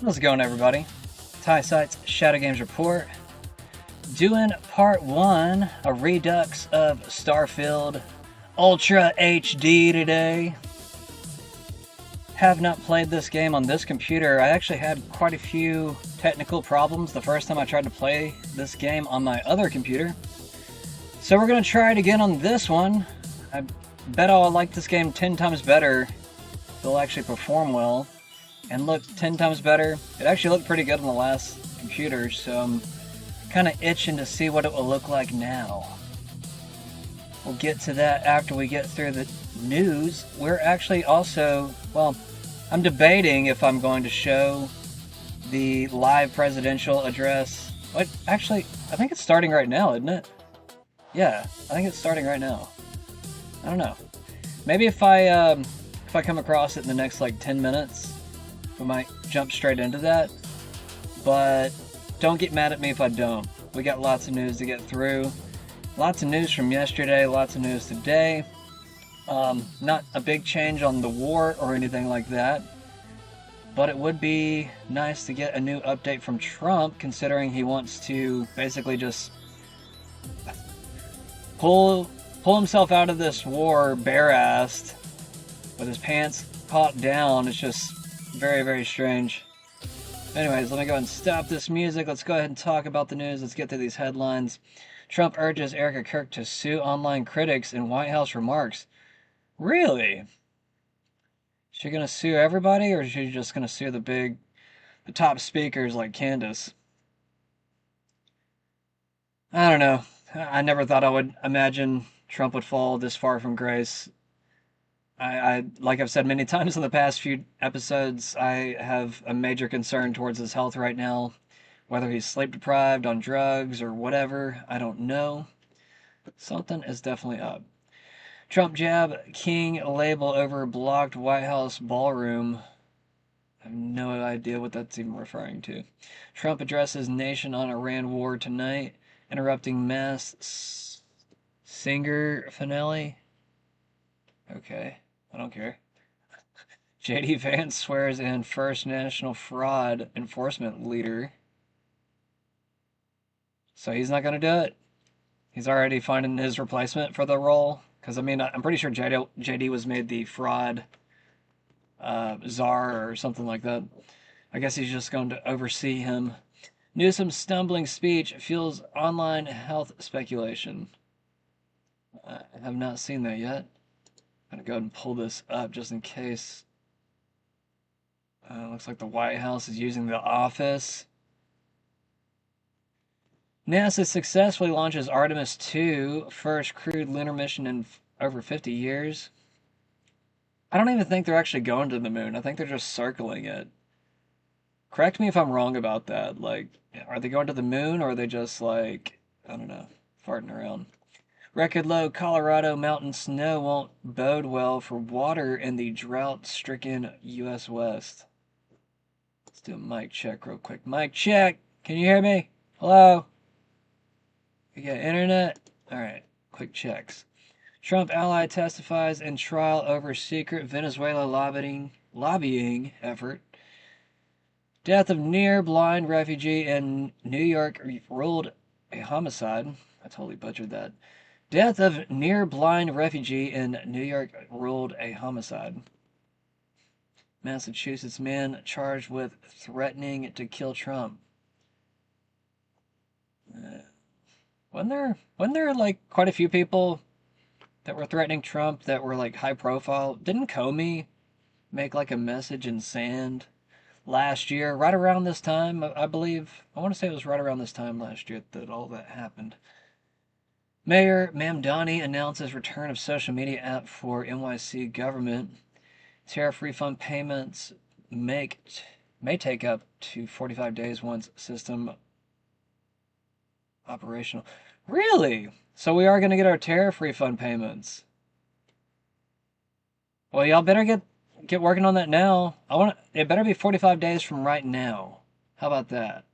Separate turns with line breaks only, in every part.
How's it going, everybody? TieSight's Shadow Games Report. Doing part 1, a Redux of Starfield Ultra HD today. Have not played this game on this computer. I actually had quite a few technical problems the first time I tried to play this game on my other computer. So we're going to try it again on this one. I bet I'll like this game 10 times better. It'll actually perform well and look 10 times better. It actually looked pretty good on the last computer, so I'm kind of itching to see what it will look like now. We'll get to that after we get through the news. We're actually also, well, I'm debating if I'm going to show the live presidential address. What? Actually, I think it's starting right now, isn't it? Yeah, I think it's starting right now. I don't know. Maybe if I come across it in the next like 10 minutes, we might jump straight into that. But don't get mad at me if I don't. We got lots of news to get through. Lots of news from yesterday, lots of news today. Not a big change on the war or anything like that. But it would be nice to get a new update from Trump, considering he wants to basically just pull pull himself out of this war bare-assed with his pants caught down. It's just very, very strange. Anyways, let me go ahead and stop this music. Let's go ahead and talk about the news. Let's get through these headlines. Trump urges Erica Kirk to sue online critics in White House remarks. Really? Is she gonna sue everybody, or is she just gonna sue the top speakers like Candace? I don't know. I never thought I would imagine Trump would fall this far from grace. Like I've said many times in the past few episodes, I have a major concern towards his health right now. Whether he's sleep deprived, on drugs, or whatever, I don't know. Something is definitely up. Trump jab King label over blocked White House ballroom. I have no idea what that's even referring to. Trump addresses nation on Iran war tonight, interrupting mass singer finale. Okay, I don't care. JD Vance swears in first national fraud enforcement leader. So he's not going to do it. He's already finding his replacement for the role. Because, I mean, I'm pretty sure JD was made the fraud czar or something like that. I guess he's just going to oversee him. Newsom's stumbling speech fuels online health speculation. I have not seen that yet. I'm going to go ahead and pull this up just in case. Looks like the White House is using the office. NASA successfully launches Artemis 2, first crewed lunar mission in over 50 years. I don't even think they're actually going to the moon. I think they're just circling it. Correct me if I'm wrong about that. Like, are they going to the moon, or are they just like, I don't know, farting around? Record low Colorado mountain snow won't bode well for water in the drought-stricken U.S. West. Let's do a mic check real quick. Mic check. Can you hear me? Hello? You got internet? Alright, quick checks. Trump ally testifies in trial over secret Venezuela lobbying effort. Death of near blind refugee in New York ruled a homicide. I totally butchered that. Death of near blind refugee in New York ruled a homicide. Massachusetts man charged with threatening to kill Trump. Wasn't there like quite a few people that were threatening Trump that were like high profile? Didn't Comey make like a message in sand last year, right around this time? I believe, I want to say it was right around this time last year that all that happened. Mayor Mamdani announces return of social media app for NYC government. Tariff refund payments may take up to 45 days once system operational. Really? So we are going to get our tariff refund payments. Well, y'all better get working on that now. It better be 45 days from right now. How about that?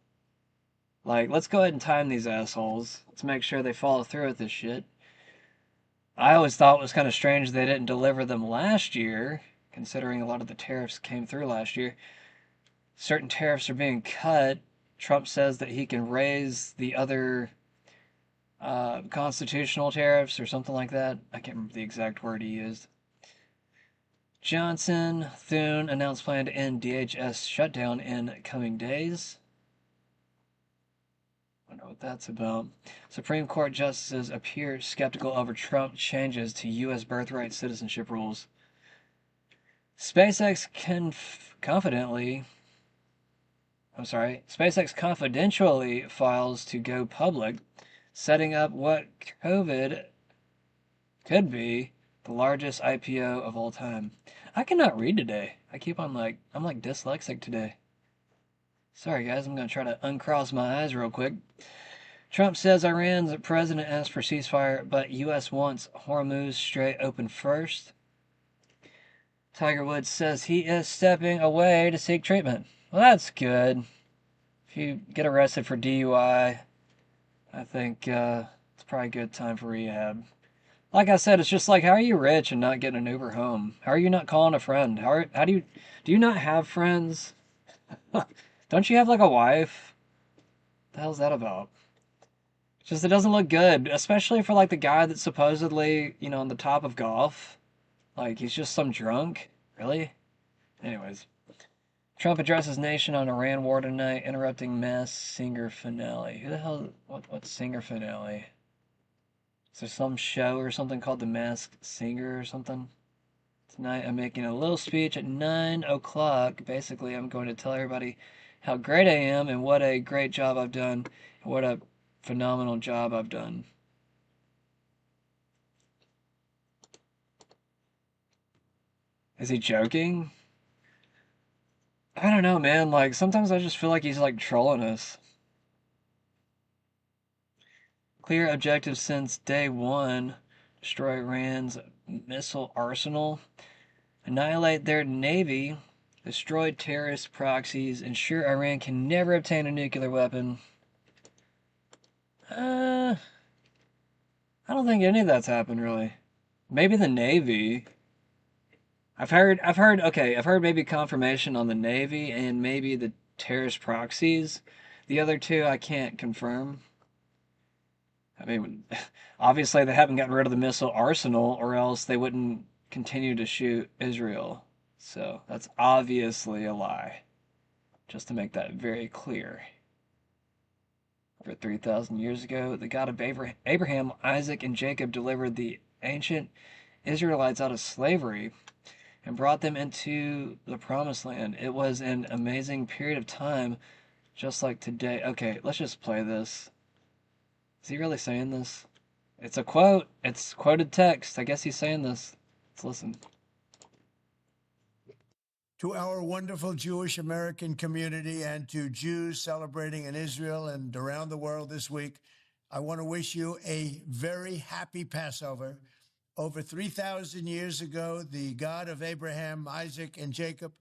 Like, let's go ahead and time these assholes. Let's make sure they follow through with this shit. I always thought it was kind of strange they didn't deliver them last year, considering a lot of the tariffs came through last year. Certain tariffs are being cut. Trump says that he can raise the other constitutional tariffs or something like that. I can't remember the exact word he used. Johnson Thune announced plan to end DHS shutdown in coming days. I wonder what that's about. Supreme Court justices appear skeptical over Trump changes to U.S. birthright citizenship rules. SpaceX confidentially files to go public, setting up what COVID could be the largest IPO of all time. I cannot read today. I'm like dyslexic today. Sorry guys, I'm going to try to uncross my eyes real quick. Trump says Iran's president asked for ceasefire, but U.S. wants Hormuz Strait open first. Tiger Woods says he is stepping away to seek treatment. Well, that's good. If you get arrested for DUI, I think it's probably a good time for rehab. Like I said, it's just like, how are you rich and not getting an Uber home? How are you not calling a friend? How do you not have friends? Don't you have like a wife? The hell's that about? Just it doesn't look good, especially for like the guy that's supposedly, on the top of golf. Like he's just some drunk. Really? Anyways, Trump addresses nation on Iran war tonight, interrupting mass singer finale. Who the hell? What's singer finale? Is there some show or something called The Masked Singer or something? Tonight I'm making a little speech at 9 o'clock. Basically, I'm going to tell everybody how great I am and what a great job I've done and what a phenomenal job I've done. Is he joking? I don't know, man. Like, sometimes I just feel like he's like trolling us. Clear objective since day one: destroy Iran's missile arsenal, annihilate their navy, destroy terrorist proxies, ensure Iran can never obtain a nuclear weapon. I don't think any of that's happened really. Maybe the Navy. I've heard maybe confirmation on the Navy and maybe the terrorist proxies. The other two I can't confirm. I mean, obviously they haven't gotten rid of the missile arsenal, or else they wouldn't continue to shoot Israel. So that's obviously a lie, just to make that very clear. Over 3,000 years ago, the God of Abraham, Isaac, and Jacob delivered the ancient Israelites out of slavery and brought them into the promised land. It was an amazing period of time, just like today. Okay, let's just play this. Is he really saying this? It's a quote. It's quoted text. I guess he's saying this. Let's listen.
To our wonderful Jewish American community and to Jews celebrating in Israel and around the world this week, I want to wish you a very happy Passover. Over 3,000 years ago, the God of Abraham, Isaac, and Jacob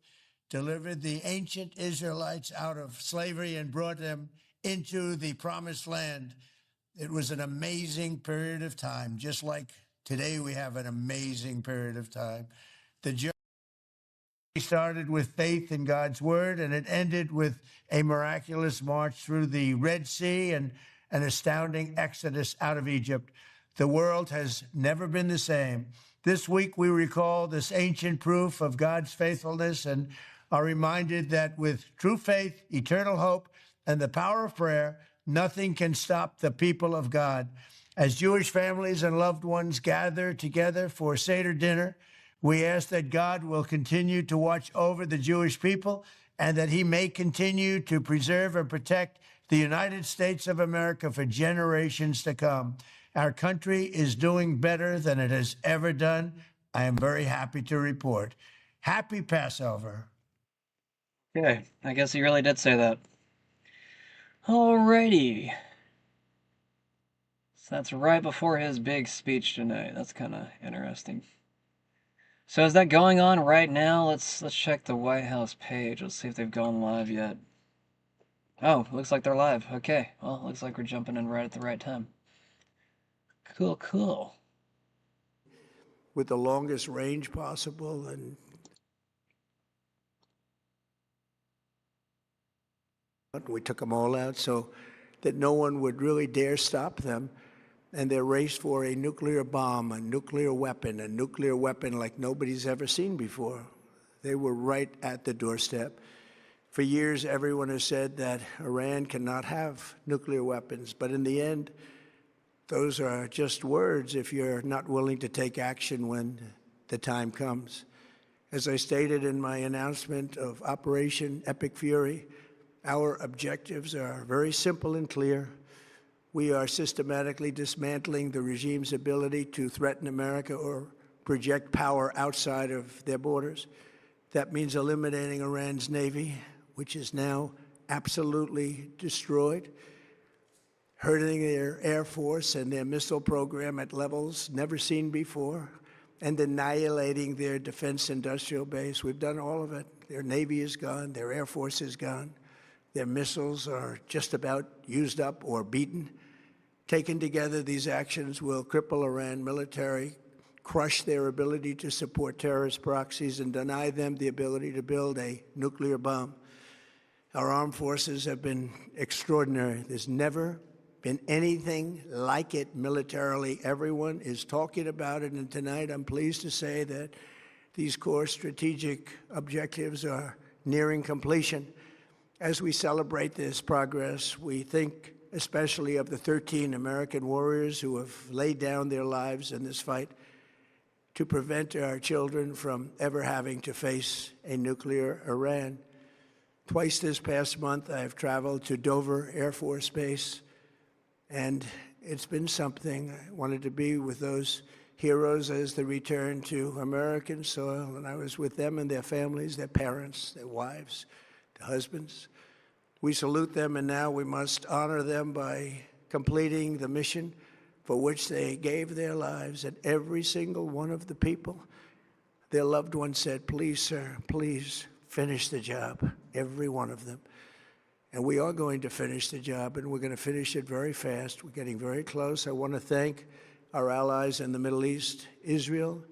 delivered the ancient Israelites out of slavery and brought them into the promised land. It was an amazing period of time, just like today we have an amazing period of time. The journey started with faith in God's word, and it ended with a miraculous march through the Red Sea and an astounding exodus out of Egypt. The world has never been the same. This week, we recall this ancient proof of God's faithfulness and are reminded that with true faith, eternal hope, and the power of prayer, nothing can stop the people of God. As Jewish families and loved ones gather together for Seder dinner, we ask that God will continue to watch over the Jewish people and that he may continue to preserve and protect the United States of America for generations to come. Our country is doing better than it has ever done. I am very happy to report. Happy Passover.
Okay, I guess he really did say that. Alrighty. So that's right before his big speech tonight. That's kind of interesting. So is that going on right now? Let's check the White House page. Let's see if they've gone live yet. Oh, looks like they're live. Okay. Well, looks like we're jumping in right at the right time. Cool, cool.
With the longest range possible, and we took them all out so that no one would really dare stop them. And their race for a nuclear bomb, a nuclear weapon like nobody's ever seen before. They were right at the doorstep. For years, everyone has said that Iran cannot have nuclear weapons, but in the end, those are just words if you're not willing to take action when the time comes. As I stated in my announcement of Operation Epic Fury, our objectives are very simple and clear. We are systematically dismantling the regime's ability to threaten America or project power outside of their borders. That means eliminating Iran's Navy, which is now absolutely destroyed, hurting their Air Force and their missile program at levels never seen before, and annihilating their defense industrial base. We've done all of it. Their Navy is gone. Their Air Force is gone. Their missiles are just about used up or beaten. Taken together, these actions will cripple Iran military, crush their ability to support terrorist proxies, and deny them the ability to build a nuclear bomb. Our armed forces have been extraordinary. There's never been anything like it militarily. Everyone is talking about it, and tonight I'm pleased to say that these core strategic objectives are nearing completion. As we celebrate this progress, we think especially of the 13 American warriors who have laid down their lives in this fight to prevent our children from ever having to face a nuclear Iran. Twice this past month, I have traveled to Dover Air Force Base, and it's been something. I wanted to be with those heroes as they return to American soil, and I was with them and their families, their parents, their wives, their husbands. We salute them, and now we must honor them by completing the mission for which they gave their lives. And every single one of the people, their loved ones said, "Please, sir, please finish the job," every one of them. And we are going to finish the job, and we're going to finish it very fast. We're getting very close. I want to thank our allies in the Middle East, Israel,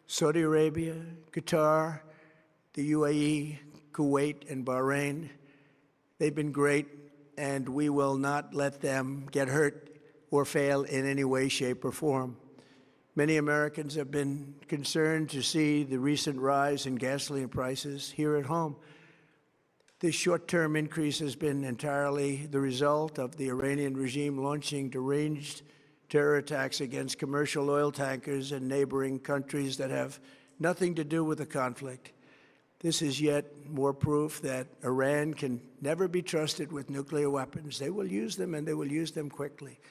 Saudi Arabia, Qatar, the UAE, Kuwait, and Bahrain. They've been great, and we will not let them get hurt or fail in any way, shape, or form. Many Americans have been concerned to see the recent rise in gasoline prices here at home. This short-term increase has been entirely the result of the Iranian regime launching deranged terror attacks against commercial oil tankers in neighboring countries that have nothing to do with the conflict. This is yet more proof that Iran can never be trusted with nuclear weapons. They will use them, and they will use them quickly.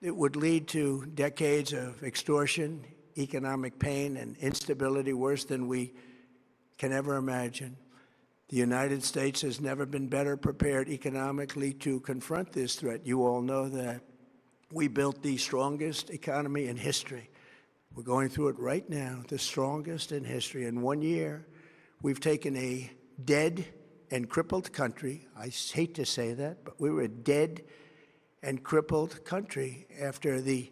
It would lead to decades of extortion, economic pain, and instability worse than we can ever imagine. The United States has never been better prepared economically to confront this threat. You all know that. We built the strongest economy in history. We're going through it right now, the strongest in history. In 1 year, we've taken a dead and crippled country. I hate to say that, but we were a dead and crippled country after the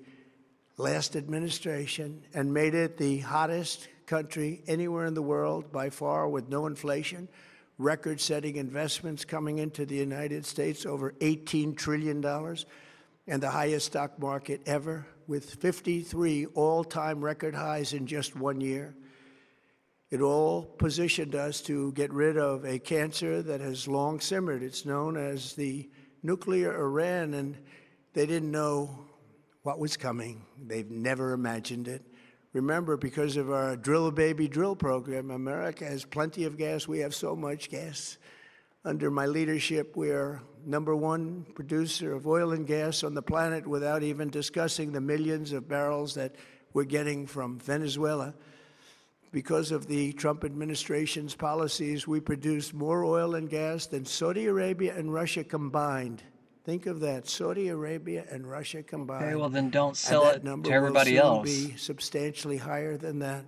last administration and made it the hottest country anywhere in the world by far, with no inflation, record-setting investments coming into the United States, over $18 trillion, and the highest stock market ever, with 53 all-time record highs in just 1 year. It all positioned us to get rid of a cancer that has long simmered. It's known as the nuclear Iran, and they didn't know what was coming. They've never imagined it. Remember, because of our Drill Baby Drill program, America has plenty of gas. We have so much gas. Under my leadership, we are #1 producer of oil and gas on the planet, without even discussing the millions of barrels that we're getting from Venezuela. Because of the Trump administration's policies, we produce more oil and gas than Saudi Arabia and Russia combined. Think of that, Saudi Arabia and Russia combined.
Okay, well then don't sell it to everybody
else.
else.
Be substantially higher than that.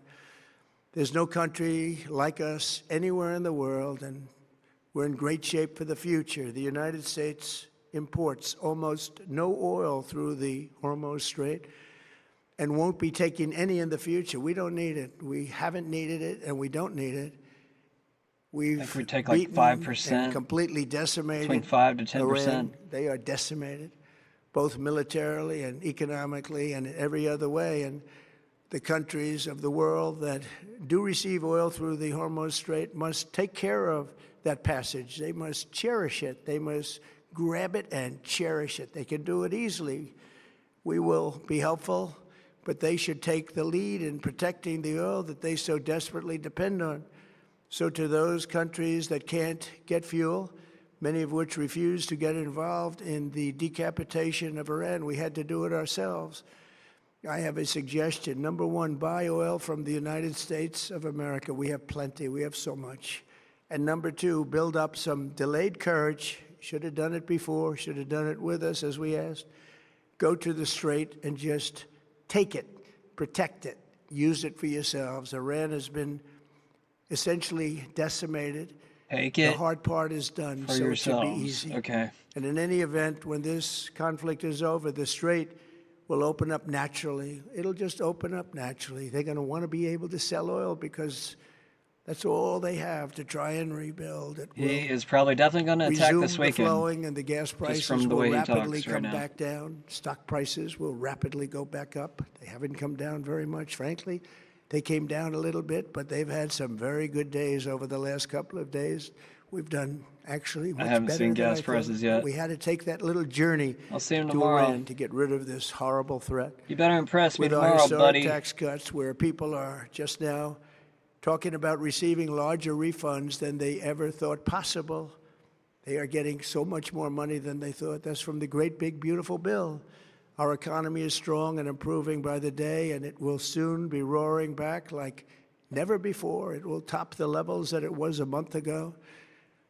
There's no country like us anywhere in the world, and we're in great shape for the future. The United States imports almost no oil through the Hormuz Strait and won't be taking any in the future. We don't need it. We haven't needed it, and we don't need it. We've
we take like 5%,
and completely decimated
between 5 to 10%.
Iran. They are decimated, both militarily and economically and every other way. And the countries of the world that do receive oil through the Hormuz Strait must take care of that passage. They must cherish it. They must grab it and cherish it. They can do it easily. We will be helpful, but they should take the lead in protecting the oil that they so desperately depend on. So to those countries that can't get fuel, many of which refuse to get involved in the decapitation of Iran, we had to do it ourselves. I have a suggestion. #1, buy oil from the United States of America. We have plenty. We have so much. And #2, build up some delayed courage. Should have done it before. Should have done it with us, as we asked. Go to the Strait and just take it, protect it, use it for yourselves. Iran has been essentially decimated.
Take
The
it
hard part is done,
for
so it should be
yourselves.
easy.
Okay.
And in any event, when this conflict is over, the strait will open up naturally. It'll just open up naturally. They're going to want to be able to sell oil because that's all they have to try and rebuild. It
He
will
is probably definitely going to attack this
resume the
weekend,
flowing, and the gas
just
prices
from the
will
way he
rapidly
talks right
come
now.
back down. Stock prices will rapidly go back up. They haven't come down very much, frankly. They came down a little bit, but they've had some very good days over the last couple of days. We've done actually
I
much
haven't
better
seen
than
gas
I thought.
prices
But
yet.
we had to take that little journey
I'll see him
to
tomorrow.
Iran to get rid of this horrible threat.
You better impress me
With our
tomorrow,
historic
buddy.
tax cuts, where people are just now talking about receiving larger refunds than they ever thought possible. They are getting so much more money than they thought. That's from the great big beautiful bill. Our economy is strong and improving by the day, and it will soon be roaring back like never before. It will top the levels that it was a month ago.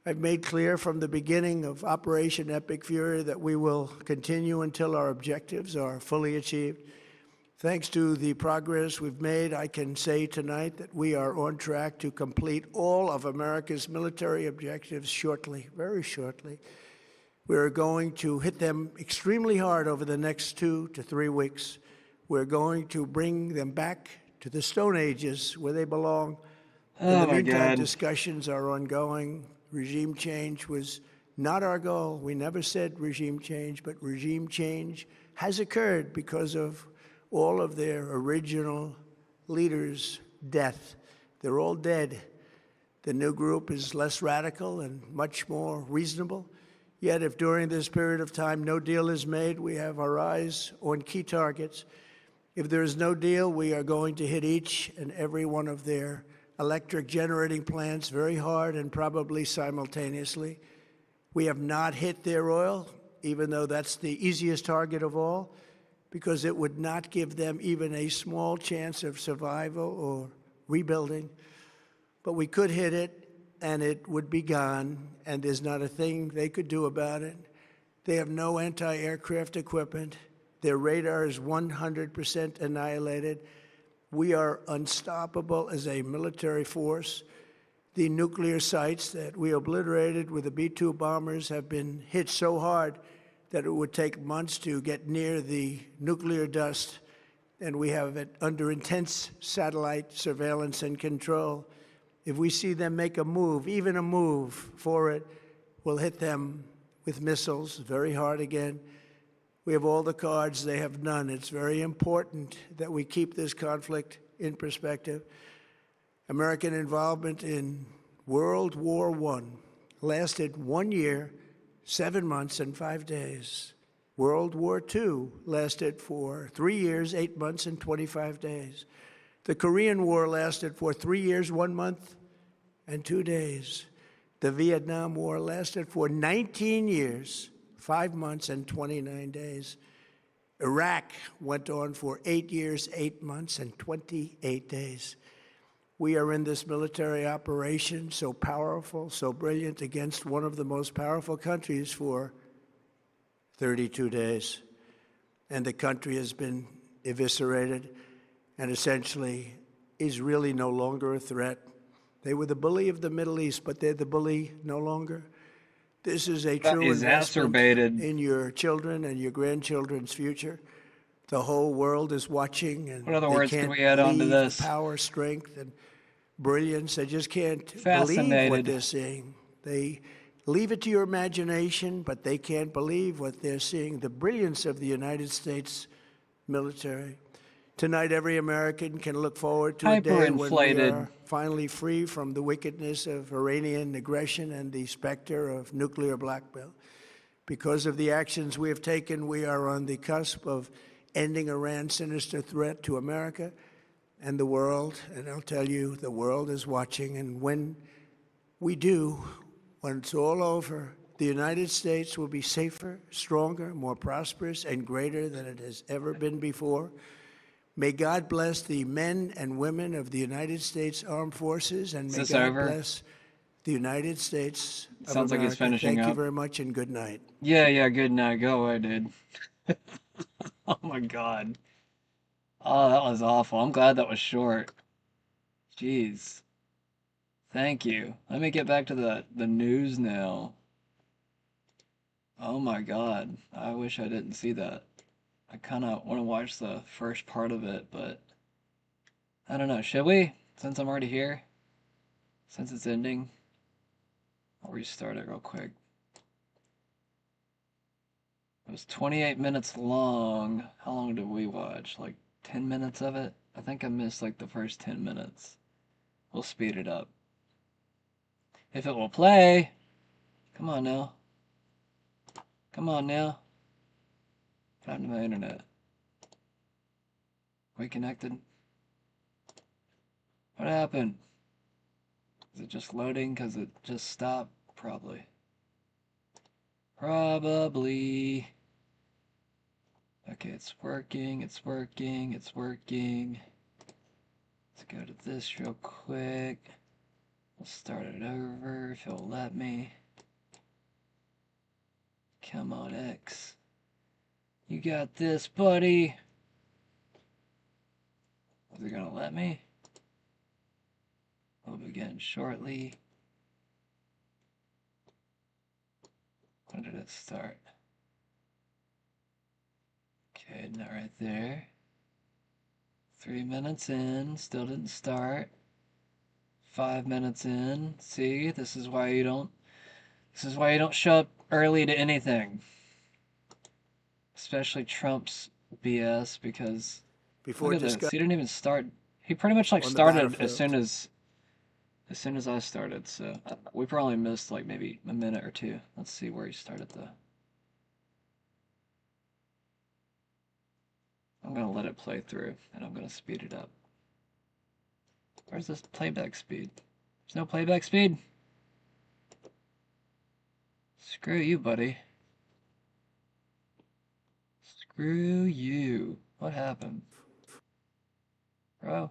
I've made clear from the beginning of Operation Epic Fury that we will continue until our objectives are fully achieved. Thanks to the progress we've made, I can say tonight that we are on track to complete all of America's military objectives shortly, very shortly. We're going to hit them extremely hard over the next 2 to 3 weeks. We're going to bring them back to the Stone Ages where they belong. In the meantime, discussions are ongoing. Regime change was not our goal. We never said regime change, but regime change has occurred because of all of their original leaders' death. They're all dead. The new group is less radical and much more reasonable. Yet if during this period of time no deal is made, we have our eyes on key targets. If there is no deal, we are going to hit each and every one of their electric generating plants very hard and probably simultaneously. We have not hit their oil, even though that's the easiest target of all, because it would not give them even a small chance of survival or rebuilding. But we could hit it, and it would be gone, and there's not a thing they could do about it. They have no anti-aircraft equipment. Their radar is 100% annihilated. We are unstoppable as a military force. The nuclear sites that we obliterated with the B-2 bombers have been hit so hard that it would take months to get near the nuclear dust, and we have it under intense satellite surveillance and control. If we see them make a move, even a move for it, we'll hit them with missiles very hard again. We have all the cards, they have none. It's very important that we keep this conflict in perspective. American involvement in World War I lasted 1 year, 7 months, and 5 days. World War II lasted for 3 years, 8 months, and 25 days. The Korean War lasted for 3 years, 1 month, and 2 days. The Vietnam War lasted for 19 years, 5 months, and 29 days. Iraq went on for 8 years, 8 months, and 28 days. We are in this military operation, so powerful, so brilliant, against one of the most powerful countries for 32 days. And the country has been eviscerated and essentially is really no longer a threat. They were the bully of the Middle East, but they're the bully no longer. This is a true investment in your children and your grandchildren's future. The whole world is watching, and
what other
they
words
can't
can we add on to
believe
this?
the power, strength, and brilliance. They just can't believe
Fascinated.
what they're seeing. They leave it to your imagination, but they can't believe what they're seeing. The brilliance of the United States military. Tonight, every American can look forward to a day when we are finally free from the wickedness of Iranian aggression and the specter of nuclear blackmail. Because of the actions we have taken, we are on the cusp of ending Iran's sinister threat to America and the world. And I'll tell you, the world is watching. And when we do, when it's all over, the United States will be safer, stronger, more prosperous, and greater than it has ever been before. May God bless the men and women of the United States Armed Forces, and may God bless the United States of
Sounds
America.
like he's finishing
Thank
up.
you very much, and good night.
Yeah, good night. Go away, dude. Oh my God. Oh, that was awful. I'm glad that was short. Jeez. Thank you. Let me get back to the news now. Oh my God. I wish I didn't see that. I kind of want to watch the first part of it, but I don't know. Should we? Since I'm already here? Since it's ending? I'll restart it real quick. It was 28 minutes long. How long did we watch? Like 10 minutes of it? I think I missed like the first 10 minutes. We'll speed it up. If it will play. Come on now. Come on now. What happened to my internet? We connected? What happened? Is it just loading because it just stopped? Probably. Probably. Okay, it's working, it's working, it's working. Let's go to this real quick. We'll start it over if it'll let me. Come on, X. You got this, buddy. Is it gonna let me? We'll begin shortly. When did it start? Okay, not right there. 3 minutes in, still didn't start. 5 minutes in. See, this is why you don't show up early to anything. Especially Trump's BS, because
Before
look at this. He didn't even start. He pretty much like
on the
started as
battlefield.
soon as I started, so we probably missed like maybe a minute or two. Let's see where he started though. I'm gonna let it play through and I'm gonna speed it up. Where's this playback speed? There's no playback speed? Screw you, buddy. Screw you. What happened? Bro.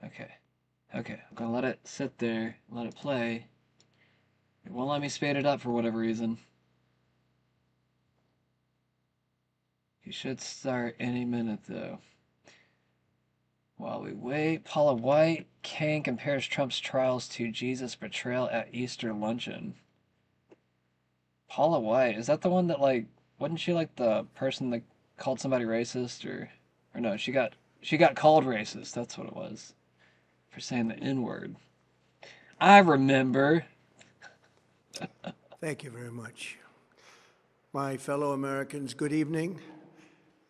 Okay. Okay, I'm gonna let it sit there, let it play. It won't let me speed it up for whatever reason. He should start any minute though. While we wait, Paula White, Kane compares Trump's trials to Jesus' betrayal at Easter luncheon. Paula White, is that the one that like, wasn't she like the person that called somebody racist or no, she got called racist, that's what it was. For saying the N-word. I remember.
Thank you very much. My fellow Americans, good evening.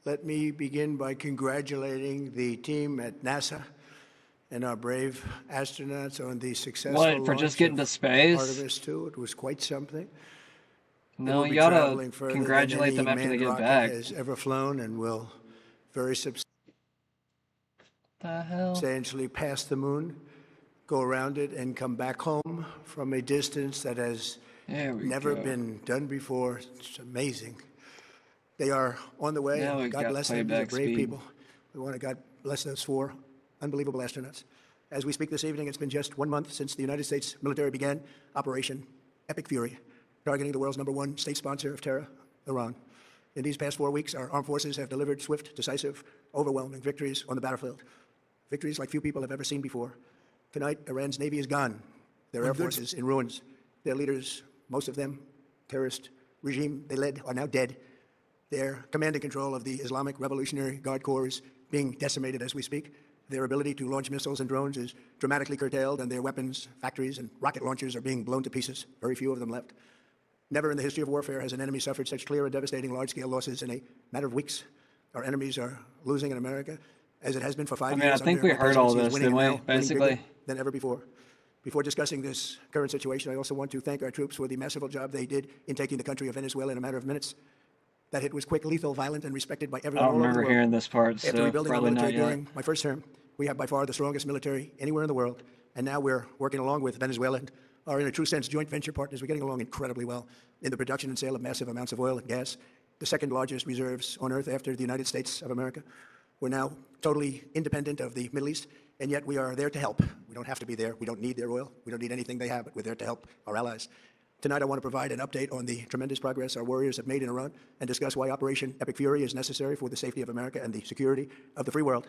Let me begin by congratulating the team at NASA and our brave astronauts on the successful
What, for just
launch
getting to
of
space?
Artemis II. It was quite something. It
No,
will
you
be
gotta
traveling further than
congratulate
any
them after they
manned
get
rocket
back.
has ever flown and will very
The hell?
substantially pass the moon, go around it, and come back home from a distance that has
There we
never
go.
been done before. It's amazing. They are on the way,
Now
and
we
God
got
bless them. These are
playback
brave
speed.
people. We want to God bless those 4 unbelievable astronauts. As we speak this evening, it's been just 1 month since the United States military began Operation Epic Fury, targeting the world's #1 state sponsor of terror, Iran. In these past 4 weeks, our armed forces have delivered swift, decisive, overwhelming victories on the battlefield. Victories like few people have ever seen before. Tonight, Iran's navy is gone. Their air force is in ruins. Their leaders, most of them, terrorist regime they led, are now dead. Their command and control of the Islamic Revolutionary Guard Corps is being decimated as we speak. Their ability to launch missiles and drones is dramatically curtailed, and their weapons, factories, and rocket launchers are being blown to pieces. Very few of them left. Never in the history of warfare has an enemy suffered such clear and devastating large-scale losses in a matter of weeks. Our enemies are losing in America, as it has been for 5
I mean, I
years
think
under
we
my
heard all
presidency, is
this,
winning,
didn't
and
we?
now winning bigger
Basically.
than ever before. Before discussing this current situation, I also want to thank our troops for the masterful job they did in taking the country of Venezuela in a matter of minutes. That hit was quick, lethal, violent, and respected by
I
everyone
don't
all over the
remember
world.
hearing this part,
After
so
rebuilding our
probably
military
not yet.
during my first term, we have by far the strongest military anywhere in the world, and now we're working along with Venezuela and are, in a true sense, joint venture partners. We're getting along incredibly well in the production and sale of massive amounts of oil and gas, the second largest reserves on Earth after the United States of America. We're now totally independent of the Middle East, and yet we are there to help. We don't have to be there. We don't need their oil. We don't need anything they have, but we're there to help our allies. Tonight, I want to provide an update on the tremendous progress our warriors have made in Iran and discuss why Operation Epic Fury is necessary for the safety of America and the security of the free world.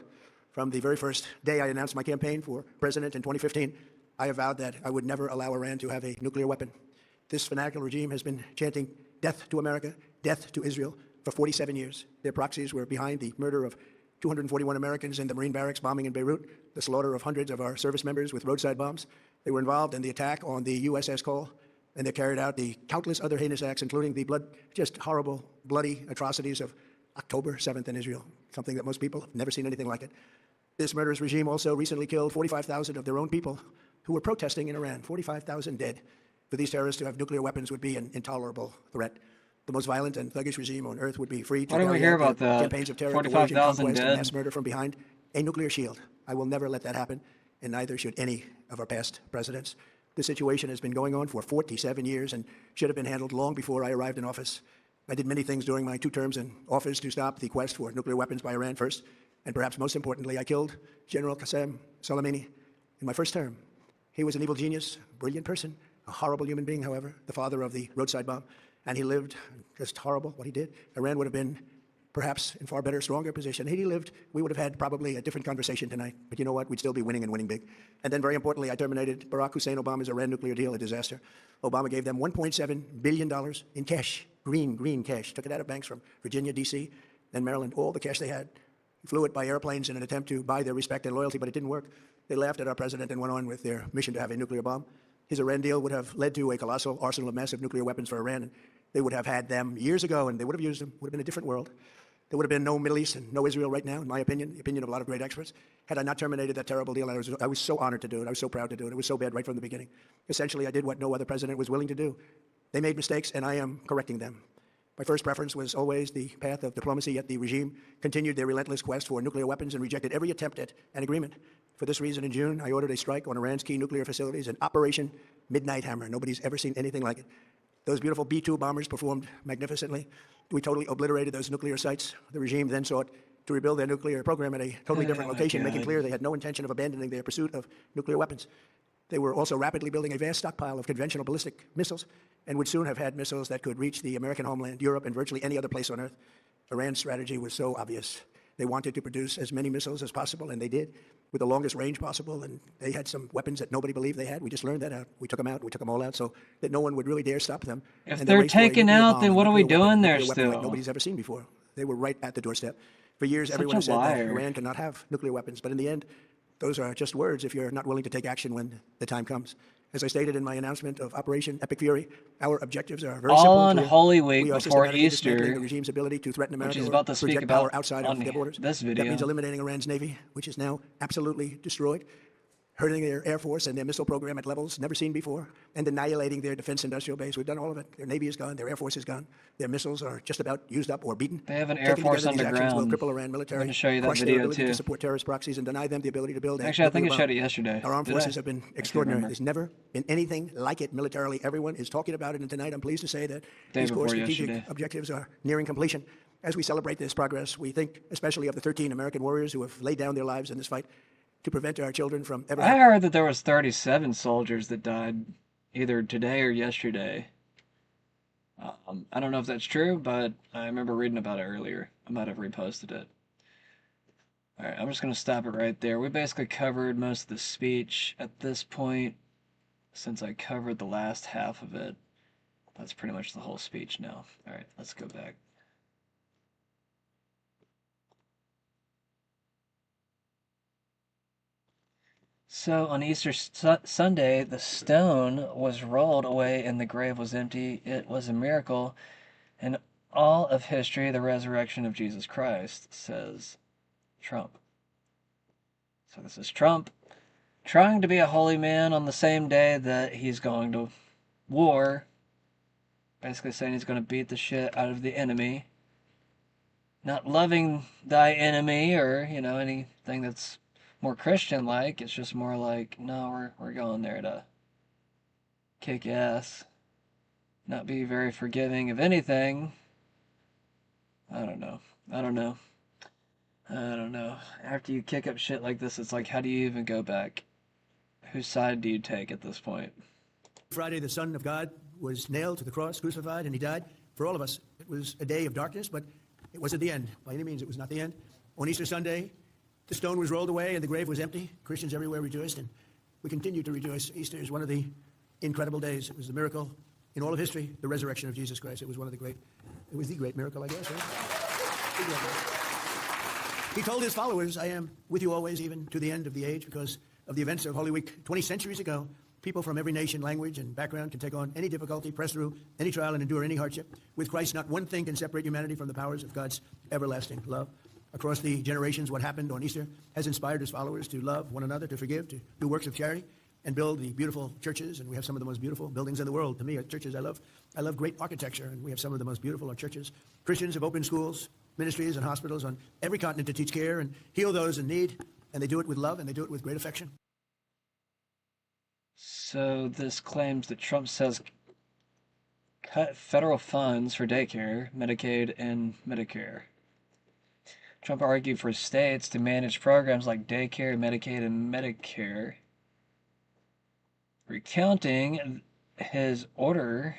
From the very first day I announced my campaign for president in 2015, I have vowed that I would never allow Iran to have a nuclear weapon. This fanatical regime has been chanting death to America, death to Israel for 47 years. Their proxies were behind the murder of 241 Americans in the Marine barracks bombing in Beirut, the slaughter of hundreds of our service members with roadside bombs. They were involved in the attack on the USS Cole, and they carried out the countless other heinous acts, including the just horrible, bloody atrocities of October 7th in Israel, something that most people have never seen anything like it. This murderous regime also recently killed 45,000 of their own people who were protesting in Iran, 45,000 dead. For these terrorists to have nuclear weapons would be an intolerable threat. The most violent and thuggish regime on earth would be free to carry out campaigns of terror, coercion, conquest, and mass murder from behind a nuclear shield. I will never let that happen, and neither should any of our past presidents. This situation has been going on for 47 years and should have been handled long before I arrived in office. I did many things during my 2 terms in office to stop the quest for nuclear weapons by Iran first, and perhaps most importantly, I killed General Qasem Soleimani in my first term. He was an evil genius, brilliant person, a horrible human being, however, the father of the roadside bomb, and he lived just horrible what he did. Iran would have been perhaps in far better, stronger position. Had he lived, we would have had probably a different conversation tonight. But you know what? We'd still be winning and winning big. And then very importantly, I terminated Barack Hussein Obama's Iran nuclear deal, a disaster. Obama gave them $1.7 billion in cash, green cash. Took it out of banks from Virginia, D.C., then Maryland, all the cash they had. Flew it by airplanes in an attempt to buy their respect and loyalty, but it didn't work. They laughed at our president and went on with their mission to have a nuclear bomb. His Iran deal would have led to a colossal arsenal of massive nuclear weapons for Iran. And they would have had them years ago, and they would have used them. It would have been a different world. There would have been no Middle East and no Israel right now, in my opinion, the opinion of a lot of great experts, had I not terminated that terrible deal. I was so honored to do it. I was so proud to do it. It was so bad right from the beginning. Essentially, I did what no other president was willing to do. They made mistakes, and I am correcting them. My first preference was always the path of diplomacy, yet the regime continued their relentless quest for nuclear weapons and rejected every attempt at an agreement. For this reason, in June, I ordered a strike on Iran's key nuclear facilities, an Operation Midnight Hammer. Nobody's ever seen anything like it. Those beautiful B-2 bombers performed magnificently. We totally obliterated those nuclear sites. The regime then sought to rebuild their nuclear program at a totally different location, making clear they had no intention of abandoning their pursuit of nuclear weapons. They were also rapidly building a vast stockpile of conventional ballistic missiles and would soon have had missiles that could reach the American homeland, Europe, and virtually any other place on Earth. Iran's strategy was so obvious. They wanted to produce as many missiles as possible, and they did, with the longest range possible, and they had some weapons that nobody believed they had. We just learned that out. We took them out. We took them all out so that no one would really dare stop them.
If they're taken out, then what are we doing there still?
Like nobody's ever seen before. They were right at the doorstep. For years, everyone has said that Iran cannot have nuclear weapons, but in the end, those are just words if you're not willing to take action when the time comes. As I stated in my announcement of Operation Epic Fury, our objectives are very simple.
All on Holy Week before Easter,
the regime's ability to threaten America,
which is about to speak
project
about
power outside of their borders.
This video.
That means eliminating Iran's navy, which is now absolutely destroyed, hurting their air force and their missile program at levels never seen before, and annihilating their defense industrial base. We've done all of it. Their navy is gone. Their air force is gone. Their missiles are just about used up or beaten.
They have an air force underground.
Will cripple Iran military,
I'm going to show you that
crush
video
their ability
too.
to support terrorist proxies and deny them the ability to build.
Actually, I think I showed it yesterday.
Our armed forces have been extraordinary. There's never been anything like it militarily. Everyone is talking about it, and tonight I'm pleased to say that these core strategic objectives are nearing completion. As we celebrate this progress, we think especially of the 13 American warriors who have laid down their lives in this fight to prevent our children from ever...
I heard that there was 37 soldiers that died either today or yesterday. I don't know if that's true, but I remember reading about it earlier. I might have reposted it. Alright, I'm just going to stop it right there. We basically covered most of the speech at this point, since I covered the last half of it. That's pretty much the whole speech now. Alright, let's go back. So on Easter Sunday, the stone was rolled away and the grave was empty. It was a miracle in all of history, the resurrection of Jesus Christ, says Trump. So this is Trump trying to be a holy man on the same day that he's going to war, basically saying he's going to beat the shit out of the enemy. Not loving thy enemy or, you know, anything that's more Christian-like. It's just more like, no, we're going there to kick ass, not be very forgiving of anything. I don't know. After you kick up shit like this, it's like, how do you even go back? Whose side do you take at this point?
Friday, the Son of God was nailed to the cross, crucified, and he died for all of us. It was a day of darkness, but it wasn't the end. By any means, it was not the end. On Easter Sunday, The stone was rolled away and the grave was empty. Christians everywhere rejoiced, and we continue to rejoice. Easter is one of the incredible days. It was the miracle in all of history, the resurrection of Jesus Christ. It was the great miracle, I guess, right? The great miracle. He told his followers, I am with you always, even to the end of the age, because of the events of Holy Week 20 centuries ago. People from every nation, language, and background can take on any difficulty, press through any trial, and endure any hardship. With Christ, not one thing can separate humanity from the powers of God's everlasting love. Across the generations, what happened on Easter has inspired his followers to love one another, to forgive, to do works of charity, and build the beautiful churches. And we have some of the most beautiful buildings in the world. To me, churches, I love great architecture, and we have some of the most beautiful churches. Christians have opened schools, ministries, and hospitals on every continent to teach care and heal those in need, and they do it with love, and they do it with great affection.
So this claims that Trump says cut federal funds for daycare, Medicaid, and Medicare. Trump argued for states to manage programs like daycare, Medicaid, and Medicare, recounting his order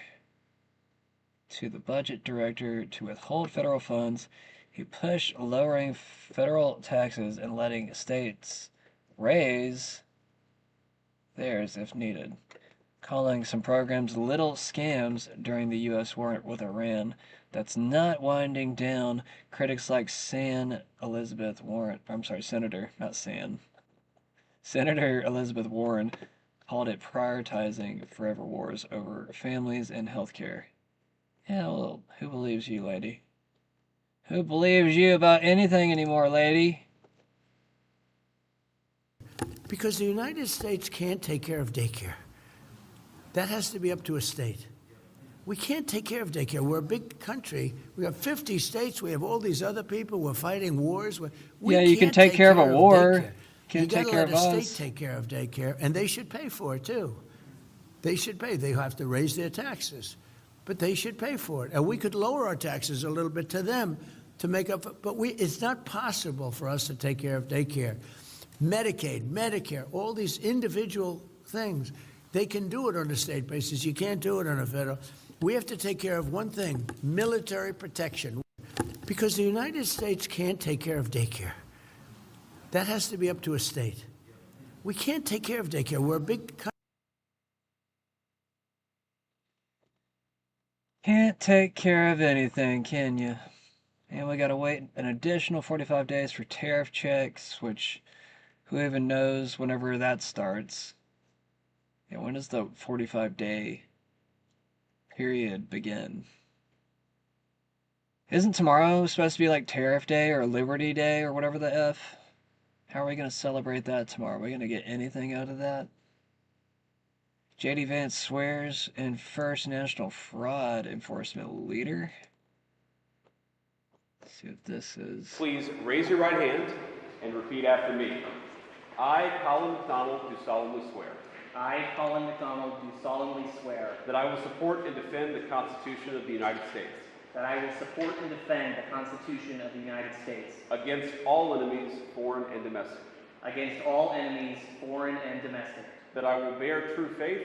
to the budget director to withhold federal funds. He pushed lowering federal taxes and letting states raise theirs if needed, calling some programs little scams during the U.S. war with Iran that's not winding down. Critics like Senator Elizabeth Warren called it prioritizing forever wars over families and healthcare. Yeah, well, who believes you, lady? Who believes you about anything anymore, lady?
Because the United States can't take care of daycare. That has to be up to a state. We can't take care of daycare. We're a big country. We have 50 states. We have all these other people. We're fighting wars.
Yeah, you can take care of a war.
You got to let a state take care of daycare, and they should pay for it, too. They should pay. They have to raise their taxes, but they should pay for it. And we could lower our taxes a little bit to them to make up, but it's not possible for us to take care of daycare. Medicaid, Medicare, all these individual things, they can do it on a state basis. You can't do it on a federal. We have to take care of one thing, military protection. Because the United States can't take care of daycare. That has to be up to a state. We can't take care of daycare. We're a big country.
Can't take care of anything, can you? And we gotta wait an additional 45 days for tariff checks, which who even knows whenever that starts. Yeah, when does the 45-day period begin? Isn't tomorrow supposed to be like Tariff Day or Liberty Day or whatever the F? How are we going to celebrate that tomorrow? Are we going to get anything out of that? J.D. Vance swears in first national fraud enforcement leader. Let's see what this is.
Please raise your right hand and repeat after me. I, Colin McDonald, do solemnly swear.
I, Colin McDonald, do solemnly swear
that I will support and defend the Constitution of the United States
that I will support and defend the Constitution of the United States
against all enemies, foreign and domestic.
Against all enemies, foreign and domestic.
That I will bear true faith.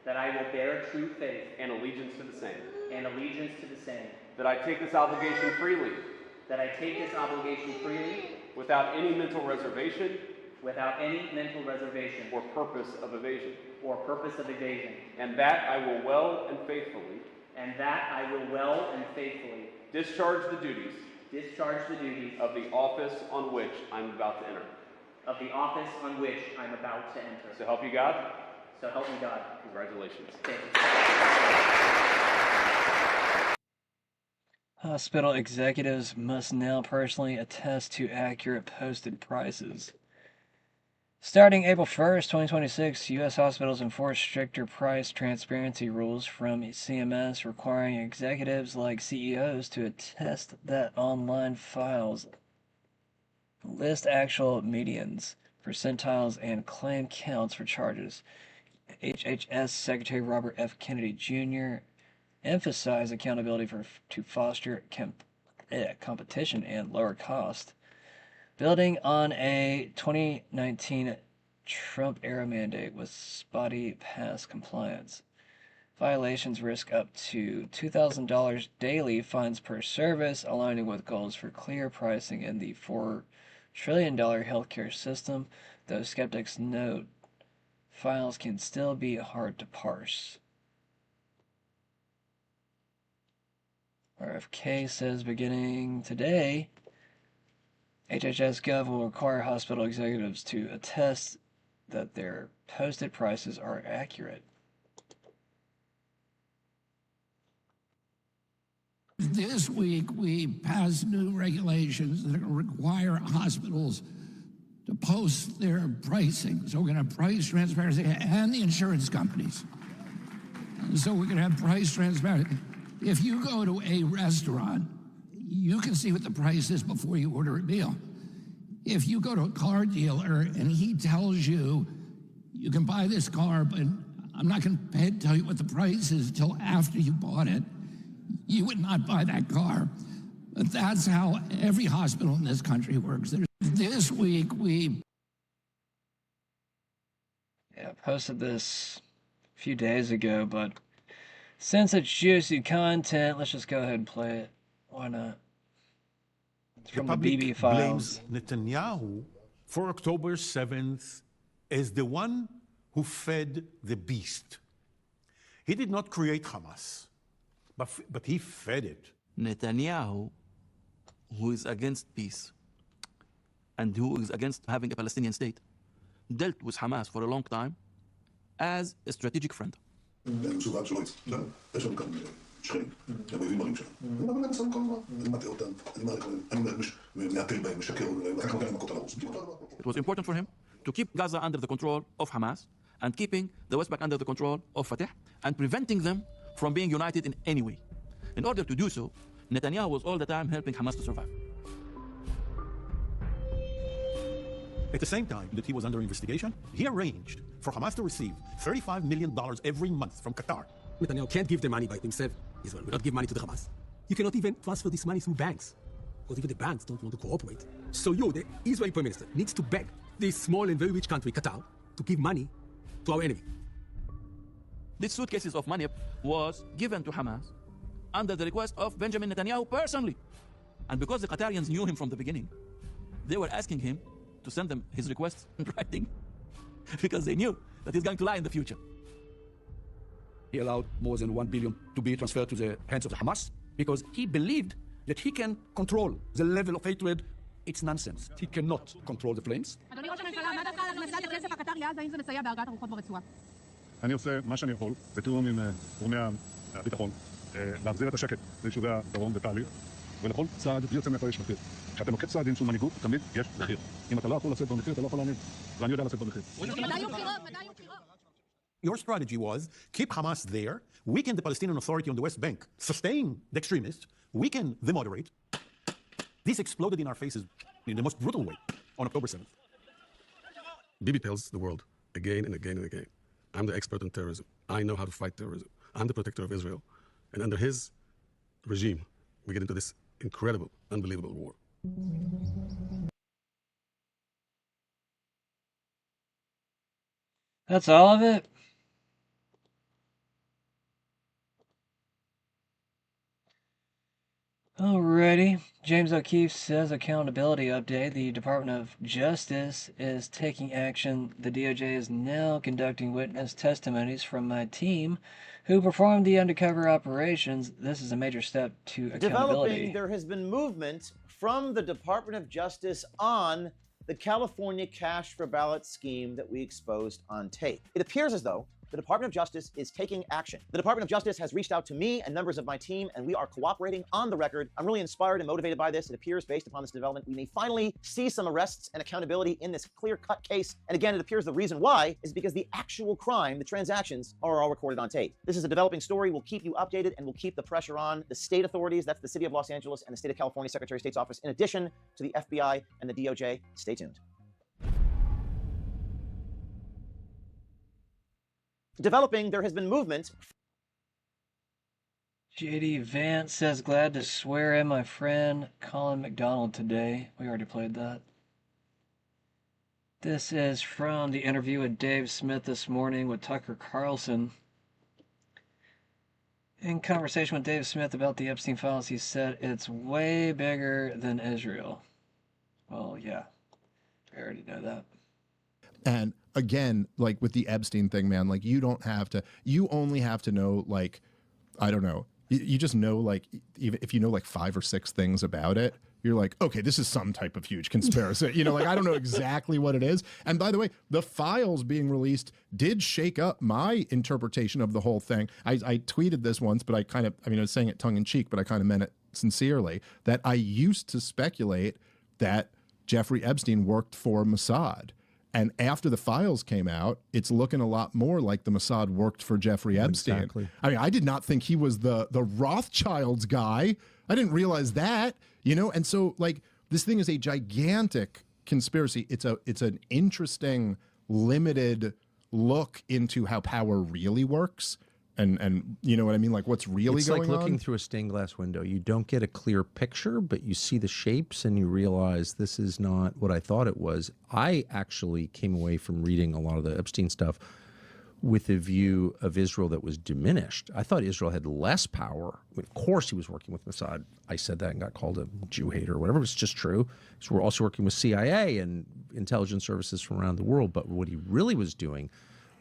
That I will bear true faith.
And allegiance to the same.
And allegiance to the same.
That I take this obligation freely.
That I take this obligation freely.
Without any mental reservation.
Without any mental reservation.
Or purpose of evasion.
Or purpose of evasion.
And that I will well and faithfully.
And that I will well and faithfully.
Discharge the duties.
Discharge the duties.
Of the office on which I'm about to enter.
Of the office on which I'm about to enter.
So help you God.
So help me God.
Congratulations.
Thank you.
Hospital executives must now personally attest to accurate posted prices. Starting April 1st, 2026, U.S. hospitals enforce stricter price transparency rules from CMS, requiring executives like CEOs to attest that online files list actual medians, percentiles, and claim counts for charges. HHS Secretary Robert F. Kennedy Jr. emphasized accountability to foster competition and lower cost. Building on a 2019 Trump-era mandate with spotty past compliance, violations risk up to $2,000 daily fines per service, aligning with goals for clear pricing and the trillion-dollar healthcare system, though skeptics note files can still be hard to parse. RFK says beginning today, HHS Gov will require hospital executives to attest that their posted prices are accurate.
This week, we passed new regulations that require hospitals to post their pricing. So we're going to have price transparency, and the insurance companies. So we're going to have price transparency. If you go to a restaurant, you can see what the price is before you order a meal. If you go to a car dealer and he tells you, you can buy this car, but I'm not going to tell you what the price is until after you bought it, you would not buy that car. But that's how every hospital in this country works. This week,
I posted this a few days ago, but since it's juicy content, let's just go ahead and play it. Why not? It's from the BB files.
Blames Netanyahu for October 7th as the one who fed the beast. He did not create Hamas, but he fed it.
Netanyahu, who is against peace and who is against having a Palestinian state, dealt with Hamas for a long time as a strategic friend.
אני מסובב שלא יצא, יש לנו כאן שכנים, הם אויבים מרים שלנו. אבל אני שם כל הזמן, אני מטעה אותם, אני מעטל בהם, משקר, רק נותן להם מכות על הראש.
It was important for him to keep Gaza under the control of Hamas and keeping the West Bank under the control of Fatah and preventing them from being united in any way. In order to do so, Netanyahu was all the time helping Hamas to survive.
At the same time that he was under investigation, he arranged for Hamas to receive $35 million every month from Qatar.
Netanyahu can't give the money by himself. Israel will not give money to the Hamas. You cannot even transfer this money through banks, because even the banks don't want to cooperate. So you, the Israeli Prime Minister, needs to beg this small and very rich country, Qatar, to give money to our enemy.
These suitcases of money was given to Hamas under the request of Benjamin Netanyahu personally. And because the Qatarians knew him from the beginning, they were asking him to send them his requests in writing because they knew that he's going to lie in the future.
He allowed more than 1 billion to be transferred to the hands of the Hamas because he believed that he can control the level of hatred. It's nonsense. He cannot control the flames.
אני עושה מה שאני יכול, בתיאום עם גורמי הביטחון, להחזיר את השקט ליישובי הדרום בתהליך, ולכל צעד בלי יוצא מהכלל יש מחיר. כשאתה נוקט צעדים של מנהיגות, תמיד יש מחיר. אם אתה לא יכול לשאת במחיר, אתה לא יכול להניב. ואני יודע לשאת במחיר.
Your strategy was keep Hamas there, weaken the Palestinian Authority on the West Bank, sustain the extremists, weaken the moderate. This exploded in our faces in the most brutal way on October 7th.
Bibi tells the world again and again and again, I'm the expert on terrorism. I know how to fight terrorism. I'm the protector of Israel. And under his regime, we get into this incredible, unbelievable war.
That's all of it? Alrighty. James O'Keefe says accountability update. The Department of Justice is taking action. The DOJ is now conducting witness testimonies from my team who performed the undercover operations. This is a major step to accountability.
Developing, there has been movement from the Department of Justice on the California cash for ballot scheme that we exposed on tape. It appears as though the Department of Justice is taking action. The Department of Justice has reached out to me and members of my team, and we are cooperating on the record. I'm really inspired and motivated by this. It appears, based upon this development, we may finally see some arrests and accountability in this clear-cut case. And again, it appears the reason why is because the actual crime, the transactions, are all recorded on tape. This is a developing story. We'll keep you updated, and we'll keep the pressure on the state authorities, that's the City of Los Angeles and the State of California Secretary of State's office, in addition to the FBI and the DOJ. Stay tuned. Developing, there has been movement.
JD Vance says, glad to swear in my friend Colin McDonald today. We already played that. This is from the interview with Dave Smith this morning with Tucker Carlson. In conversation with Dave Smith about the Epstein files, he said it's way bigger than Israel. Well, yeah, I already know that.
And again, like with the Epstein thing, man, like you only have to know, like, I don't know, you just know, like, even if you know like 5 or 6 things about it, you're like, okay, this is some type of huge conspiracy. Like, I don't know exactly what it is. And by the way, the files being released did shake up my interpretation of the whole thing. I tweeted this once, but I was saying it tongue in cheek, but I kind of meant it sincerely, that I used to speculate that Jeffrey Epstein worked for Mossad. And after the files came out, it's looking a lot more like the Mossad worked for Jeffrey Epstein.
Exactly.
I mean, I did not think he was the Rothschilds guy. I didn't realize that, And so, like, this thing is a gigantic conspiracy. It's an interesting, limited look into how power really works. And you know what I mean? Like, what's really
it's
going on?
It's like looking through a stained glass window. You don't get a clear picture, but you see the shapes and you realize this is not what I thought it was. I actually came away from reading a lot of the Epstein stuff with a view of Israel that was diminished. I thought Israel had less power. Of course he was working with Mossad. I said that and got called a Jew hater or whatever. It's just true. So we're also working with CIA and intelligence services from around the world. But what he really was doing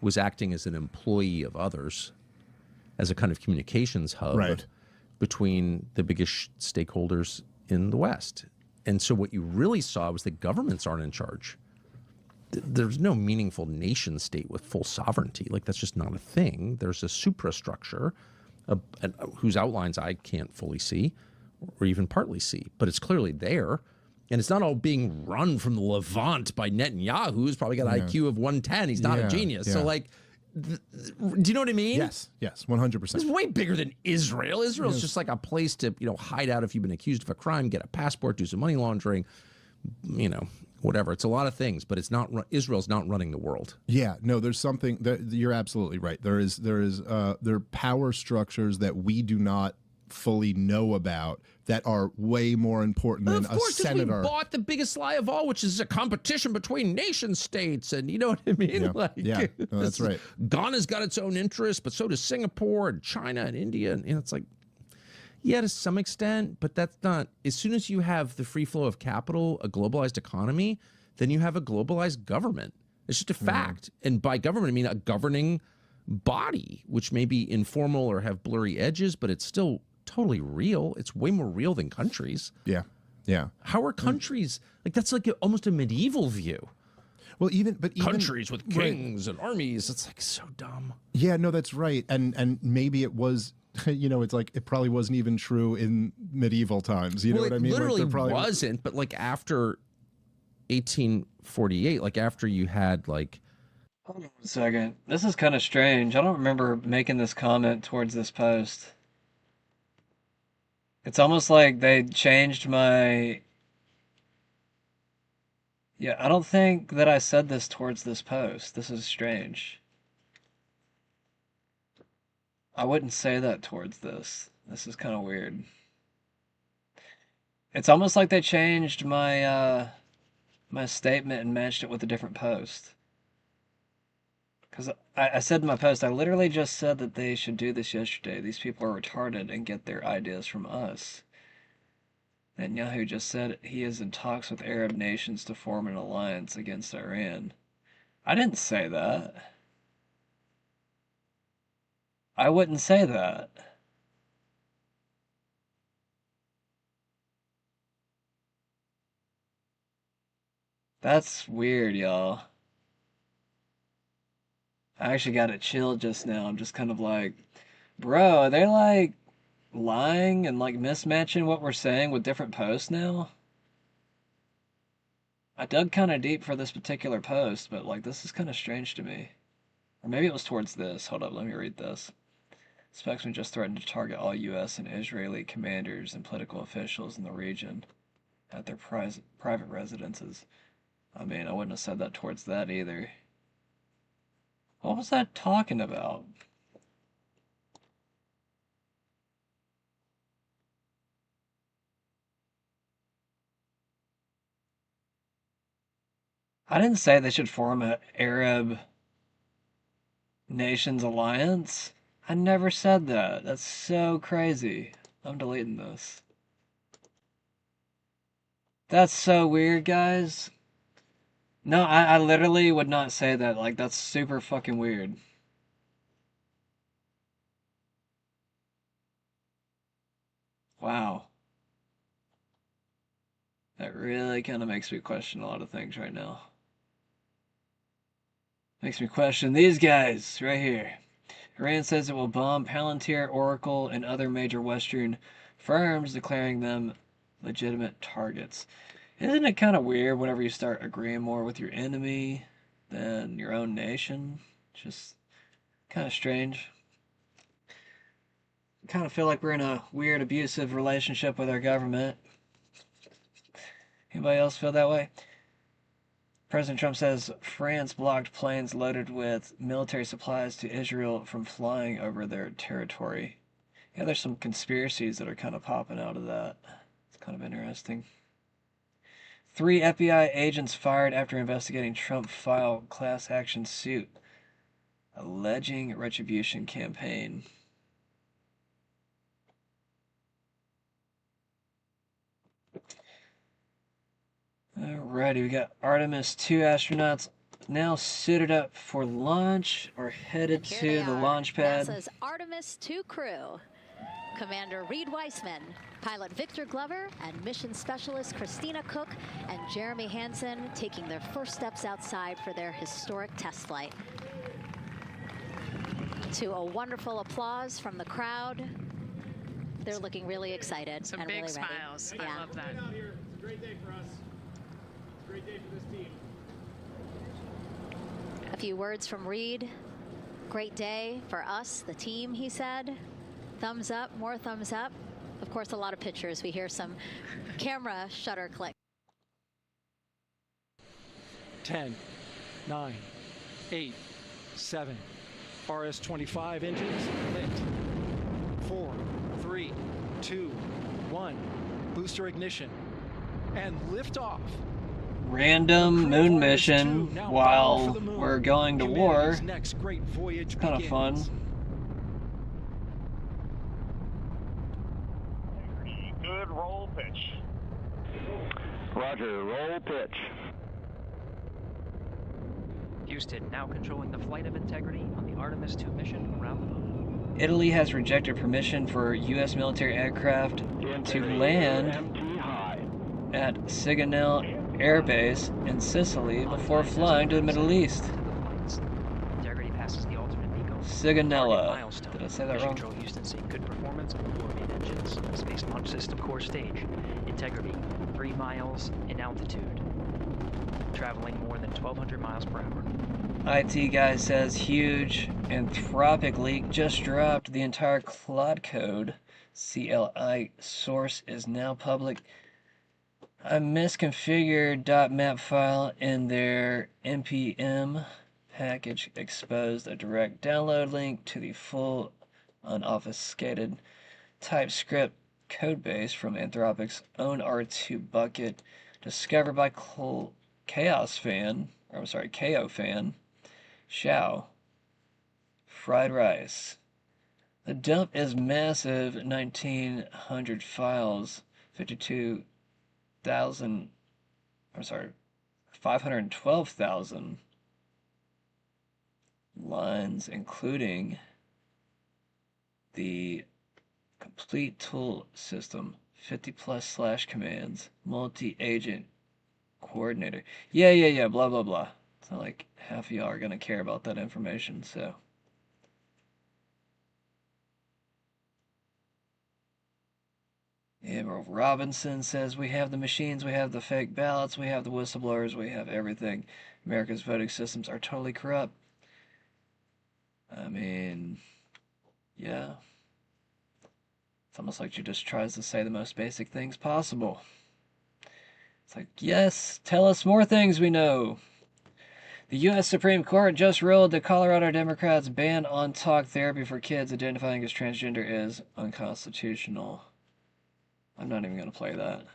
was acting as an employee of others, as a kind of communications hub between the biggest stakeholders in the West. And so what you really saw was that governments aren't in charge. There's no meaningful nation state with full sovereignty. Like, that's just not a thing. There's a suprastructure whose outlines I can't fully see or even partly see, but it's clearly there. And it's not all being run from the Levant by Netanyahu, who's probably got an IQ of 110. He's not a genius. So, like, do you know what I mean?
Yes, 100%.
It's way bigger than Israel. Israel's just like a place to, hide out if you've been accused of a crime, get a passport, do some money laundering, whatever. It's a lot of things, but it's not. Israel's not running the world.
Yeah, no, there's something that you're absolutely right. There are power structures that we do not fully know about that are way more important than a senator.
We bought the biggest lie of all, which is a competition between nation states, and you know what I mean?
No, that's right.
Ghana's got its own interests, but so does Singapore and China and India, and it's like, yeah, to some extent, but that's not. As soon as you have the free flow of capital, a globalized economy, then you have a globalized government. It's just a fact. And by government, I mean a governing body, which may be informal or have blurry edges, but it's still totally real. It's way more real than countries.
Yeah.
How are countries like that's like almost a medieval view?
Well, even
countries with kings and armies. It's like so dumb.
Yeah, no, that's right. And maybe it was. It's like it probably wasn't even true in medieval times. You know what I mean?
It literally
probably
wasn't. But like after 1848, like after you had like.
Hold on a second. This is kind of strange. I don't remember making this comment towards this post. It's almost like they changed my... Yeah, I don't think that I said this towards this post. This is strange. I wouldn't say that towards this. This is kind of weird. It's almost like they changed my my statement and matched it with a different post. Because I said in my post, I literally just said that they should do this yesterday. These people are retarded and get their ideas from us. And Yahoo just said he is in talks with Arab nations to form an alliance against Iran. I didn't say that. I wouldn't say that. That's weird, y'all. I actually got it chilled just now. I'm just kind of like, bro, are they like lying and like mismatching what we're saying with different posts now? I dug kind of deep for this particular post, but like this is kind of strange to me. Or maybe it was towards this. Hold up, let me read this. Spokesman just threatened to target all U.S. and Israeli commanders and political officials in the region at their private residences. I mean, I wouldn't have said that towards that either. What was that talking about? I didn't say they should form an Arab Nations Alliance. I never said that. That's so crazy. I'm deleting this. That's so weird, guys. No, I literally would not say that. Like, that's super fucking weird. Wow. That really kind of makes me question a lot of things right now. Makes me question these guys right here. Iran says it will bomb Palantir, Oracle, and other major Western firms, declaring them legitimate targets. Isn't it kind of weird whenever you start agreeing more with your enemy than your own nation? Just kind of strange. I kind of feel like we're in a weird, abusive relationship with our government. Anybody else feel that way? President Trump says France blocked planes loaded with military supplies to Israel from flying over their territory. Yeah, there's some conspiracies that are kind of popping out of that. It's kind of interesting. 3 FBI agents fired after investigating Trump filed class action suit alleging retribution campaign. Alrighty, we got Artemis 2 astronauts now suited up for launch or headed to the launch pad.
NASA's Artemis 2 crew. Commander Reed Weissman, pilot Victor Glover, and mission specialist Christina Cook and Jeremy Hansen taking their first steps outside for their historic test flight. To a wonderful applause from the crowd. They're looking really excited
Some
and
big
really ready.
smiles. I love that.
It's a great day for us. Great day for this team.
A few words from Reed. Great day for us, the team, he said. Thumbs up, more thumbs up. Of course, a lot of pictures. We hear some camera shutter click.
10, 9, 8, 7. RS-25 engines lit. 4, 3, 2, 1. Booster ignition. And liftoff.
Random moon mission while we're going to war.
Next great voyage
kind of fun.
Good roll pitch. Roger, roll pitch.
Houston now controlling the flight of integrity on the Artemis 2 mission around the moon.
Italy has rejected permission for U.S. military aircraft to land at Sigonella Air Base in Sicily before flying to the Middle East.
Integrity passes the alternate MECO.
Sigonella. Did I say that
Mission
wrong?
Control Houston seeing good performance on the main engines, Space Launch System core stage. Integrity 3 miles in altitude. Traveling more than 1,200 miles per hour.
IT guy says huge Anthropic leak just dropped. The entire cloud code CLI source is now public. A misconfigured .map file in their npm package exposed a direct download link to the full unobfuscated TypeScript codebase from Anthropic's own R2 bucket, discovered by KO fan, Xiao. Fried rice. The dump is massive, 1,900 files, 512,000 lines, including the complete tool system, 50+ / commands, multi-agent coordinator. Yeah, blah, blah, blah. It's not like half of y'all are going to care about that information, so. Admiral Robinson says, we have the machines, we have the fake ballots, we have the whistleblowers, we have everything. America's voting systems are totally corrupt. I mean, yeah. It's almost like she just tries to say the most basic things possible. It's like, yes, tell us more things we know. The U.S. Supreme Court just ruled the Colorado Democrats' ban on talk therapy for kids identifying as transgender is unconstitutional. I'm not even going to play that.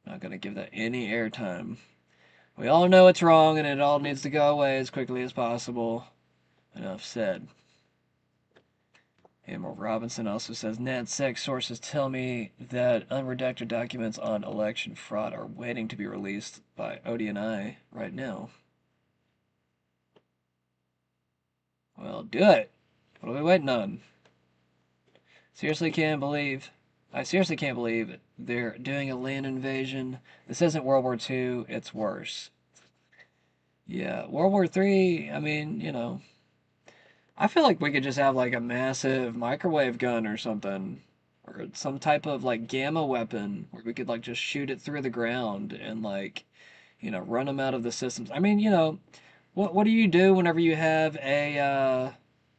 Not going to give that any airtime. We all know it's wrong and it all needs to go away as quickly as possible. Enough said. Emil Robinson also says, NADSEC sources tell me that unredacted documents on election fraud are waiting to be released by ODNI right now. Well, do it. What are we waiting on? I seriously can't believe they're doing a land invasion. This isn't World War II, it's worse. Yeah, World War III, I mean, you know, I feel like we could just have like a massive microwave gun or something, or some type of like gamma weapon where we could like just shoot it through the ground and like, you know, run them out of the systems. I mean, you know, what do you do whenever you have a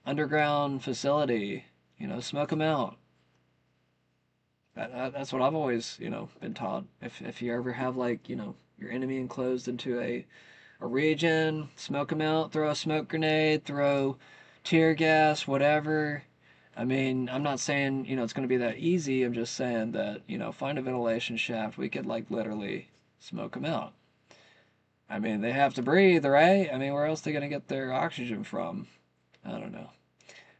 underground facility? You know, smoke them out. That's what I've always, you know, been taught. If you ever have like, you know, your enemy enclosed into a region, smoke them out, throw a smoke grenade, throw tear gas, whatever. I mean, I'm not saying, you know, it's going to be that easy. I'm just saying that, you know, find a ventilation shaft. We could like literally smoke them out. I mean, they have to breathe, right? I mean, where else are they going to get their oxygen from? I don't know.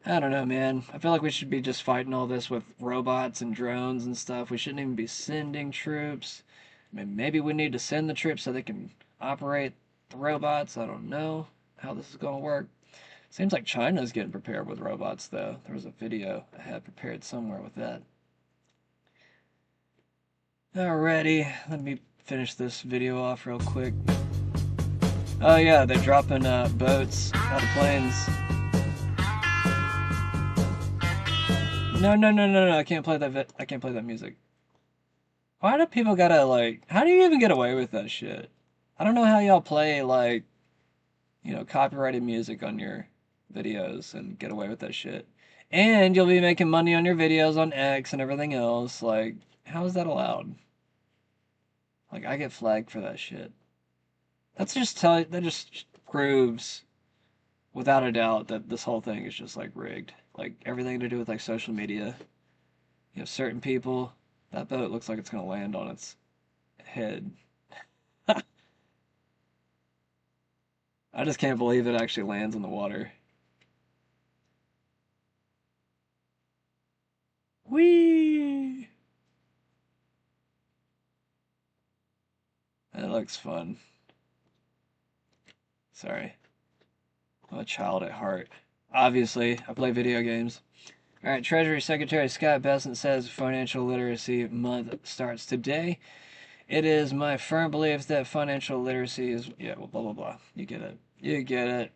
I don't know, man. I feel like we should be just fighting all this with robots and drones and stuff. We shouldn't even be sending troops. I mean, maybe we need to send the troops so they can operate the robots. I don't know how this is going to work. Seems like China's getting prepared with robots, though. There was a video I had prepared somewhere with that. Alrighty, let me finish this video off real quick. Oh yeah, they're dropping boats out of planes. No, I can't play that I can't play that music. Why do people gotta, like, how do you even get away with that shit? I don't know how y'all play, like, you know, copyrighted music on your videos and get away with that shit. And you'll be making money on your videos on X and everything else. Like, how is that allowed? Like, I get flagged for that shit. That just proves, without a doubt, that this whole thing is just, like, rigged. Like, everything to do with, like, social media. You have certain people, that boat looks like it's gonna land on its head. I just can't believe it actually lands in the water. Whee! That looks fun. Sorry. I'm a child at heart. Obviously, I play video games. Alright, Treasury Secretary Scott Bessent says Financial Literacy Month starts today. It is my firm belief that financial literacy is, yeah, well, blah, blah, blah. You get it. You get it.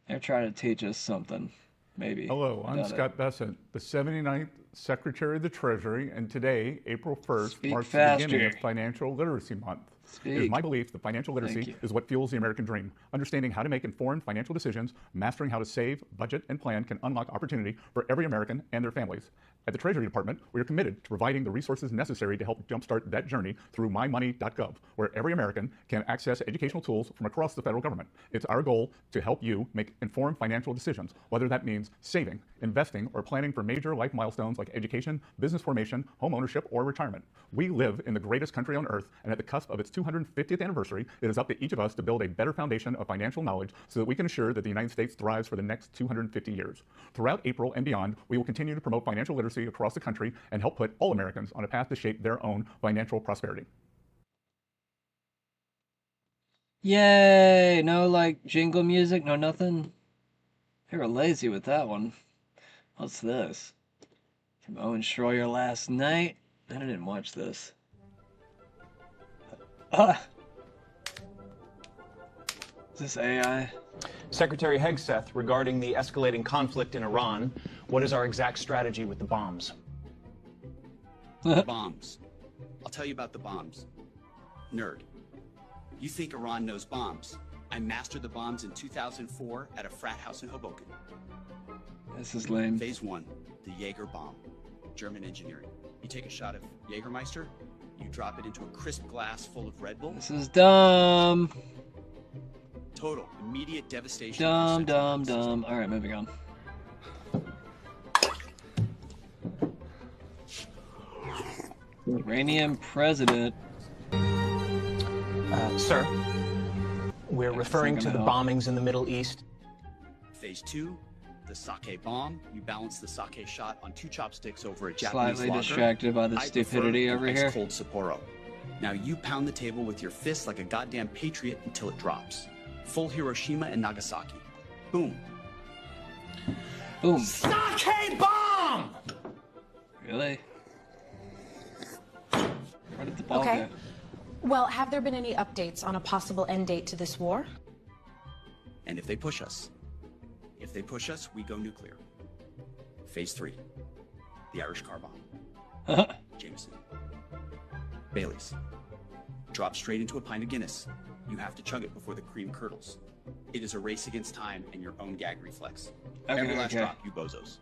They're trying to teach us something. Maybe.
Hello, I'm Scott Bessent, the 79th Secretary of the Treasury, and today, April 1st, marks the beginning of Financial Literacy Month. It is my belief that financial literacy is what fuels the American dream. Understanding how to make informed financial decisions, mastering how to save, budget, and plan can unlock opportunity for every American and their families. At the Treasury Department, we are committed to providing the resources necessary to help jumpstart that journey through mymoney.gov, where every American can access educational tools from across the federal government. It's our goal to help you make informed financial decisions, whether that means saving, investing, or planning for major life milestones like education, business formation, home ownership, or retirement. We live in the greatest country on earth, and at the cusp of its 250th anniversary, it is up to each of us to build a better foundation of financial knowledge so that we can ensure that the United States thrives for the next 250 years. Throughout April and beyond, we will continue to promote financial literacy across the country and help put all Americans on a path to shape their own financial prosperity.
Yay! No, like, jingle music, no nothing? They were lazy with that one. What's this? From Owen Schroyer last night? I didn't watch this. Is this AI?
Secretary Hegseth, regarding the escalating conflict in Iran, what is our exact strategy with the bombs?
Bombs. I'll tell you about the bombs. Nerd. You think Iran knows bombs. I mastered the bombs in 2004 at a frat house in Hoboken.
This is lame.
Phase 1, the Jaeger bomb. German engineering. You take a shot of Jägermeister, you drop it into a crisp glass full of Red Bull.
This is dumb.
Total, immediate devastation.
Dumb. Alright, moving on. Iranian president.
Sir, we're referring to the bombings in the Middle East.
Phase 2, the sake bomb, you balance the sake shot on 2 chopsticks over a Japanese
Slightly
lager.
distracted by the
I
stupidity
prefer
over
an
here.
ice-cold Sapporo. Now you pound the table with your fist like a goddamn patriot until it drops. Full Hiroshima and Nagasaki. Boom.
Boom.
Sake bomb!
Really? Where did the ball
Okay.
go?
Well, have there been any updates on a possible end date to this war?
And if they push us, we go nuclear. Phase 3. The Irish car bomb. Jameson. Bailey's. Drop straight into a pint of Guinness. You have to chug it before the cream curdles. It is a race against time and your own gag reflex.
Okay,
Every last
okay.
drop, you bozos.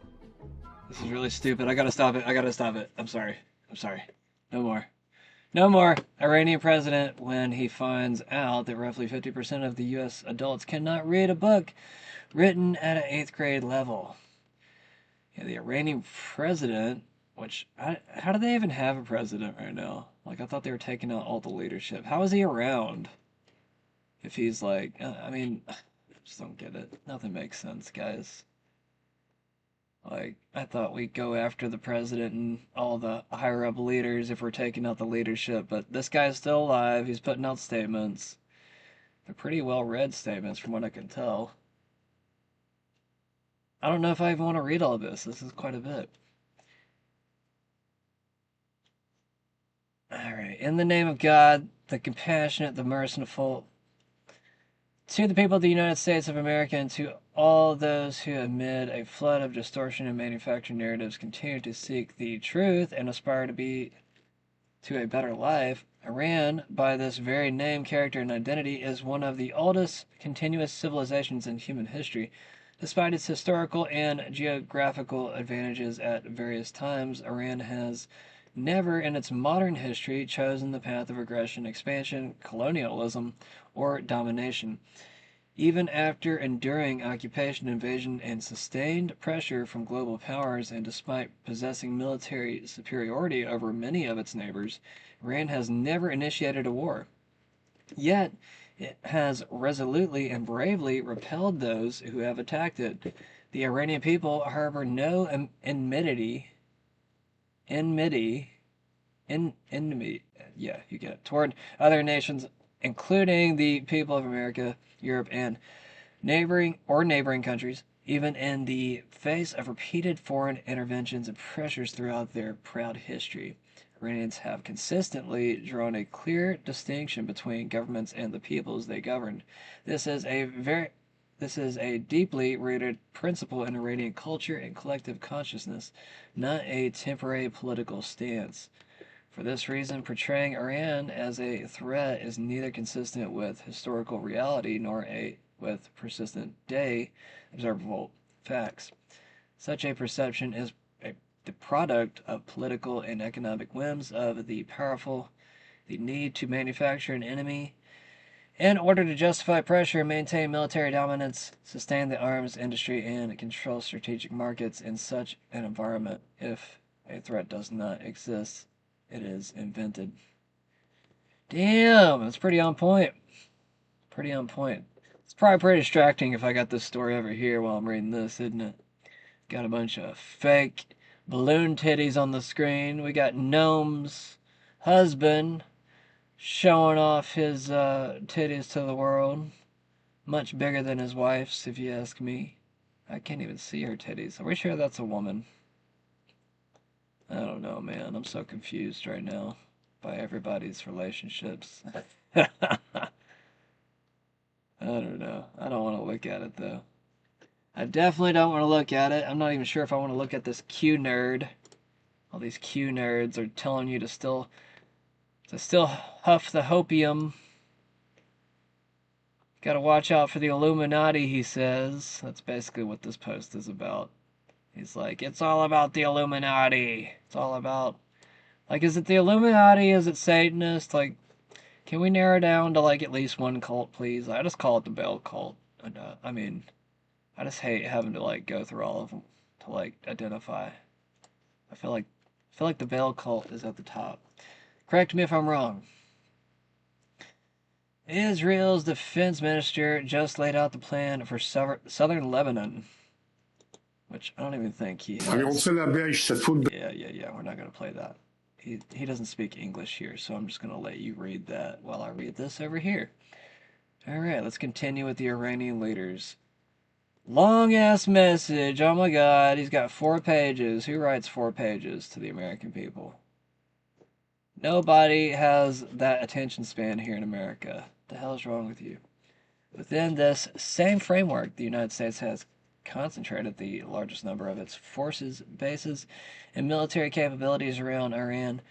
This is really stupid. I gotta stop it. I gotta stop it. I'm sorry. I'm sorry. No more. No more. Iranian president, when he finds out that roughly 50% of the U.S. adults cannot read a book written at an 8th grade level. Yeah, the Iranian president, which, how do they even have a president right now? Like, I thought they were taking out all the leadership. How is he around? If he's like, I mean, I just don't get it. Nothing makes sense, guys. Like, I thought we'd go after the president and all the higher up leaders if we're taking out the leadership, but this guy's still alive. He's putting out statements. They're pretty well read statements from what I can tell. I don't know if I even want to read all of this. This is quite a bit. Alright. In the name of God, the compassionate, the merciful, to the people of the United States of America and to all those who amid a flood of distortion and manufactured narratives continue to seek the truth and aspire to a better life, Iran, by this very name, character, and identity, is one of the oldest continuous civilizations in human history. Despite its historical and geographical advantages at various times, Iran has never in its modern history chosen the path of aggression, expansion, colonialism, or domination. Even after enduring occupation, invasion, and sustained pressure from global powers, and despite possessing military superiority over many of its neighbors, Iran has never initiated a war. Yet, it has resolutely and bravely repelled those who have attacked it. The Iranian people harbor no enmity, yeah, you get it, toward other nations, including the people of America, Europe, and neighboring countries, even in the face of repeated foreign interventions and pressures throughout their proud history. Iranians have consistently drawn a clear distinction between governments and the peoples they govern. This is a deeply rooted principle in Iranian culture and collective consciousness, not a temporary political stance. For this reason, portraying Iran as a threat is neither consistent with historical reality nor with persistent day observable facts. Such a perception is the product of political and economic whims of the powerful, the need to manufacture an enemy in order to justify pressure, maintain military dominance, sustain the arms industry, and control strategic markets in such an environment. If a threat does not exist, it is invented. Damn, that's pretty on point. Pretty on point. It's probably pretty distracting if I got this story over here while I'm reading this, isn't it? Got a bunch of fake balloon titties on the screen. We got Gnome's husband showing off his titties to the world. Much bigger than his wife's, if you ask me. I can't even see her titties. Are we sure that's a woman? I don't know, man. I'm so confused right now by everybody's relationships. I don't know. I don't want to look at it, though. I definitely don't want to look at it. I'm not even sure if I want to look at this Q nerd. All these Q nerds are telling you to still huff the hopium. Gotta watch out for the Illuminati, he says. That's basically what this post is about. He's like, it's all about the Illuminati. It's all about, like, is it the Illuminati? Is it Satanist? Like, can we narrow down to, like, at least one cult, please? I just call it the Bell cult. And, I mean, I just hate having to, like, go through all of them to, like, identify. I feel like the Bell cult is at the top. Correct me if I'm wrong. Israel's defense minister just laid out the plan for southern Lebanon. which I don't even think he
אני
has.
רוצה להביע השתתפות
Yeah, we're not going to play that. He doesn't speak English here, so I'm just going to let you read that while I read this over here. All right, let's continue with the Iranian leaders. Long-ass message. Oh my god, he's got 4 pages. Who writes 4 pages to the American people? Nobody has that attention span here in America. What the hell is wrong with you? Within this same framework, the United States has concentrated the largest number of its forces, bases, and military capabilities around Iran,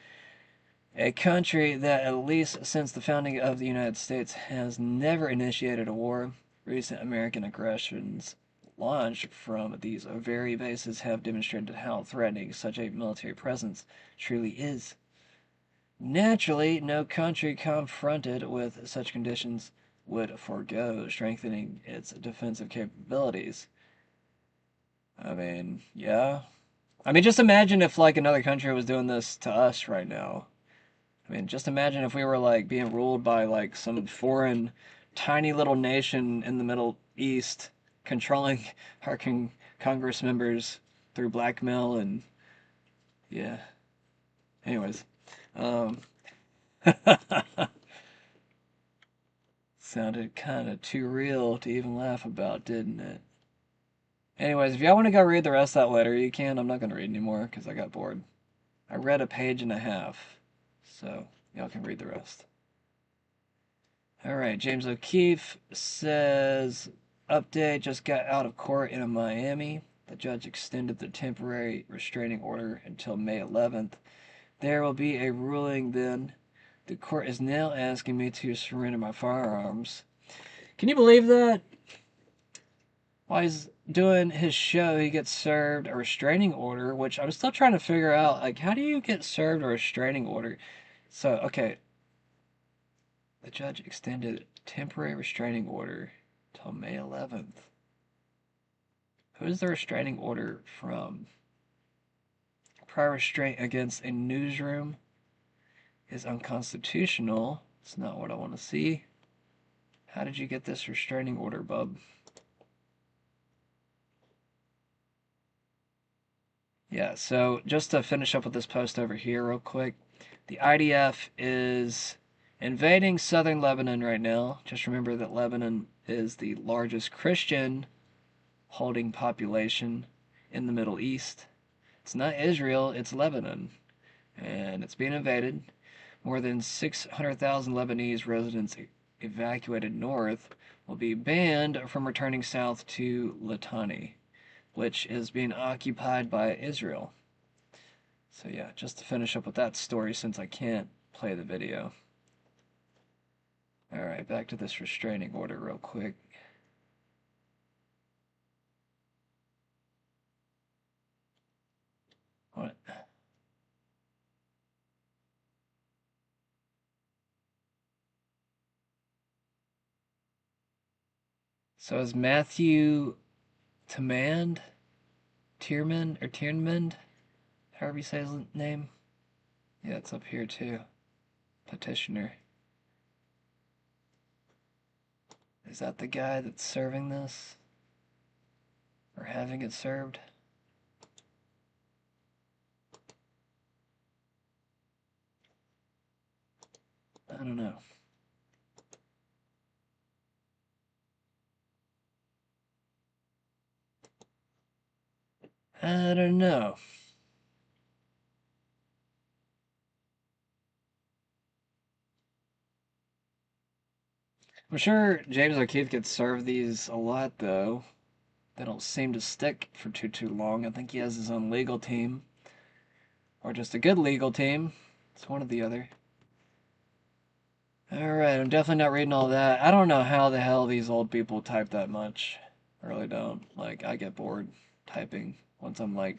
a country that, at least since the founding of the United States, has never initiated a war. Recent American aggressions launched from these very bases have demonstrated how threatening such a military presence truly is. Naturally, no country confronted with such conditions would forego strengthening its defensive capabilities. I mean, yeah. I mean, just imagine if, like, another country was doing this to us right now. I mean, just imagine if we were, like, being ruled by, like, some foreign, tiny little nation in the Middle East controlling our Congress members through blackmail and, yeah. Anyways. Sounded kind of too real to even laugh about, didn't it? Anyways, if y'all want to go read the rest of that letter, you can. I'm not going to read anymore because I got bored. I read a page and a half, so y'all can read the rest. All right, James O'Keefe says, update, just got out of court in Miami. The judge extended the temporary restraining order until May 11th. There will be a ruling then. The court is now asking me to surrender my firearms. Can you believe that? While he's doing his show, he gets served a restraining order, which I'm still trying to figure out, like, how do you get served a restraining order? So, okay. The judge extended temporary restraining order till May 11th. Who is the restraining order from? Prior restraint against a newsroom is unconstitutional. It's not what I want to see. How did you get this restraining order, bub? Yeah, so just to finish up with this post over here real quick. The IDF is invading southern Lebanon right now. Just remember that Lebanon is the largest Christian holding population in the Middle East. It's not Israel, it's Lebanon. And it's being invaded. More than 600,000 Lebanese residents evacuated north will be banned from returning south to Litani, which is being occupied by Israel. So yeah, just to finish up with that story since I can't play the video. Alright, back to this restraining order real quick. What? So is Matthew Tierman, however you say his name? Yeah, it's up here too. Petitioner. Is that the guy that's serving this? Or having it served? I don't know. I don't know. I'm sure James O'Keefe gets served these a lot, though. They don't seem to stick for too long. I think he has his own legal team. Or just a good legal team. It's one or the other. Alright, I'm definitely not reading all that. I don't know how the hell these old people type that much. I really don't. Like, I get bored typing once I'm like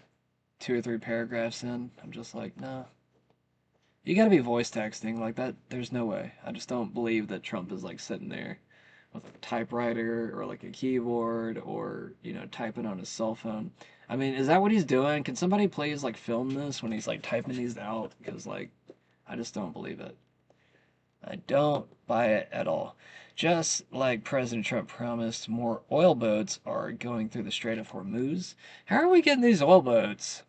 2 or 3 paragraphs in. I'm just like, nah. You gotta be voice texting like that. There's no way. I just don't believe that Trump is like sitting there with a typewriter or like a keyboard or, you know, typing on his cell phone. I mean, is that what he's doing? Can somebody please like film this when he's like typing these out? Because like, I just don't believe it. I don't buy it at all. Just like President Trump promised, more oil boats are going through the Strait of Hormuz. How are we getting these oil boats?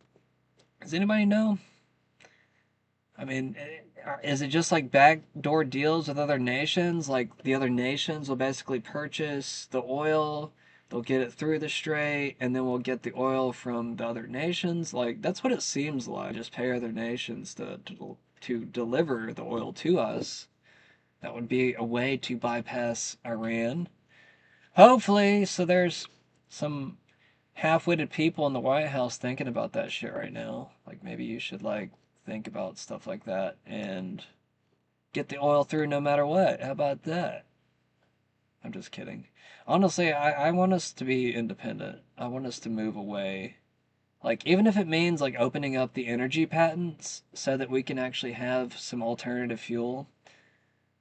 Does anybody know? I mean, is it just like backdoor deals with other nations? Like the other nations will basically purchase the oil, they'll get it through the strait, and then we'll get the oil from the other nations? Like, that's what it seems like. Just pay other nations to deliver the oil to us. That would be a way to bypass Iran. Hopefully, so there's some half-witted people in the White House thinking about that shit right now. Like, maybe you should, like, think about stuff like that and get the oil through no matter what. How about that? I'm just kidding. Honestly, I want us to be independent. I want us to move away. Like, even if it means, like, opening up the energy patents so that we can actually have some alternative fuel,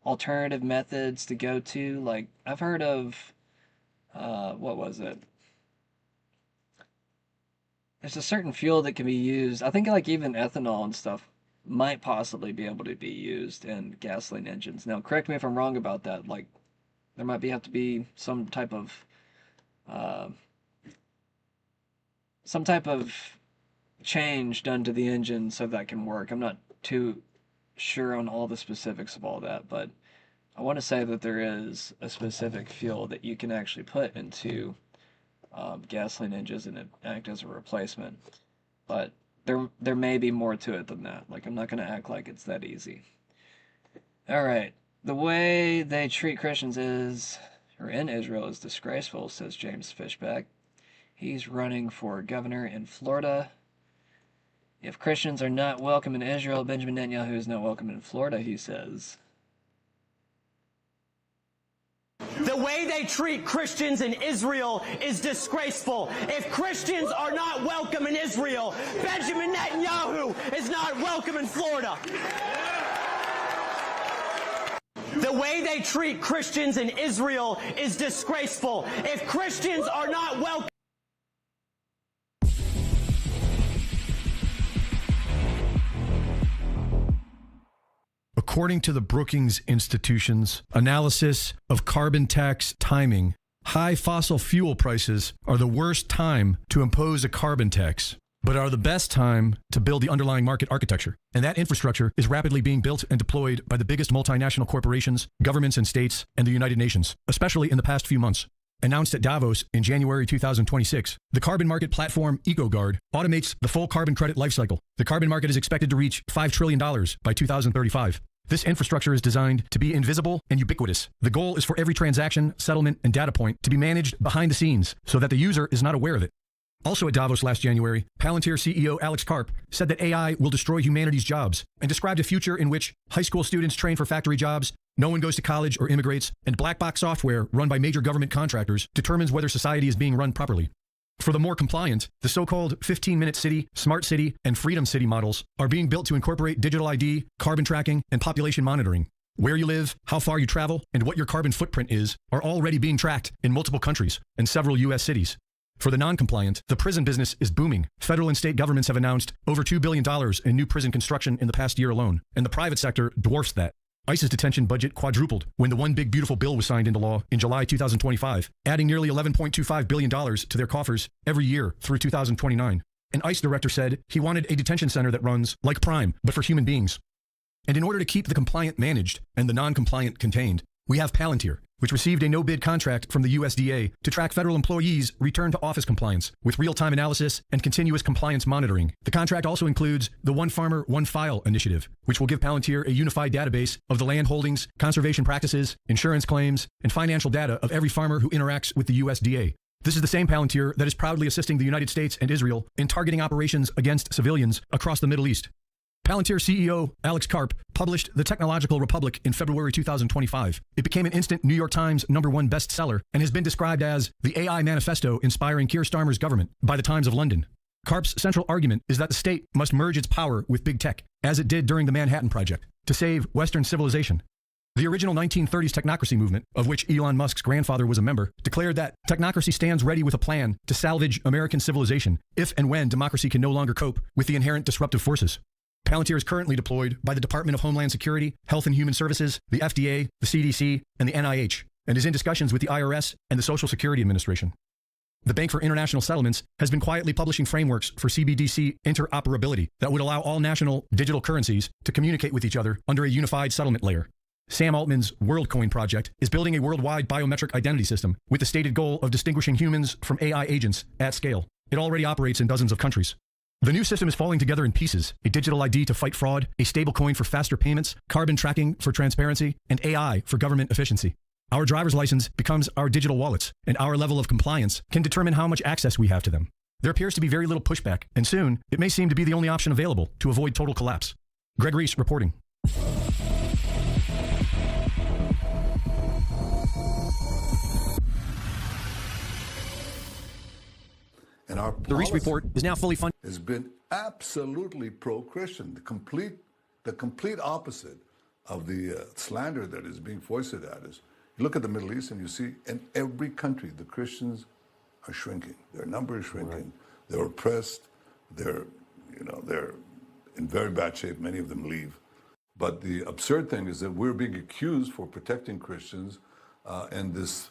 alternative methods to go to. Like, I've heard of, what was it? There's a certain fuel that can be used. I think, like, even ethanol and stuff might possibly be able to be used in gasoline engines. Now, correct me if I'm wrong about that. Like, there might have to be some type of change done to the engine so that can work. I'm not too sure on all the specifics of all that, but I want to say that there is a specific fuel that you can actually put into gasoline engines and it act as a replacement. But there may be more to it than that. Like, I'm not going to act like it's that easy. All right. The way they treat Christians in Israel is disgraceful, says James Fishback. He's running for governor in Florida. If Christians are not welcome in Israel, Benjamin Netanyahu is not welcome in Florida, he says.
The way they treat Christians in Israel is disgraceful. If Christians are not welcome in Israel, Benjamin Netanyahu is not welcome in Florida. The way they treat Christians in Israel is disgraceful. If Christians are not welcome...
According to the Brookings Institution's analysis of carbon tax timing, high fossil fuel prices are the worst time to impose a carbon tax, but are the best time to build the underlying market architecture. And that infrastructure is rapidly being built and deployed by the biggest multinational corporations, governments and states, and the United Nations, especially in the past few months. Announced at Davos in January 2026, the carbon market platform EcoGuard automates the full carbon credit lifecycle. The carbon market is expected to reach $5 trillion by 2035. This infrastructure is designed to be invisible and ubiquitous. The goal is for every transaction, settlement, and data point to be managed behind the scenes so that the user is not aware of it. Also at Davos last January, Palantir CEO Alex Karp said that AI will destroy humanity's jobs and described a future in which high school students train for factory jobs, no one goes to college or immigrates, and black box software run by major government contractors determines whether society is being run properly. For the more compliant, the so-called 15-minute city, smart city, and freedom city models are being built to incorporate digital ID, carbon tracking, and population monitoring. Where you live, how far you travel, and what your carbon footprint is are already being tracked in multiple countries and several U.S. cities. For the non-compliant, the prison business is booming. Federal and state governments have announced over $2 billion in new prison construction in the past year alone, and the private sector dwarfs that. ICE's detention budget quadrupled when the One Big Beautiful Bill was signed into law in July 2025, adding nearly $11.25 billion to their coffers every year through 2029. An ICE director said he wanted a detention center that runs like Prime, but for human beings. And in order to keep the compliant managed and the non-compliant contained, we have Palantir, which received a no-bid contract from the USDA to track federal employees' return to office compliance with real-time analysis and continuous compliance monitoring. The contract also includes the One Farmer, One File initiative, which will give Palantir a unified database of the land holdings, conservation practices, insurance claims, and financial data of every farmer who interacts with the USDA. This is the same Palantir that is proudly assisting the United States and Israel in targeting operations against civilians across the Middle East. Palantir CEO Alex Karp published The Technological Republic in February 2025. It became an instant New York Times #1 bestseller and has been described as the AI manifesto inspiring Keir Starmer's government by the Times of London. Karp's central argument is that the state must merge its power with big tech, as it did during the Manhattan Project, to save Western civilization. The original 1930s technocracy movement, of which Elon Musk's grandfather was a member, declared that technocracy stands ready with a plan to salvage American civilization if and when democracy can no longer cope with the inherent disruptive forces. Palantir is currently deployed by the Department of Homeland Security, Health and Human Services, the FDA, the CDC, and the NIH, and is in discussions with the IRS and the Social Security Administration. The Bank for International Settlements has been quietly publishing frameworks for CBDC interoperability that would allow all national digital currencies to communicate with each other under a unified settlement layer. Sam Altman's WorldCoin project is building a worldwide biometric identity system with the stated goal of distinguishing humans from AI agents at scale. It already operates in dozens of countries. The new system is falling together in pieces: a digital ID to fight fraud, a stablecoin for faster payments, carbon tracking for transparency, and AI for government efficiency. Our driver's license becomes our digital wallets, and our level of compliance can determine how much access we have to them. There appears to be very little pushback, and soon it may seem to be the only option available to avoid total collapse. Greg Reese reporting.
And our
The Reese report is now fully funded.
Has been absolutely pro-Christian, the complete opposite of the slander that is being foisted at us. You look at the Middle East and you see in every country the Christians are shrinking. Their number is shrinking. Right. They're oppressed. They're in very bad shape. Many of them leave. But the absurd thing is that we're being accused for protecting Christians, and this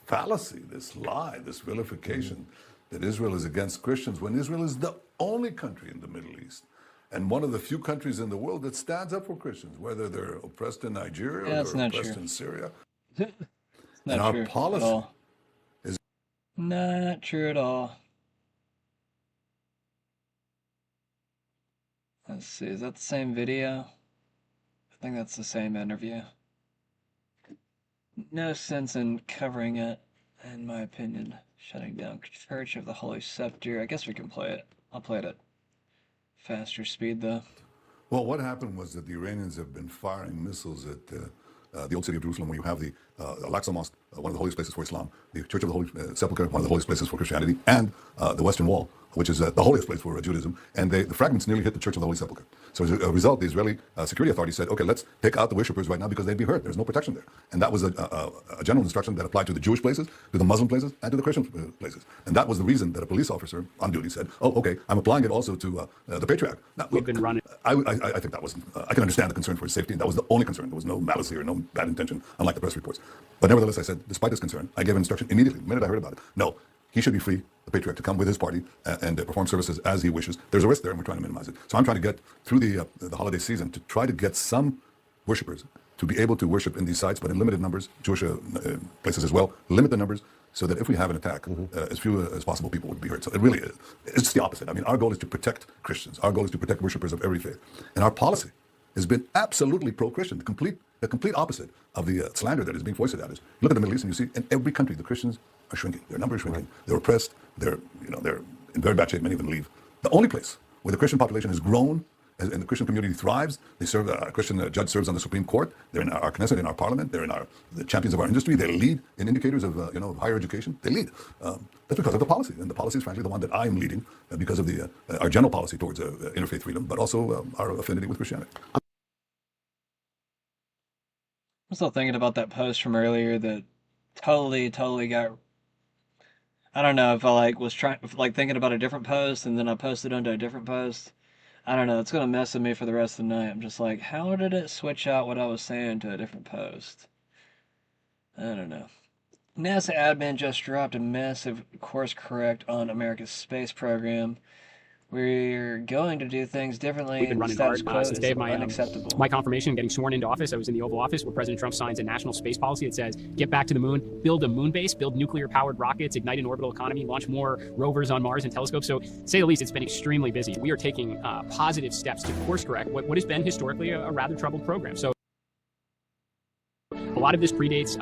fallacy, this lie, this vilification that Israel is against Christians, when Israel is the only country in the Middle East and one of the few countries in the world that stands up for Christians, whether they're oppressed in Nigeria or they're oppressed in Syria.
Not
and
true
our policy
at all.
is
not true at all. Let's see, is that the same video? I think that's the same interview. No sense in covering it, in my opinion. Shutting down Church of the Holy Scepter. I guess we can play it. I'll play it at faster speed, though.
Well, what happened was that the Iranians have been firing missiles at the old city of Jerusalem, where you have the Al-Aqsa Mosque, one of the holiest places for Islam, the Church of the Holy Sepulchre, one of the holiest places for Christianity, and the Western Wall, which is the holiest place for Judaism, and the fragments nearly hit the Church of the Holy Sepulchre. So as a result, the Israeli security authorities said, okay, let's take out the worshippers right now because they'd be hurt. There's no protection there. And that was a general instruction that applied to the Jewish places, to the Muslim places, and to the Christian places. And that was the reason that a police officer on duty said, oh, okay, I'm applying it also to the Patriarch. Now, look, been running. I think that wasn't, I can understand the concern for his safety, and that was the only concern. There was no malice here, no bad intention, unlike the press reports. But nevertheless, I said, despite this concern, I gave instruction immediately, the minute I heard about it. No, he should be free, the Patriarch, to come with his party and perform services as he wishes. There's a risk there, and we're trying to minimize it. So I'm trying to get through the holiday season to try to get some worshipers to be able to worship in these sites, but in limited numbers, Jewish places as well, limit the numbers so that if we have an attack, as few as possible people would be hurt. So it really is. It's the opposite. I mean, our goal is to protect Christians. Our goal is to protect worshipers of every faith. And our policy has been absolutely pro-Christian, the complete opposite of the slander that is being foisted at us. Look at the Middle East and you see in every country the Christians are shrinking. Their number is shrinking. They're oppressed. They're in very bad shape. Many of them leave. The only place where the Christian population has grown and the Christian community thrives, they serve, a Christian judge serves on the Supreme Court. They're in our Knesset, in our parliament. They're in the champions of our industry. They lead in indicators of higher education. They lead. That's because of the policy, and the policy is frankly the one that I am leading because of our general policy towards interfaith freedom, but also our affinity with Christianity.
I'm still thinking about that post from earlier that totally got. I don't know if I was thinking about a different post and then I posted onto a different post. I don't know. It's gonna mess with me for the rest of the night. I'm just like, how did it switch out what I was saying to a different post? I don't know. NASA admin just dropped a massive course correct on America's space program. We're going to do things differently.
We've been running hard since day of
unacceptable.
My confirmation, getting sworn into office. I was in the Oval Office where President Trump signs a national space policy that says, get back to the moon, build a moon base, build nuclear-powered rockets, ignite an orbital economy, launch more rovers on Mars and telescopes. So, to say the least, it's been extremely busy. We are taking positive steps to course correct what has been historically a rather troubled program. So, a lot of this predates,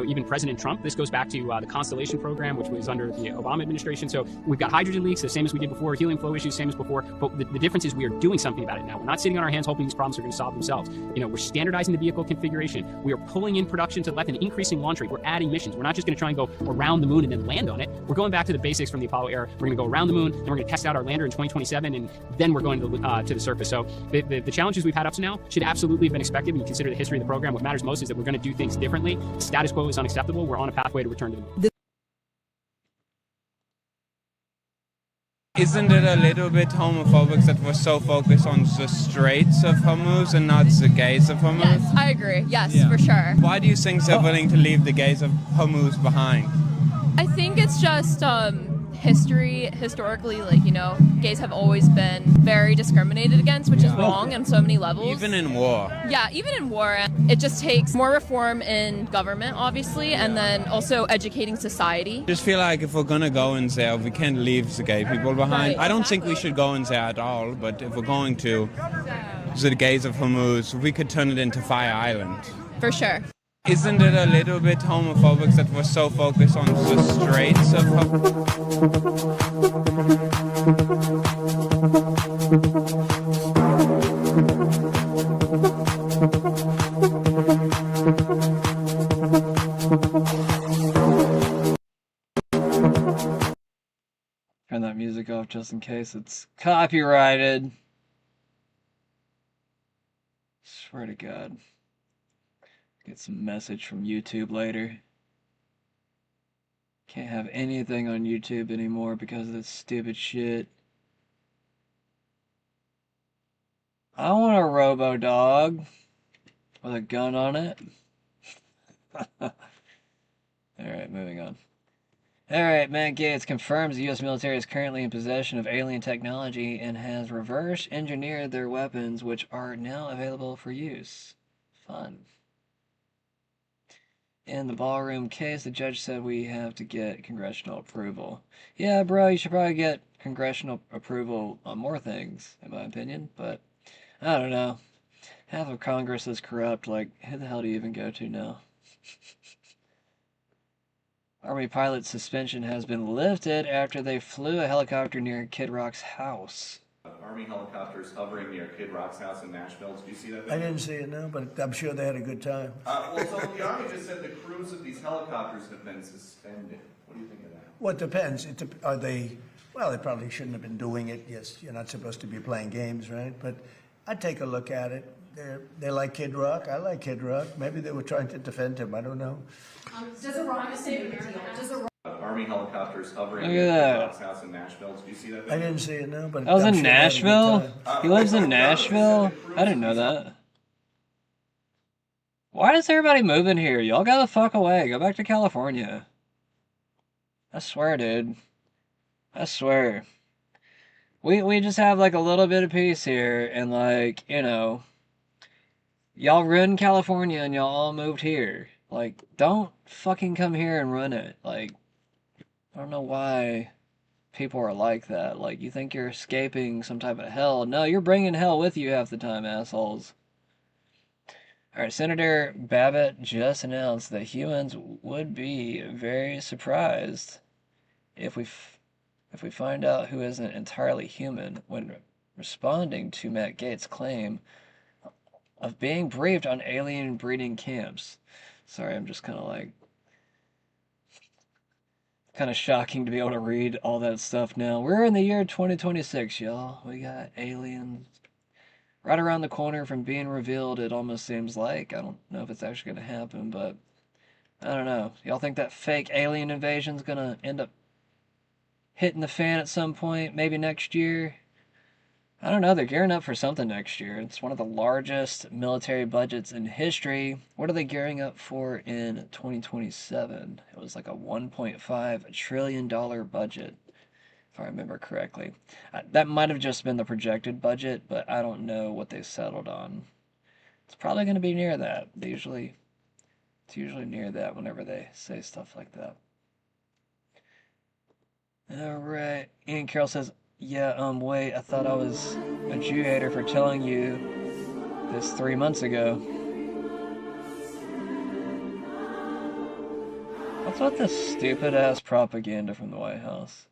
even President Trump. This goes back to the Constellation program, which was under the Obama administration. So we've got hydrogen leaks, the same as we did before, helium flow issues, same as before. But the difference is we are doing something about it now. We're not sitting on our hands hoping these problems are going to solve themselves. We're standardizing the vehicle configuration. We are pulling in production to let an increasing launch rate. We're adding missions. We're not just going to try and go around the moon and then land on it. We're going back to the basics from the Apollo era. We're going to go around the moon, and we're going to test out our lander in 2027, and then we're going to the surface. So the challenges we've had up to now should absolutely have been expected when you consider the history of the program. What matters most is that we're going to do things differently. Status quo is unacceptable. We're on a pathway to return to the moon.
Isn't it a little bit homophobic that we're so focused on the straights of Hormuz and not the gays of Hormuz?
Yes, I agree. Yes, for sure.
Why do you think they're willing to leave the gays of Hormuz behind?
I think it's just historically, like, you know, gays have always been very discriminated against, which is wrong on so many levels.
Even in war.
Yeah, even in war. It just takes more reform in government, obviously, and then also educating society.
I just feel like if we're gonna go in there, we can't leave the gay people behind.
Right.
I don't think we should go in there at all, but if we're going to, the gays of Hormuz, we could turn it into Fire Island.
For sure.
Isn't it a little bit homophobic that we're so focused on the straights of
Turn that music off just in case it's copyrighted. Swear to God. Get some message from YouTube later. Can't have anything on YouTube anymore because of this stupid shit. I want a robo dog with a gun on it. Alright, moving on. Alright, Matt Gaetz confirms the U.S. military is currently in possession of alien technology and has reverse engineered their weapons, which are now available for use. Fun. In the ballroom case, the judge said we have to get congressional approval. Yeah, bro, you should probably get congressional approval on more things, in my opinion, but I don't know. Half of Congress is corrupt, like, who the hell do you even go to now? Army pilot suspension has been lifted after they flew a helicopter near Kid Rock's house.
Army helicopters hovering near Kid Rock's house in Nashville. Did you see that?
I didn't see it, no, but I'm sure they had a good time.
Well, so the Army just said the crews of these helicopters have been suspended. What do you think of that?
Well, it depends. Are they? Well, they probably shouldn't have been doing it. Yes, you're not supposed to be playing games, right? But I'd take a look at it. They like Kid Rock. I like Kid Rock. Maybe they were trying to defend him. I don't know.
Does Iran say a big deal? Does Iran?
Army helicopters hovering
Look
near
at
Kid
that.
Rock's house in Nashville. Did you see that?
I didn't see it, no, but
That was
I'm
in
sure they had a good
Nashville?
time.
He lives in Nashville? I didn't know that. Why is everybody moving here? Y'all gotta fuck away. Go back to California. I swear, dude. I swear. We just have like a little bit of peace here, and like, you know, y'all run California and y'all all moved here. Like, don't fucking come here and run it. Like, I don't know why people are like that. Like, you think you're escaping some type of hell. No, you're bringing hell with you half the time, assholes. Alright, Senator Babbitt just announced that humans would be very surprised if we find out who isn't entirely human when responding to Matt Gaetz' claim of being briefed on alien breeding camps. Sorry, I'm just kind of shocking to be able to read all that stuff now. We're in the year 2026, y'all. We got aliens right around the corner from being revealed, it almost seems like. I don't know if it's actually going to happen, but I don't know. Y'all think that fake alien invasion's going to end up hitting the fan at some point, maybe next year? I don't know, they're gearing up for something next year. It's one of the largest military budgets in history. What are they gearing up for in 2027? It was like a $1.5 trillion budget, if I remember correctly. That might have just been the projected budget, but I don't know what they settled on. It's probably going to be near that. It's usually near that whenever they say stuff like that. Alright, Ian Carroll says, yeah, wait, I thought I was a Jew hater for telling you this 3 months ago. What's with this stupid-ass propaganda from the White House?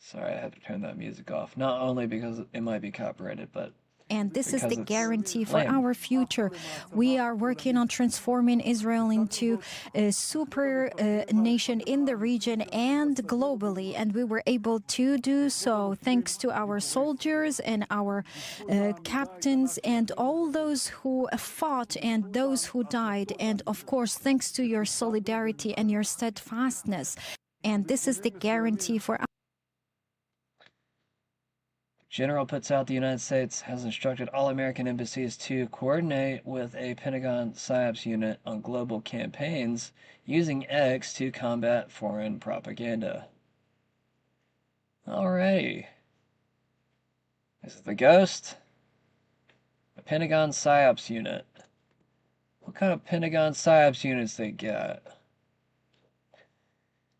Sorry, I have to turn that music off. Not only because it might be copyrighted, but
and this is
because
the
it's
guarantee for
lame.
our future. We are working on transforming Israel into a super nation in the region and globally, and we were able to do so thanks to our soldiers and our captains and all those who fought and those who died, and of course thanks to your solidarity and your steadfastness. And this is the guarantee for
General puts out the United States has instructed all American embassies to coordinate with a Pentagon PSYOPs unit on global campaigns using X to combat foreign propaganda. Alrighty. This is the Ghost. A Pentagon PSYOPs unit. What kind of Pentagon PSYOPs units they got?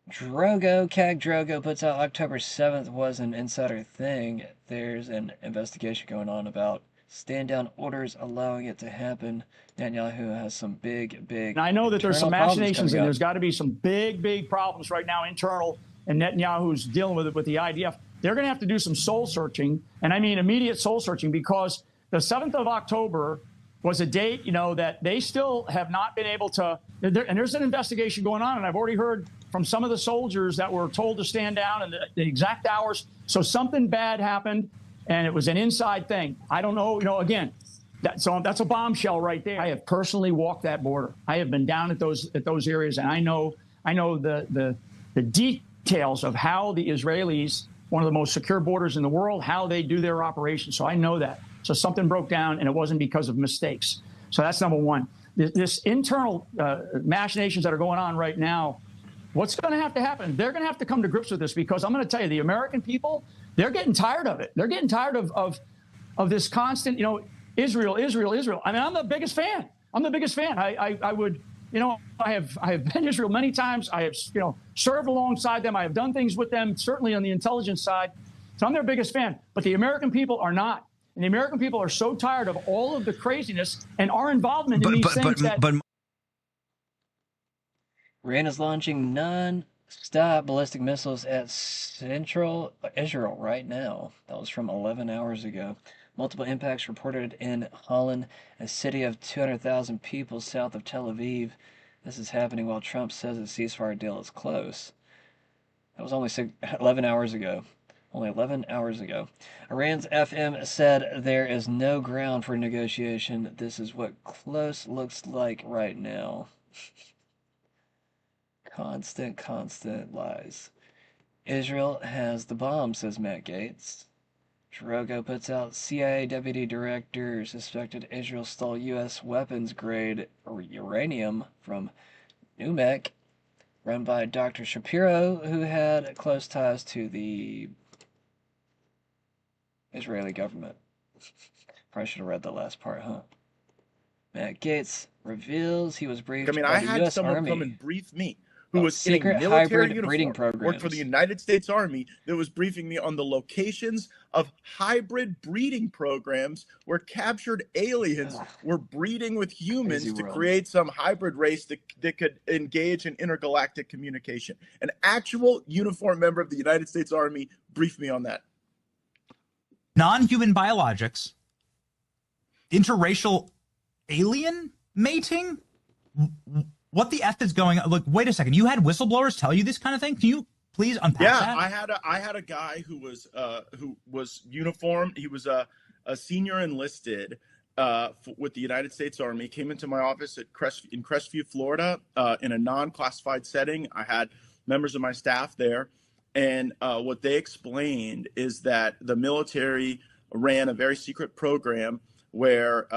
CAG Drogo puts out October 7th was an insider thing. There's an investigation going on about stand-down orders allowing it to happen. Netanyahu has some big
And I know that there's some machinations and there's got to be some big problems right now internal, and Netanyahu's dealing with it with the IDF. They're going to have to do some soul searching, and I mean immediate soul searching, because the 7th of October was a date, that they still have not been able to, and there's an investigation going on, and I've already heard from some of the soldiers that were told to stand down and the exact hours. So something bad happened, and it was an inside thing. I don't know, again, so that's a bombshell right there. I have personally walked that border. I have been down at those areas, and I know the details of how the Israelis, one of the most secure borders in the world, how they do their operations. So I know that. So something broke down, and it wasn't because of mistakes. So that's number one. This internal machinations that are going on right now, what's going to happen? They're going to have to come to grips with this, because I'm going to tell you, the American people, they're getting tired of it. They're getting tired of this constant, Israel. I mean, I'm the biggest fan. I would, I have been to Israel many times. I have, served alongside them. I have done things with them, certainly on the intelligence side. So I'm their biggest fan. But the American people are not. And the American people are so tired of all of the craziness and our involvement in these things that...
Iran is launching non-stop ballistic missiles at central Israel right now. That was from 11 hours ago. Multiple impacts reported in Holland, a city of 200,000 people south of Tel Aviv. This is happening while Trump says a ceasefire deal is close. That was only 11 hours ago. Only 11 hours ago. Iran's FM said there is no ground for negotiation. This is what close looks like right now. Constant lies. Israel has the bomb, says Matt Gaetz. Drogo puts out CIA deputy director suspected Israel stole U.S. weapons-grade uranium from Numek, run by Dr. Shapiro, who had close ties to the Israeli government. Probably should have read the last part, huh? Matt Gaetz reveals he was briefed by the U.S.
someone
Army.
come and brief me who was in a
secret
military
hybrid breeding
uniform,
programs.
worked for the United States Army, that was briefing me on the locations of hybrid breeding programs where captured aliens were breeding with humans to create some hybrid race that could engage in intergalactic communication. An actual uniformed member of the United States Army briefed me on that.
Non-human biologics, interracial alien mating. What the F is going on? Look, wait a second. You had whistleblowers tell you this kind of thing? Can you please unpack that?
Yeah, I had a guy who was uniformed. He was a senior enlisted with the United States Army. Came into my office in Crestview, Florida, in a non-classified setting. I had members of my staff there, and what they explained is that the military ran a very secret program where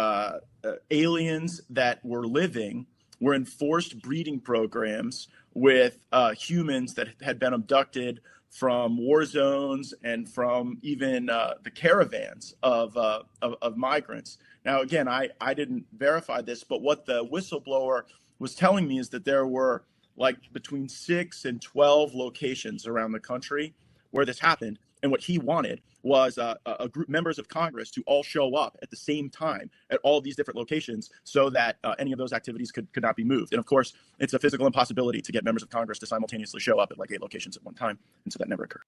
aliens that were living were in forced breeding programs with humans that had been abducted from war zones and from even the caravans of migrants. Now, again, I didn't verify this, but what the whistleblower was telling me is that there were like between 6 and 12 locations around the country where this happened. And what he wanted was a group, members of Congress, to all show up at the same time at all of these different locations so that any of those activities could not be moved. And of course, it's a physical impossibility to get members of Congress to simultaneously show up at like 8 locations at one time. And so that never occurred.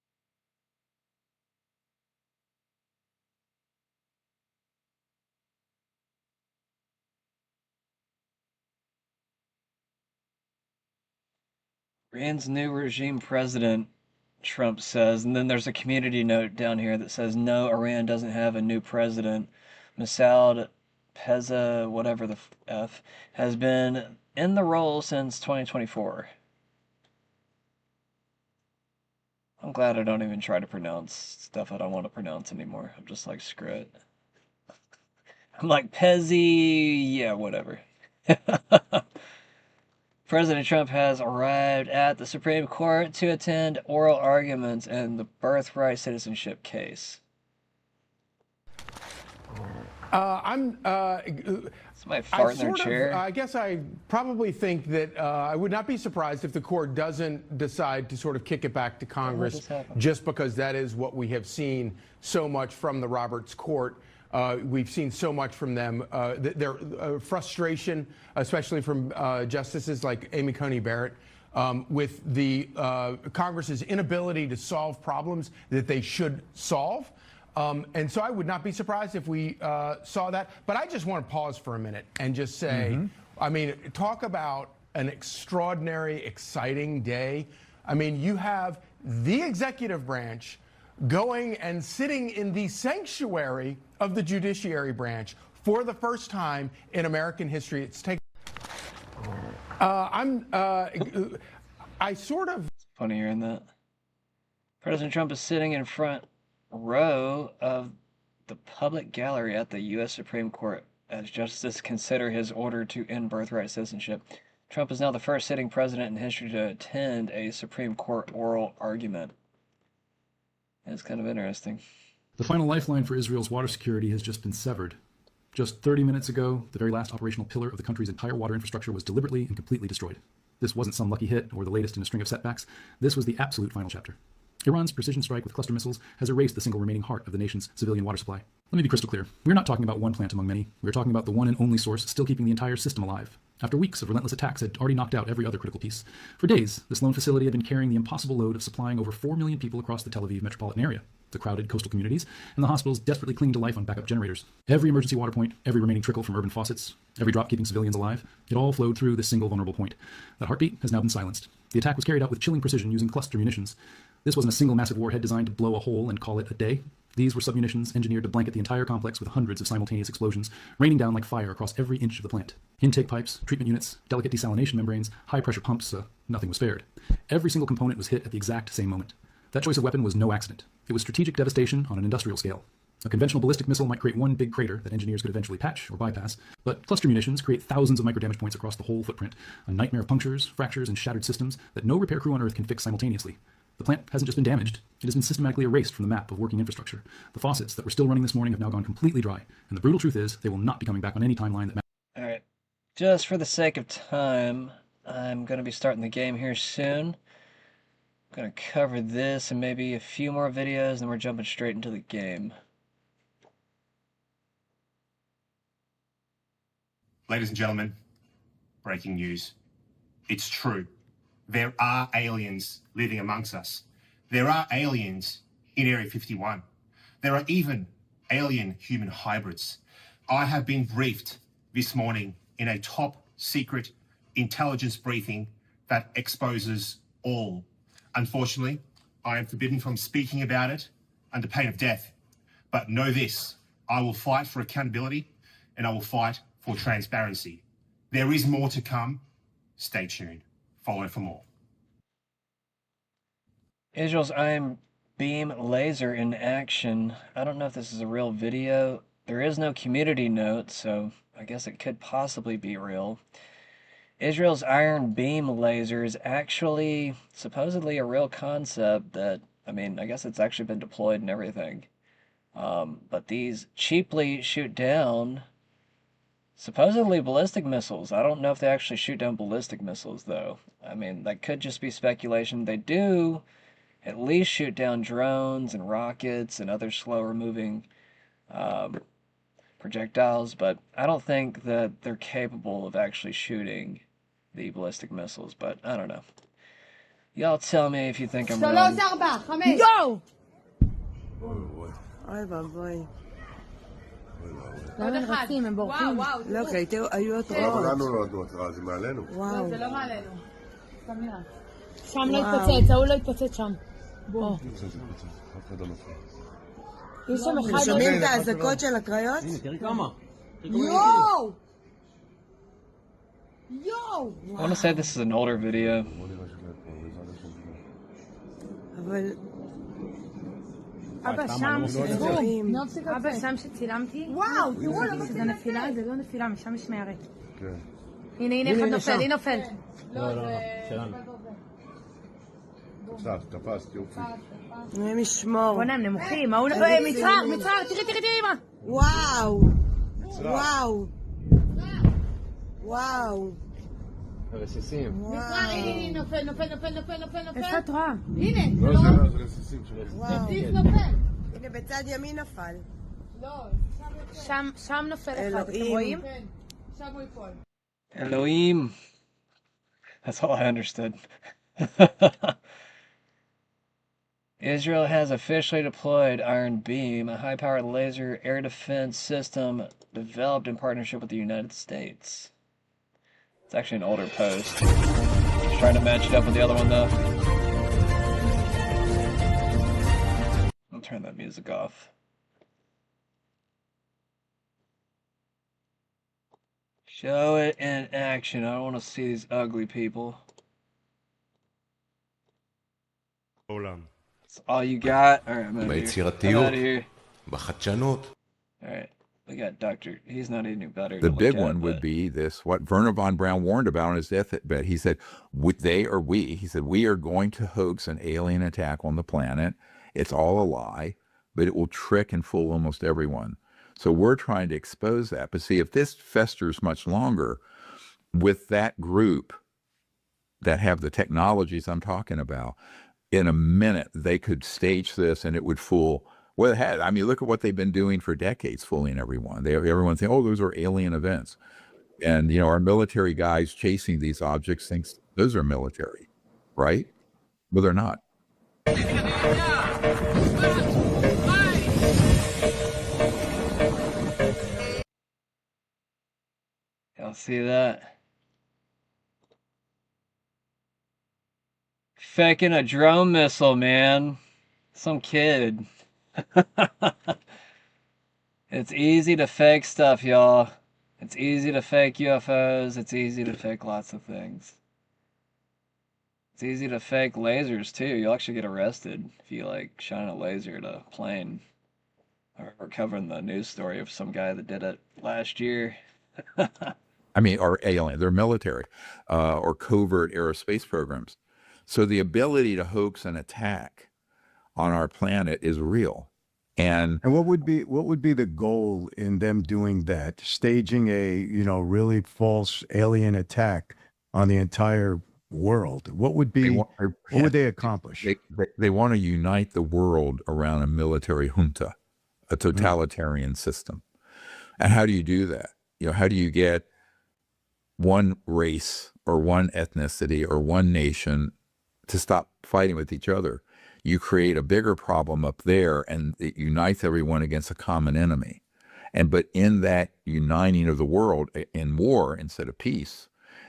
Iran's new regime president, Trump says, and then there's a community note down here that says, no, Iran doesn't have a new president. Masoud Peza, whatever the F, has been in the role since 2024. I'm glad I don't even try to pronounce stuff I don't want to pronounce anymore. I'm just like, screw it. I'm like, Pezzy, yeah, whatever. President Trump has arrived at the Supreme Court to attend oral arguments in the birthright citizenship case. Somebody fart in their chair.
I guess I probably think that I would not be surprised if the court doesn't decide to sort of kick it back to Congress, just because that is what we have seen so much from the Roberts Court. We've seen so much from them. Their frustration, especially from justices like Amy Coney Barrett, with the Congress's inability to solve problems that they should solve. And so I would not be surprised if we saw that. But I just want to pause for a minute and just say, I mean, talk about an extraordinary, exciting day. I mean, you have the executive branch going and sitting in the sanctuary of the judiciary branch for the first time in American history. It's taken. It's
funny hearing that. President Trump is sitting in front row of the public gallery at the U.S. Supreme Court as justices consider his order to end birthright citizenship. Trump is now the first sitting president in history to attend a Supreme Court oral argument. It's kind of interesting.
The final lifeline for Israel's water security has just been severed. Just 30 minutes ago, the very last operational pillar of the country's entire water infrastructure was deliberately and completely destroyed. This wasn't some lucky hit or the latest in a string of setbacks. This was the absolute final chapter. Iran's precision strike with cluster missiles has erased the single remaining heart of the nation's civilian water supply. Let me be crystal clear. We're not talking about one plant among many. We're talking about the one and only source still keeping the entire system alive. After weeks of relentless attacks had already knocked out every other critical piece. For days, this lone facility had been carrying the impossible load of supplying over 4 million people across the Tel Aviv metropolitan area, the crowded coastal communities, and the hospitals desperately clinging to life on backup generators. Every emergency water point, every remaining trickle from urban faucets, every drop keeping civilians alive, it all flowed through this single vulnerable point. That heartbeat has now been silenced. The attack was carried out with chilling precision using cluster munitions. This wasn't a single massive warhead designed to blow a hole and call it a day. These were submunitions engineered to blanket the entire complex with hundreds of simultaneous explosions, raining down like fire across every inch of the plant. Intake pipes, treatment units, delicate desalination membranes, high-pressure pumps, nothing was spared. Every single component was hit at the exact same moment. That choice of weapon was no accident. It was strategic devastation on an industrial scale. A conventional ballistic missile might create one big crater that engineers could eventually patch or bypass, but cluster munitions create thousands of micro-damage points across the whole footprint, a nightmare of punctures, fractures, and shattered systems that no repair crew on Earth can fix simultaneously. The plant hasn't just been damaged, it has been systematically erased from the map of working infrastructure. The faucets that were still running this morning have now gone completely dry, and the brutal truth is they will not be coming back on any timeline that matters.
Alright, just for the sake of time, I'm going to be starting the game here soon. I'm going to cover this and maybe a few more videos, and we're jumping straight into the game.
Ladies and gentlemen, breaking news. It's true. There are aliens living amongst us. There are aliens in Area 51. There are even alien human hybrids. I have been briefed this morning in a top secret intelligence briefing that exposes all. Unfortunately, I am forbidden from speaking about it under pain of death. But know this, I will fight for accountability and I will fight for transparency. There is more to come. Stay tuned. Follow for more.
Israel's Iron Beam laser in action. I don't know if this is a real video. There is no community note, so I guess it could possibly be real. Israel's Iron Beam laser is actually supposedly a real concept that, I mean, I guess it's actually been deployed and everything. But these cheaply shoot down supposedly ballistic missiles. I don't know if they actually shoot down ballistic missiles, though. I mean, that could just be speculation. They do at least shoot down drones and rockets and other slower moving projectiles, but I don't think that they're capable of actually shooting the ballistic missiles, but I don't know. Y'all tell me if you think I'm wrong.
Yo! אוי ואבוי. למה הם רצים? הם בורחים? לא, כי היו התראות.
לנו לא התראות, זה מעלינו.
וואו. זה לא מעלינו. שם לא התפוצץ, ההוא לא התפוצץ שם. בוא. יש שם אחד... שומעים את האזעקות של הקריות? הנה, תראי כמה. יואו! יואו!
I want to say this is an older video.
אבל... אבא שם שצילום. אבא שם שצילמתי. וואו, תראו למה זה נפילה, זה לא נפילה, משם יש מערת. הנה אחד נופל, היא נופל.
לא, שלנו.
תפסתי, יופי.
הם ישמור. בוא'נה, הם נמוכים. מצרר, תראי אמא.
וואו. וואו. וואו.
הרסיסים.
הנה, נופל. איפה את רואה? הנה.
לא, זה רסיסים של
רסיסים.
נופל.
הנה, בצד ימין נפל.
לא, שם נופל אחד. אתם רואים? כן, שם הוא ייפול.
Elohim. That's all I understood. Israel has officially deployed Iron Beam, a high-powered laser air defense system developed in partnership with the United States. It's actually an older post. Just trying to match it up with the other one, though. I'll turn that music off. Show it in action. I don't want to see these ugly people. That's all you got? Alright, I'm out of here. Alright, we got Dr. He's not any better.
The big one would be this, what Werner von Braun warned about on his deathbed. He said, he said, we are going to hoax an alien attack on the planet. It's all a lie, but it will trick and fool almost everyone. So we're trying to expose that. But see, if this festers much longer with that group that have the technologies I'm talking about, in a minute they could stage this and it would fool. Well, it had. I mean, look at what they've been doing for decades, fooling everyone. Everyone's saying, oh, those are alien events. And, you know, our military guys chasing these objects thinks those are military, right? But they're not.
Y'all see that? Faking a drone missile, man. Some kid. It's easy to fake stuff, y'all. It's easy to fake UFOs. It's easy to fake lots of things. It's easy to fake lasers, too. You'll actually get arrested if you, like, shine a laser at a plane. Or covering the news story of some guy that did it last year.
I mean, or alien, they're military, or covert aerospace programs. So the ability to hoax an attack on our planet is real. And
what would be the goal in them doing that, staging a, you know, really false alien attack on the entire world? What would they accomplish?
They want to unite the world around a military junta, a totalitarian system. And how do you do that? You know, how do you get one race or one ethnicity or one nation to stop fighting with each other? You create a bigger problem up there and it unites everyone against a common enemy. But in that uniting of the world in war instead of peace,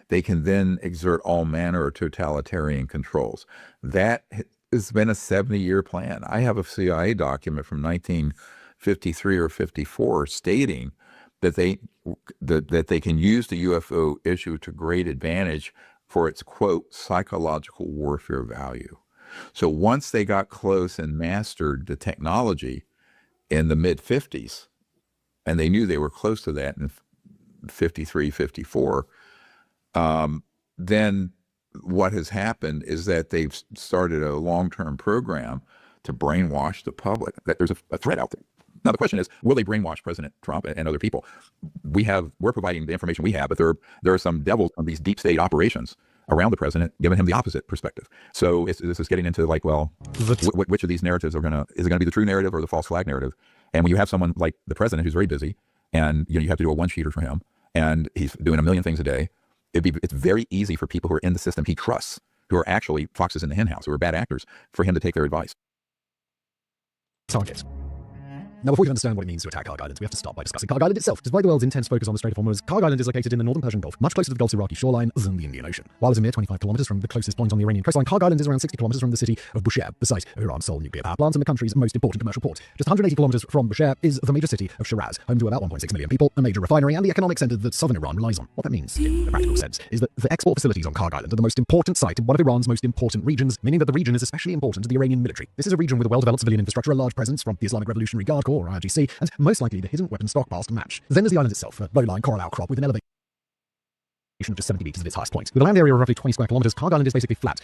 they can then exert all manner of totalitarian controls. That has been a 70-year plan. I have a CIA document from 1953 or 54 stating that they can use the UFO issue to great advantage for its, quote, psychological warfare value. So once they got close and mastered the technology in the mid-50s, and they knew they were close to that in 53, 54, then what has happened is that they've started a long-term program to brainwash the public, that there's a threat out there. Now, the question is, will they brainwash President Trump and other people? We're providing the information we have, but there are some devils on these deep state operations around the president, giving him the opposite perspective. So this is getting into like, well, which of these narratives is it going to be the true narrative or the false flag narrative? And when you have someone like the president who's very busy, and you have to do a one-sheeter for him, and he's doing a million things a day, it's very easy for people who are in the system he trusts, who are actually foxes in the henhouse, who are bad actors, for him to take their advice.
That's all it is. Now, before we can understand what it means to attack Kharg Island, we have to start by discussing Kharg Island itself. Despite the world's intense focus on the Strait of Hormuz, Kharg Island is located in the northern Persian Gulf, much closer to the Gulf's Iraqi shoreline than the Indian Ocean. While it's a mere 25 kilometers from the closest point on the Iranian coastline, Kharg Island is around 60 kilometers from the city of Bushehr, the site of Iran's sole nuclear power plant and the country's most important commercial port. Just 180 kilometers from Bushehr is the major city of Shiraz, home to about 1.6 million people, a major refinery, and the economic center that southern Iran relies on. What that means, in a practical sense, is that the export facilities on Kharg Island are the most important site in one of Iran's most important regions, meaning that the region is especially important to the Iranian military. This is a region with a well-developed civilian infrastructure, a large presence from the Islamic Revolutionary Guard Corps, or IRGC, and most likely the hidden weapon stockpiles to match. Then there's the island itself, a low-lying coral outcrop with an elevation of just 70 meters at its highest point. With a land area of roughly 20 square kilometers, Kharg Island is basically flat,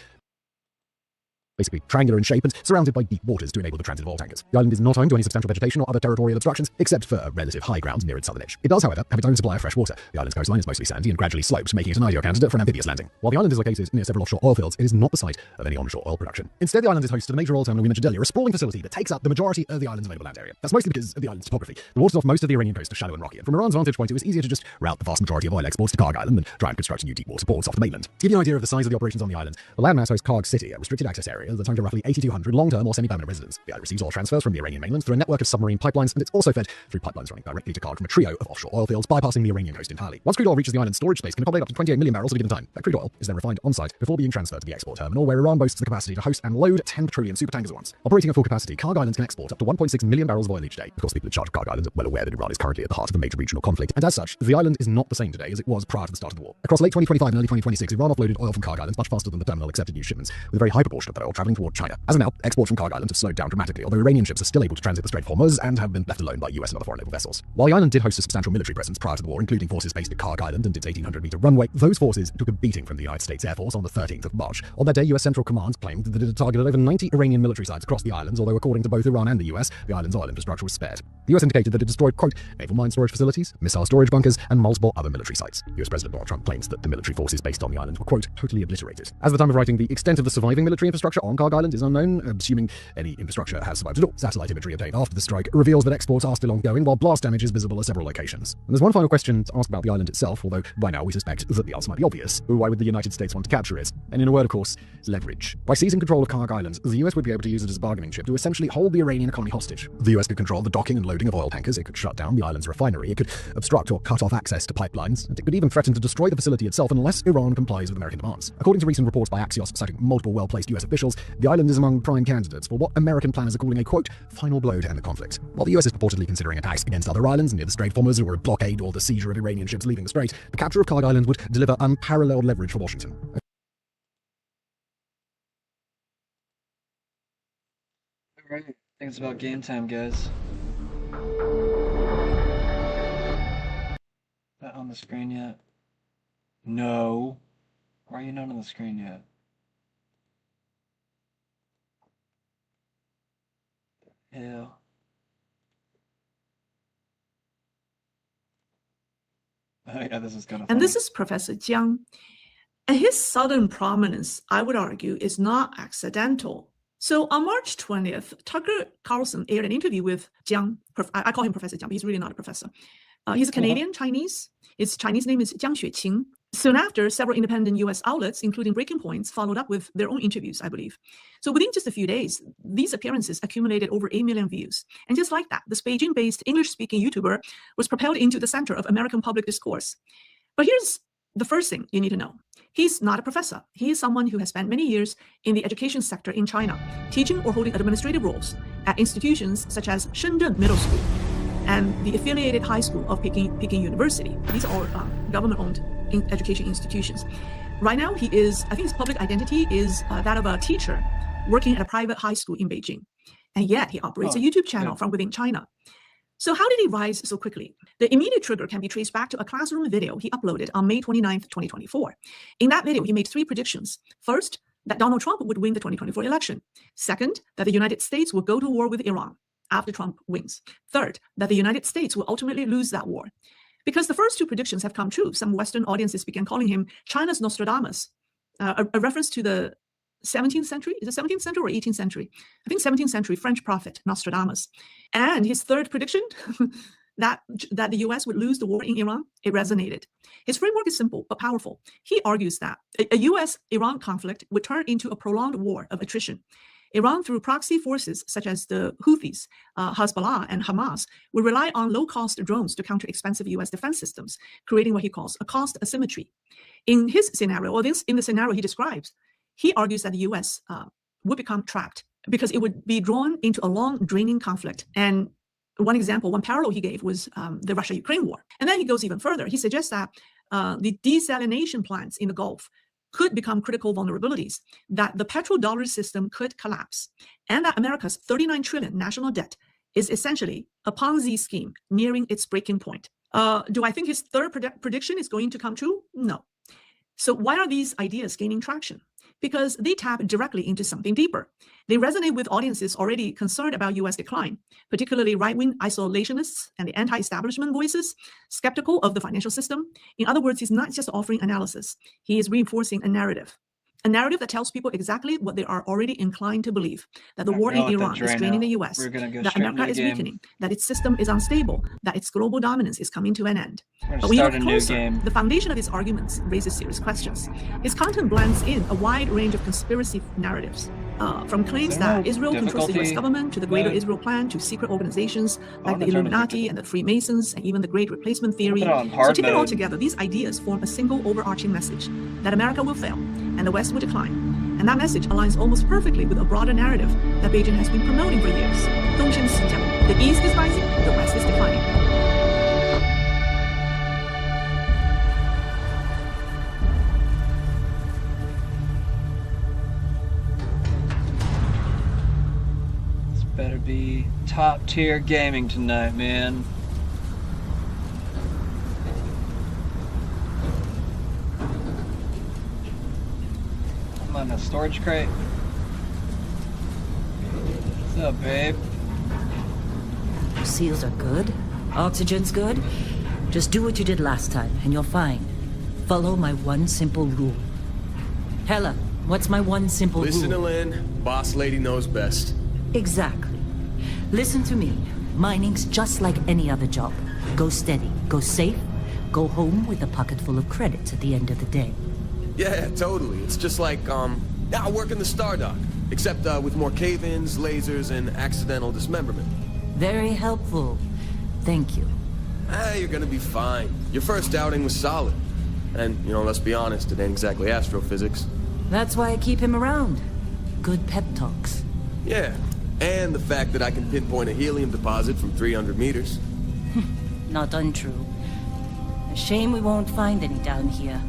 basically triangular in shape and surrounded by deep waters to enable the transit of oil tankers. The island is not home to any substantial vegetation or other territorial obstructions, except for a relative high ground near its southern edge. It does, however, have its own supply of fresh water. The island's coastline is mostly sandy and gradually sloped, making it an ideal candidate for an amphibious landing. While the island is located near several offshore oil fields, it is not the site of any onshore oil production. Instead, the island is host to the major oil terminal we mentioned earlier, a sprawling facility that takes up the majority of the island's available land area. That's mostly because of the island's topography. The waters off most of the Iranian coast are shallow and rocky, and from Iran's vantage point, it was easier to just route the vast majority of oil exports to Kharg Island than try and construct new deep water ports off the mainland. To give you an idea of the size of the operations on the island, the landmass hosts Kharg City, a restricted access area that's home to roughly 8,200 long-term or semi-permanent residents. The island receives oil transfers from the Iranian mainland through a network of submarine pipelines, and it's also fed through pipelines running directly to Kharg from a trio of offshore oil fields, bypassing the Iranian coast entirely. Once crude oil reaches the island's storage space, can accommodate up to 28 million barrels at a given time. That crude oil is then refined on-site before being transferred to the export terminal, where Iran boasts the capacity to host and load 10 petroleum supertankers at once. Operating at full capacity, Kharg Island can export up to 1.6 million barrels of oil each day. Of course, people in charge of Kharg Island are well aware that Iran is currently at the heart of a major regional conflict, and as such, the island is not the same today as it was prior to the start of the war. Across late 2025 and early 2026, Iran offloaded oil from Kharg Island much faster than the terminal accepted new shipments, with a very high proportion of that oil traveling toward China. As of now, exports from Kharg Island have slowed down dramatically, although Iranian ships are still able to transit the Strait of Hormuz and have been left alone by US and other foreign naval vessels. While the island did host a substantial military presence prior to the war, including forces based at Kharg Island and its 1,800-meter runway, those forces took a beating from the United States Air Force on the 13th of March. On that day, US Central Command claimed that it had targeted over 90 Iranian military sites across the islands, although according to both Iran and the US, the island's oil infrastructure was spared. The US indicated that it destroyed, quote, naval mine storage facilities, missile storage bunkers, and multiple other military sites. US President Donald Trump claims that the military forces based on the island were, quote, totally obliterated. As of the time of writing, the extent of the surviving military infrastructure on Kharg Island is unknown, assuming any infrastructure has survived at all. Satellite imagery obtained after the strike reveals that exports are still ongoing, while blast damage is visible at several locations. And there's one final question to ask about the island itself, although by now we suspect that the answer might be obvious. Why would the United States want to capture it? And in a word, of course, leverage. By seizing control of Kharg Island, the US would be able to use it as a bargaining chip to essentially hold the Iranian economy hostage. The US could control the docking and loading of oil tankers, it could shut down the island's refinery, it could obstruct or cut off access to pipelines, and it could even threaten to destroy the facility itself unless Iran complies with American demands. According to recent reports by Axios citing multiple well-placed US officials, the island is among prime candidates for what American planners are calling a, quote, final blow to end the conflict. While the US is purportedly considering attacks against other islands near the Strait of Hormuz or a blockade or the seizure of Iranian ships leaving the strait, the capture of Kharg Island would deliver unparalleled leverage for Washington.
Alright, I think it's about game time, guys. That on the screen yet? No. Why are you not on the screen yet? Hell. Oh yeah, this is kind of funny.
And this is Professor Jiang. And his sudden prominence, I would argue, is not accidental. So on March 20th, Tucker Carlson aired an interview with Jiang. I call him Professor Jiang, but he's really not a professor. He's a Canadian Chinese. His Chinese name is Jiang Xueqing. Soon after, several independent US outlets, including Breaking Points, followed up with their own interviews, I believe. So within just a few days, these appearances accumulated over 8 million views. And just like that, this Beijing-based English-speaking YouTuber was propelled into the center of American public discourse. But here's the first thing you need to know. He's not a professor. He is someone who has spent many years in the education sector in China, teaching or holding administrative roles at institutions such as Shenzhen Middle School and the affiliated high school of Peking University. These are all government-owned education institutions. Right now, I think his public identity is that of a teacher working at a private high school in Beijing. And yet he operates a YouTube channel from within China. So how did he rise so quickly? The immediate trigger can be traced back to a classroom video he uploaded on May 29th, 2024. In that video, he made 3 predictions. First, that Donald Trump would win the 2024 election. Second, that the United States will go to war with Iran after Trump wins. Third, that the United States will ultimately lose that war. Because the first 2 predictions have come true, some Western audiences began calling him China's Nostradamus, a reference to the 17th century, is it 17th century or 18th century? I think 17th century French prophet Nostradamus. And his third prediction, that the US would lose the war in Iran, it resonated. His framework is simple but powerful. He argues that a US-Iran conflict would turn into a prolonged war of attrition. Iran, through proxy forces such as the Houthis, Hezbollah, and Hamas, will rely on low-cost drones to counter expensive U.S. defense systems, creating what he calls a cost asymmetry. In his scenario, or in the scenario he describes, he argues that the U.S. Would become trapped because it would be drawn into a long, draining conflict. And one parallel he gave was the Russia-Ukraine war. And then he goes even further. He suggests that the desalination plants in the Gulf could become critical vulnerabilities, that the petrodollar system could collapse, and that America's $39 trillion national debt is essentially a Ponzi scheme nearing its breaking point. Do I think his third prediction is going to come true? No. So why are these ideas gaining traction? Because they tap directly into something deeper. They resonate with audiences already concerned about U.S. decline, particularly right-wing isolationists and the anti-establishment voices, skeptical of the financial system. In other words, he's not just offering analysis. He is reinforcing a narrative that tells people exactly what they are already inclined to believe, that the war in Iran is draining the U.S., that America is weakening, that its system is unstable, that its global dominance is coming to an end. But when you look closer, the foundation of his arguments raises serious questions. His content blends in a wide range of conspiracy narratives, from claims that Israel controls the U.S. government, to the Greater Israel Plan, to secret organizations like the Illuminati and the Freemasons, and even the Great Replacement Theory. So taken all together, these ideas form a single overarching message, that America will fail, and the West will decline. And that message aligns almost perfectly with a broader narrative that Beijing has been promoting for years. The East is rising, the West is declining.
This better be top tier gaming tonight, man. On a storage crate. What's up, babe?
Seals are good. Oxygen's good. Just do what you did last time, and you're fine. Follow my one simple rule. Hella, what's my one simple rule?
Listen to Lynn. Boss lady knows best.
Exactly. Listen to me. Mining's just like any other job. Go steady, go safe, go home with a pocket full of credits at the end of the day.
Yeah, totally. It's just like, I work in the Star Dock, except with more cave-ins, lasers, and accidental dismemberment.
Very helpful. Thank you.
You're gonna be fine. Your first outing was solid. And, let's be honest, it ain't exactly astrophysics.
That's why I keep him around. Good pep talks.
Yeah, and the fact that I can pinpoint a helium deposit from 300 meters.
Not untrue. A shame we won't find any down here.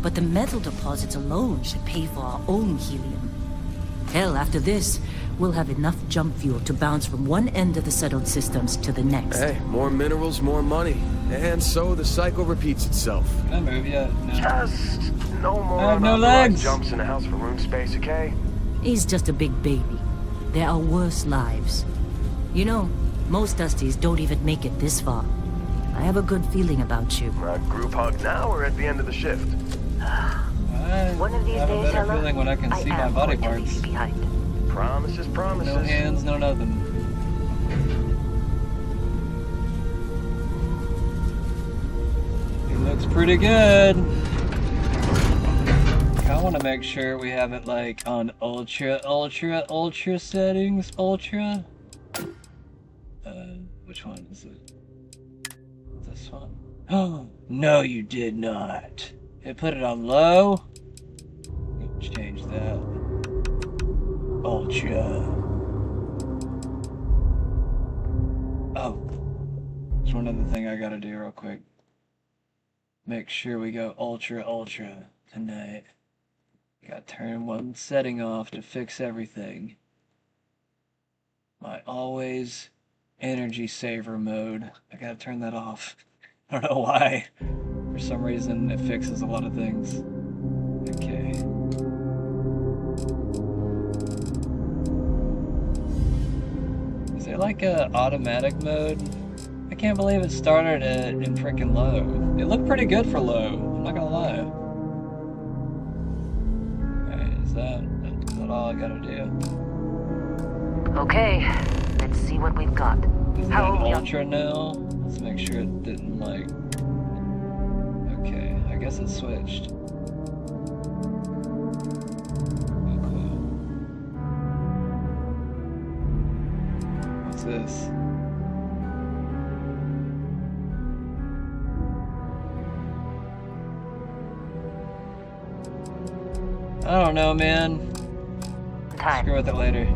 But the metal deposits alone should pay for our own helium. Hell, after this, we'll have enough jump fuel to bounce from one end of the settled systems to the next.
Hey, more minerals, more money. And so the cycle repeats itself.
Can I move yet? No.
Just no more
I have no legs.
jumps in the house for room space, okay?
He's just a big baby. There are worse lives. You know, most Dusties don't even make it this far. I have a good feeling about you.
Group hug now or at the end of the shift?
One of these
I have a
days,
better feeling when I can see my body parts.
Promises, promises.
No hands, no nothing. It looks pretty good. I want to make sure we have it like on ultra settings. Ultra. Which one is it? This one. Oh no, you did not. It put it on low. Change that. Ultra. Oh. There's one other thing I gotta do real quick. Make sure we go ultra tonight. Gotta turn one setting off to fix everything. My always energy saver mode. I gotta turn that off. I don't know why. For some reason, it fixes a lot of things. Okay. Is it like a automatic mode? I can't believe it started in freaking low. It looked pretty good for low. I'm not gonna lie. Alright, is that all I gotta do?
Okay, let's see what we've got.
Is that ultra now? Let's make sure it didn't like... Okay, I guess it switched. Okay. this? I don't know, man. Screw with it later.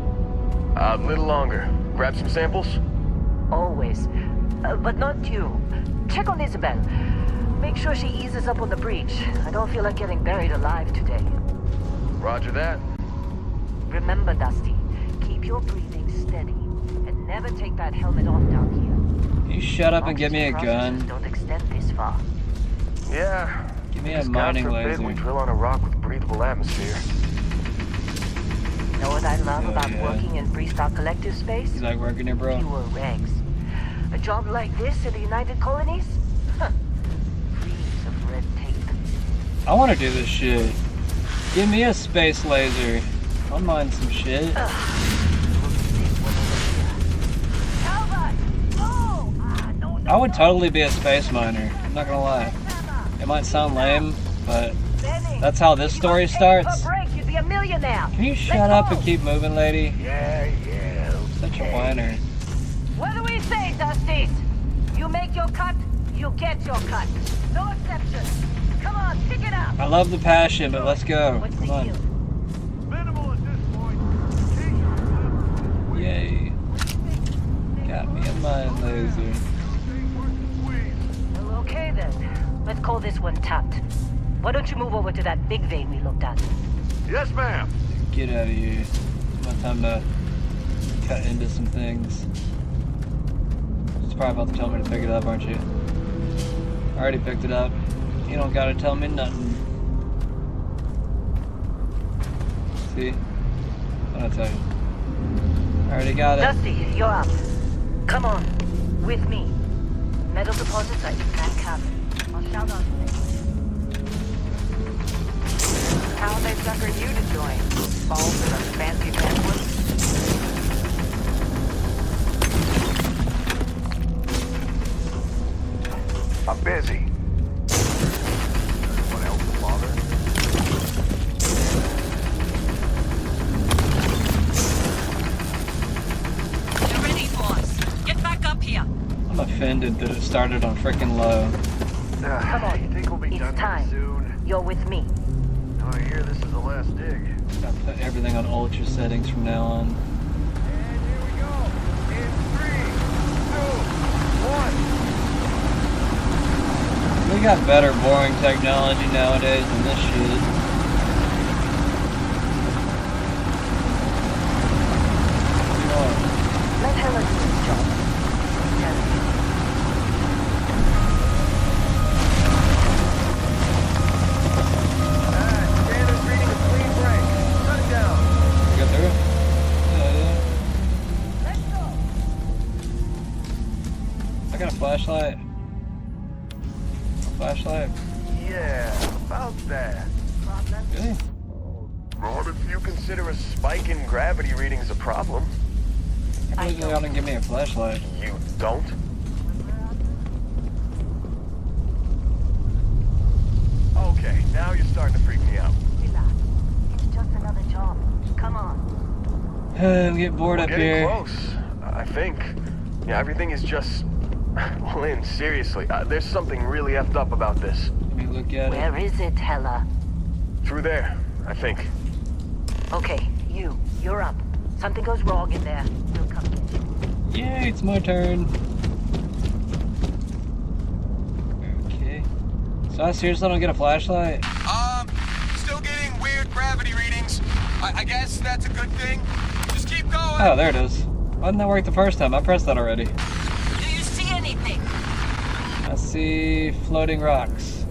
A little longer. Grab some samples?
Always. But not you. Check on Isabel. Make sure she eases up on the breach. I don't feel like getting buried alive today.
Roger that.
Remember, Dusty, keep your breathing steady. And never take that helmet off down here.
You shut up and give me a gun.
Don't extend this far.
Yeah.
Give me a mining laser.
We drill on a rock with breathable atmosphere.
Know what I love about working in Freestar Collective space?
You like working here, bro?
Fewer regs. A job like this in the United Colonies? Huh. Reams of red tape.
I want to do this shit. Give me a space laser. I'll mine some shit. I would totally be a space miner. I'm not gonna lie. It might sound lame, but that's how this story starts.
You'd be a millionaire.
Can you shut up and keep moving, lady?
Yeah.
Such a whiner.
What do we say, Dusties? You make your cut, you get your cut. No exceptions. Come on, pick it up.
I love the passion, but let's go. Come on. Yay. Got me a mine laser.
Well, okay then. Let's call this one tapped. Why don't you move over to that big vein we looked at?
Yes, ma'am.
Get out of here. It's my time to cut into some things. It's probably about to tell me to pick it up, aren't you? I already picked it up. You don't gotta tell me nothing. See? What'd I tell you? I already got it.
Dusty, you're up. Come on. With me. Metal deposits are in that cabin. I'll shout out to them. How are they suckering you to join? Balls in a fancy pamphlet?
I'm busy. Anyone else bother?
They're ready for us. Get back up here.
I'm offended that it started on freaking low.
Come on.
You think we'll be done
time.
soon?
You're with me.
I hear this is the last dig.
I'll put everything on ultra settings from now on.
And here we go. In 3, 2, 1.
We got better boring technology nowadays than this shit.
Let Helen do his job.
Scanner's reading a clean break. Shut it down.
You got through it?
Let's go.
I got a flashlight. Flashlight.
Yeah, about that.
Really?
Not if you consider a spike in gravity readings a problem.
I believe y'all didn't give me a flashlight.
You don't? Okay, now you're starting to freak me out.
Relax. It's just another job. Come on.
I'm getting bored
We're
up
getting
here.
close, I think. Yeah, everything is just... Lynn, seriously, there's something really effed up about this.
Let me look at it.
Where is it, Hella?
Through there, I think.
Okay, you're up. Something goes wrong in there. We'll come get you.
Yay, it's my turn. Okay. So I seriously don't get a flashlight?
Still getting weird gravity readings. I guess that's a good thing. Just keep going.
Oh, there it is. Why didn't that work the first time? I pressed that already.
Do you see anything?
I see floating rocks.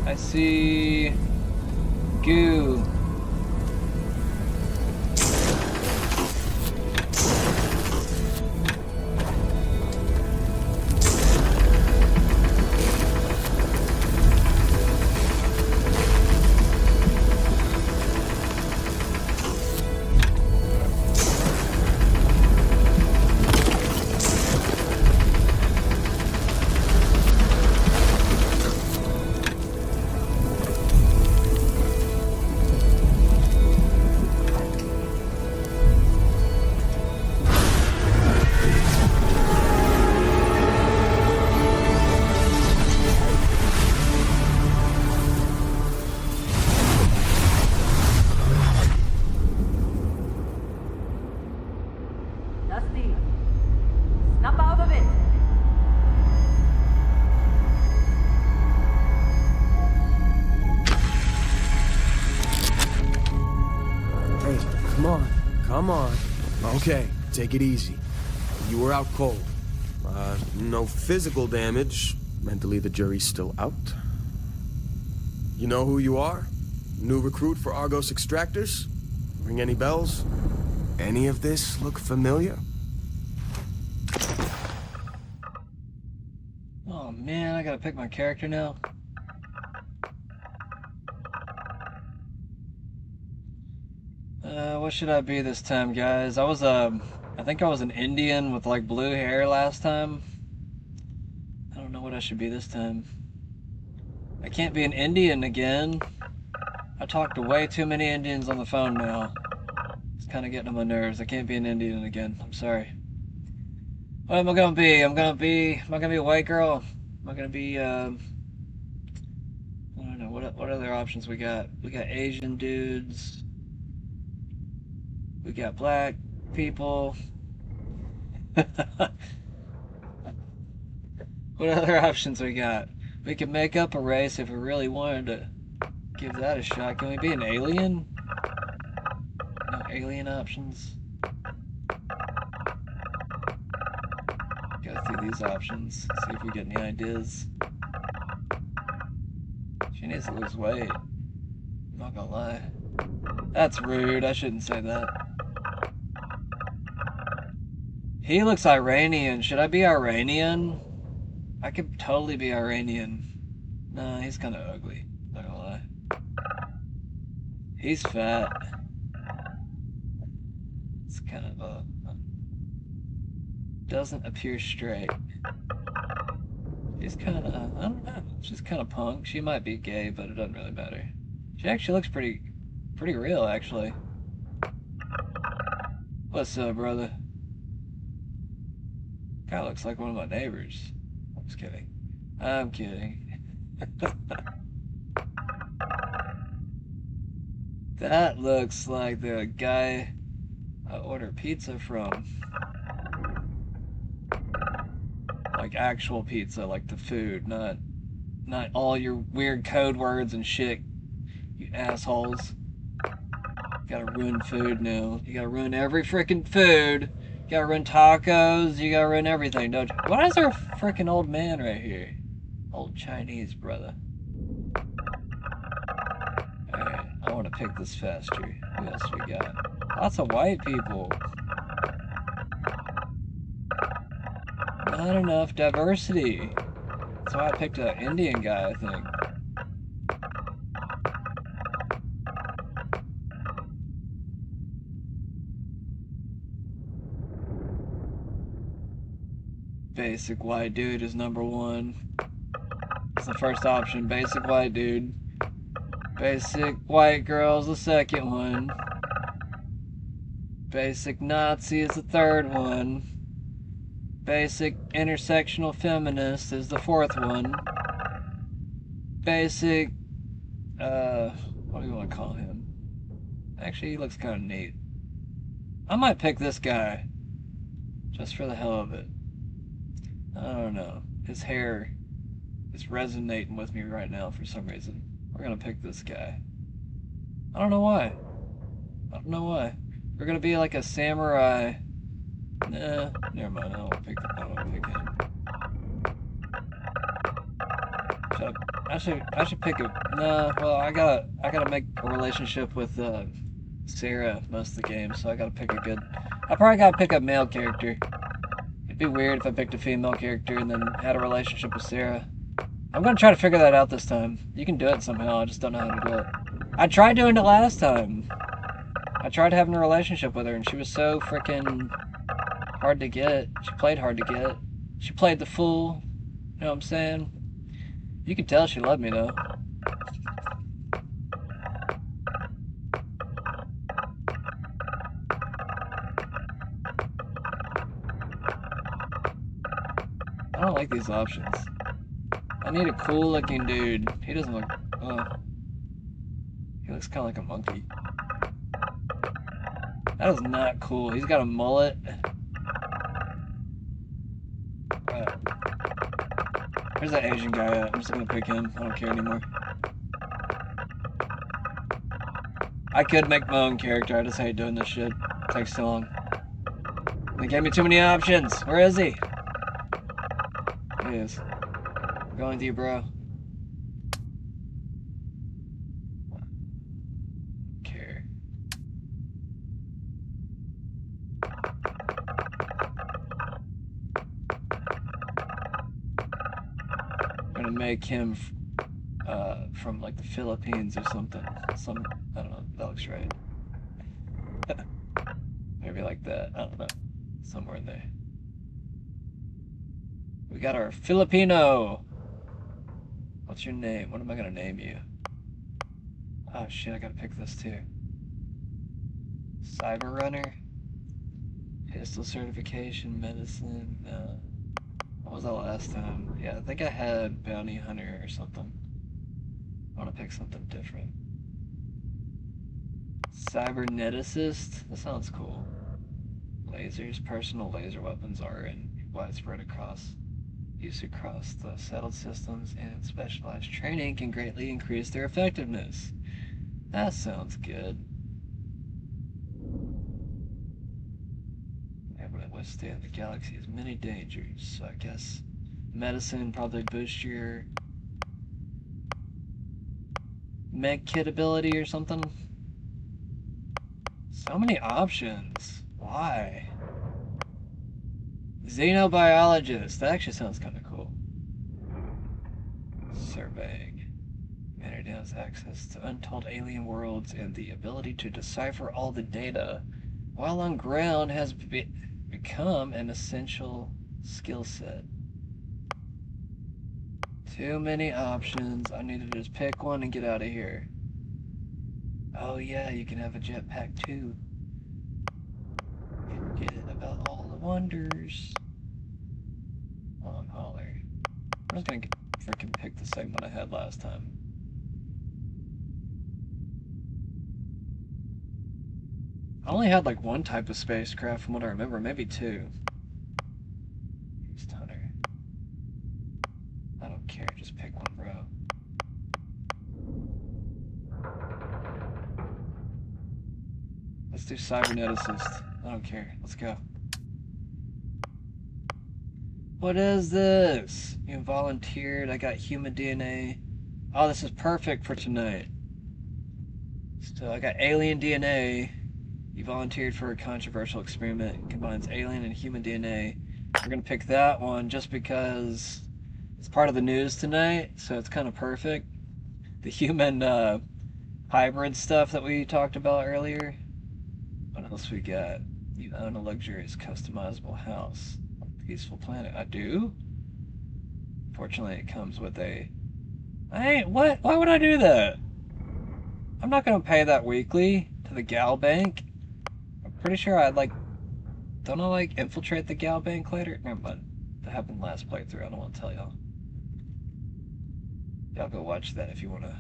I see goo.
it!
Hey, come on. Come on. Okay, take it easy. You were out cold. No physical damage. Mentally, the jury's still out. You know who you are? New recruit for Argos Extractors? Ring any bells? Any of this look familiar?
Oh man, I gotta pick my character now. What should I be this time, guys? I think I was an Indian with like blue hair last time. I don't know what I should be this time. I can't be an Indian again. I talked to way too many Indians on the phone now. It's kind of getting on my nerves. I can't be an Indian again. I'm sorry. What am I gonna be? Am I gonna be a white girl? Am I gonna be, I don't know, what other options we got? We got Asian dudes. We got black people. What other options we got? We could make up a race if we really wanted to give that a shot. Can we be an alien? No alien options? Go through these options, see if we get any ideas. She needs to lose weight. I'm not gonna lie. That's rude, I shouldn't say that. He looks Iranian. Should I be Iranian? I could totally be Iranian. Nah, he's kind of ugly. Not gonna lie. He's fat. It's kind of doesn't appear straight. She's kind of, I don't know. She's kind of punk. She might be gay, but it doesn't really matter. She actually looks pretty real, actually. What's up, brother? Guy looks like one of my neighbors. I'm just kidding. I'm kidding. That looks like the guy I ordered pizza from. Like actual pizza, like the food, not all your weird code words and shit, you assholes. Gotta ruin food now. You gotta ruin every freaking food. You gotta ruin tacos. You gotta ruin everything, don't you? Why is there a freaking old man right here? Old Chinese brother. Alright, I want to pick this faster. Who else we got? Lots of white people. Not enough diversity. That's why I picked an Indian guy, I think. Basic white dude is number one. That's the first option. Basic white dude. Basic white girl's the second one. Basic Nazi is the third one. Basic intersectional feminist is the fourth one. Basic, what do you want to call him? Actually, he looks kind of neat. I might pick this guy. Just for the hell of it. I don't know. His hair is resonating with me right now for some reason. We're gonna pick this guy. I don't know why. I don't know why. We're gonna be like a samurai. Nah, never mind. I don't want to pick him. I should pick a. No, well, I gotta make a relationship with Sarah most of the game, so I gotta pick a good. I probably gotta pick a male character. It'd be weird if I picked a female character and then had a relationship with Sarah. I'm gonna try to figure that out this time. You can do it somehow. I just don't know how to do it. I tried doing it last time. I tried having a relationship with her, and she was so freaking hard to get. She played hard to get. She played the fool. You know what I'm saying? You could tell she loved me, though. I don't like these options. I need a cool-looking dude. He doesn't look... he looks kind of like a monkey. That is not cool. He's got a mullet. Where's that Asian guy at? I'm just gonna pick him. I don't care anymore. I could make my own character. I just hate doing this shit. It takes too long. They gave me too many options. Where is he? He is. I'm going with you, bro. Care. I'm gonna make him from like the Philippines or something. I don't know. That looks right. Maybe like that. I don't know. Somewhere in there. We got our Filipino. What's your name? What am I gonna name you? Oh shit, I gotta pick this too. Cyber Runner. Pistol certification, medicine. What was that last time? Yeah, I think I had Bounty Hunter or something. I want to pick something different. Cyberneticist? That sounds cool. Lasers. Personal laser weapons are widespread use across the settled systems, and specialized training can greatly increase their effectiveness. That sounds good. Able to withstand the galaxy's many dangers, so I guess medicine probably boosts your med kit ability or something. So many options. Why? Xenobiologist. That actually sounds kind of cool. Surveying. Humanity has access to untold alien worlds and the ability to decipher all the data, while on ground has become an essential skill set. Too many options. I need to just pick one and get out of here. Oh yeah, you can have a jetpack too. Forget about all the wonders. Long hauler. I'm just gonna freaking pick the same one I had last time. I only had like one type of spacecraft from what I remember, maybe two. Beast Hunter. I don't care, just pick one, bro. Let's do Cyberneticist. I don't care. Let's go. What is this? You volunteered. I got human DNA. Oh, this is perfect for tonight. So I got alien DNA. You volunteered for a controversial experiment. It combines alien and human DNA. We're gonna pick that one just because it's part of the news tonight, so it's kind of perfect. The human hybrid stuff that we talked about earlier. What else we got? You own a luxurious customizable house on a peaceful planet. I do? Fortunately, it comes with a... What? Why would I do that? I'm not gonna pay that weekly to the Gal Bank. I'm pretty sure I'd like... Don't I like infiltrate the Gal Bank later? Never mind. That happened last playthrough. I don't want to tell y'all. Y'all go watch that if you want to.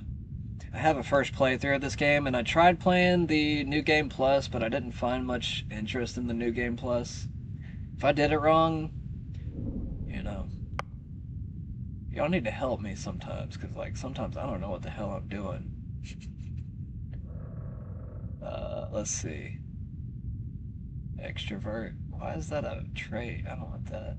I have a first playthrough of this game, and I tried playing the New Game Plus, but I didn't find much interest in the New Game Plus. If I did it wrong, you know, y'all need to help me sometimes, because, like, sometimes I don't know what the hell I'm doing. Let's see. Extrovert. Why is that a trait? I don't want that.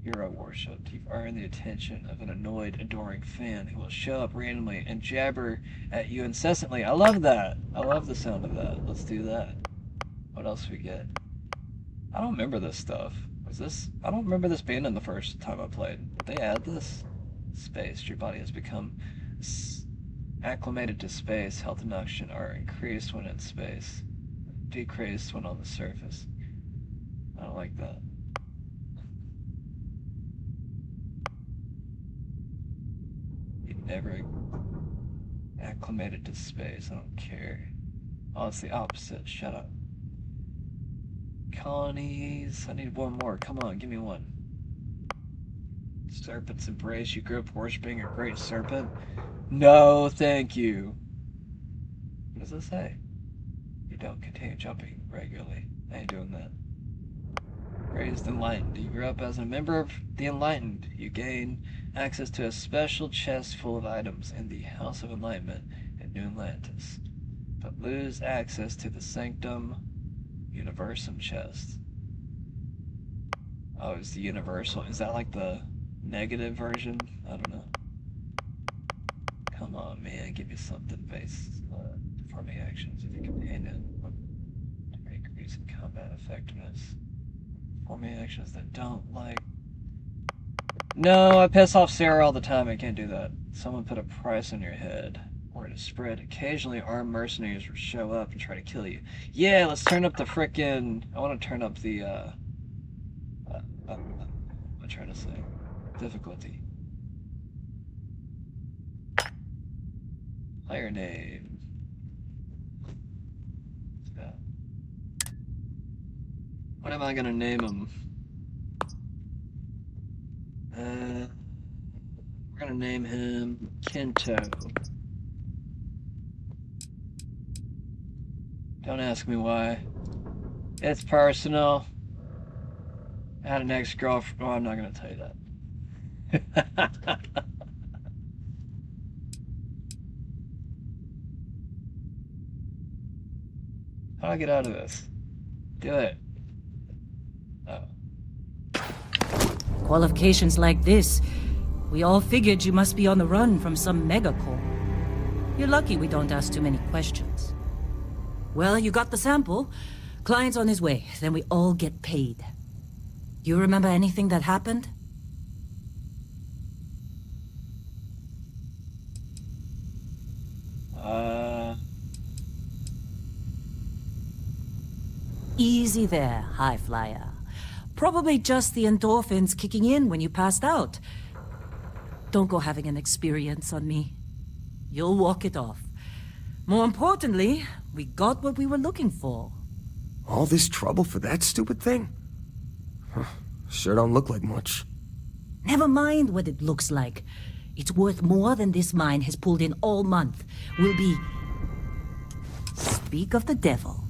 Hero worshipped. You've earned the attention of an annoyed, adoring fan who will show up randomly and jabber at you incessantly. I love that. I love the sound of that. Let's do that. What else we get? I don't remember this stuff. Was this? I don't remember this being in the first time I played. Did they add this? Space. Your body has become acclimated to space. Health and oxygen are increased when in space, decreased when on the surface. I don't like that. You never acclimated to space. I don't care. Oh, it's the opposite. Shut up. Colonies. I need one more. Come on, give me one. Serpent's embrace. You grew up worshipping a great serpent? No, thank you. What does it say? You don't continue jumping regularly. I ain't doing that. raised enlightened. You grew up as a member of the Enlightened. You gain access to a special chest full of items in the House of Enlightenment in New Atlantis, but lose access to the Sanctum Universum chest. Oh, it's the Universal. Is that like the negative version? I don't know. Come on, man. Give me something based performing actions. If you companion to increase in combat effectiveness. Performing actions that don't like. No, I piss off Sarah all the time. I can't do that. Someone put a price on your head. Word is spread. Occasionally, armed mercenaries will show up and try to kill you. Yeah, let's turn up the frickin'. I want to turn up the, what am I trying to say? Difficulty. Player name. What am I gonna name him? We're gonna name him Kento. Don't ask me why. It's personal. I had an ex-girlfriend. Oh, I'm not gonna tell you that. How do I get out of this? Do it. Oh.
Qualifications like this, we all figured you must be on the run from some megacorp. You're lucky we don't ask too many questions. Well, you got the sample. Client's on his way, then we all get paid. You remember anything that happened? Easy there, high flyer. Probably just the endorphins kicking in when you passed out. Don't go having an experience on me. You'll walk it off. More importantly, we got what we were looking for.
All this trouble for that stupid thing? Sure don't look like much.
Never mind what it looks like. It's worth more than this mine has pulled in all month. Will be... Speak of the devil.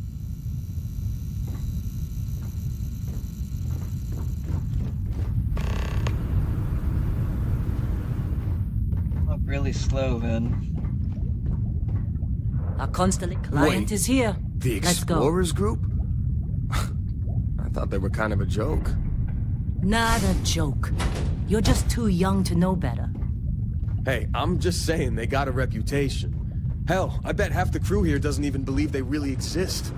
Really slow, then.
Our constellation client is here.
The
Let's go.
Explorers group? I thought they were kind of a joke.
Not a joke. You're just too young to know better.
Hey, I'm just saying they got a reputation. Hell, I bet half the crew here doesn't even believe they really exist.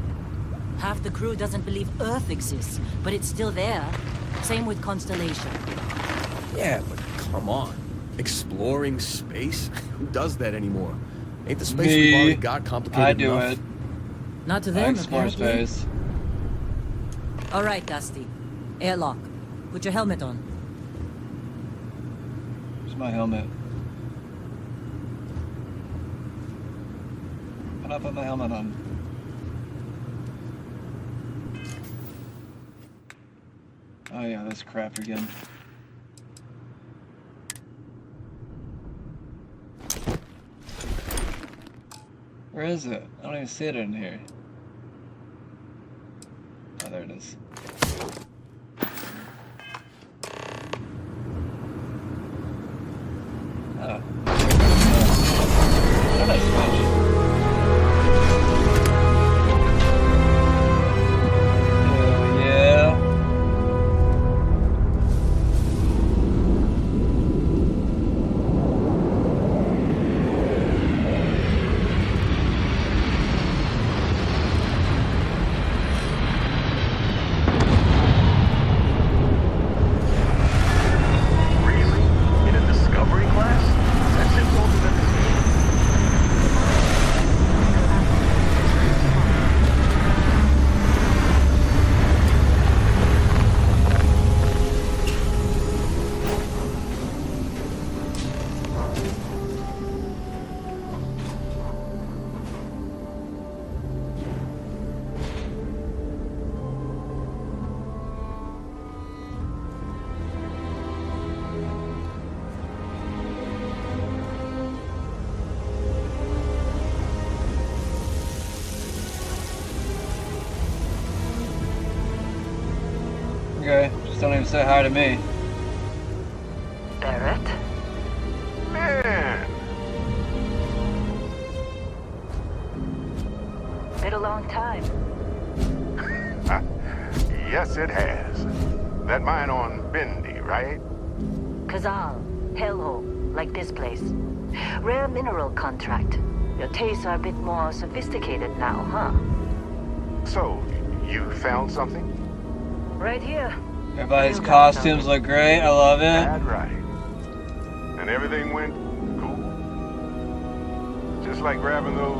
Half the crew doesn't believe Earth exists, but it's still there. Same with Constellation.
Yeah, but come on. Exploring space? Who does that anymore? Ain't the space we've already got complicated
I do
enough?
it.
Not to them,
I explore
apparently.
space.
All right, Dusty. Airlock. Put your helmet on.
Where's my helmet? How do I put my helmet on? Oh yeah, that's crap again. Where is it? I don't even see it in here. Oh, there it is. Oh. How did I switch? Oh, yeah. Okay, just don't even say hi to me.
Barrett?
Man!
Been a long time.
Yes, it has. That mine on Bendy, right?
Kazal, hellhole, like this place. Rare mineral contract. Your tastes are a bit more sophisticated now, huh?
So, you found something?
Right here.
Everybody's costumes look great. I love it.
That's right. And everything went cool? Just like grabbing those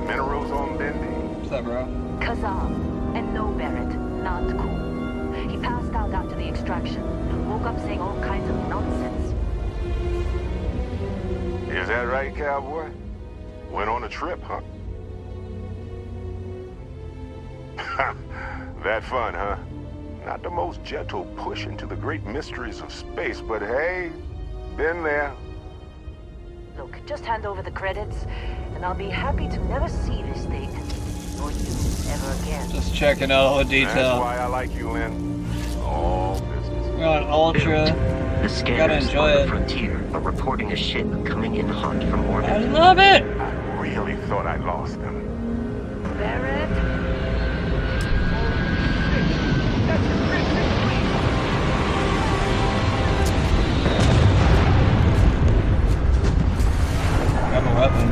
minerals on Bendy?
What's up, bro?
Kazal, and no Barrett, not cool. He passed out after the extraction. Woke up saying all kinds of nonsense.
Is that right, cowboy? Went on a trip, huh? That fun, huh? Not the most gentle push into the great mysteries of space, but hey, been there.
Look, just hand over the credits, and I'll be happy to never see this thing. Or you ever again.
Just checking out all the detail.
That's why I like you, Lynn. All business.
We're on Ultra.
The scanners
Gotta enjoy
on the
it.
frontier are reporting a ship coming in hot from orbit.
I love it!
I really thought I lost them.
Barrett?
Grab a weapon.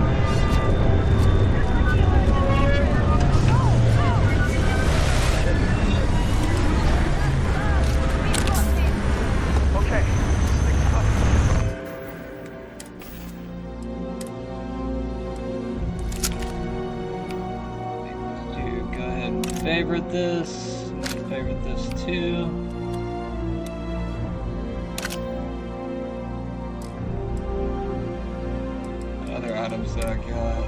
Dude, go ahead and favorite this. Favorite this too. Other items that I got.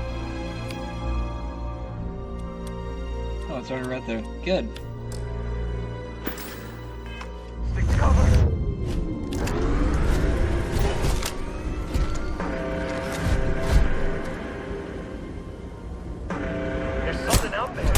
Oh, it's already right there. Good.
Stick to cover.
There's something out there.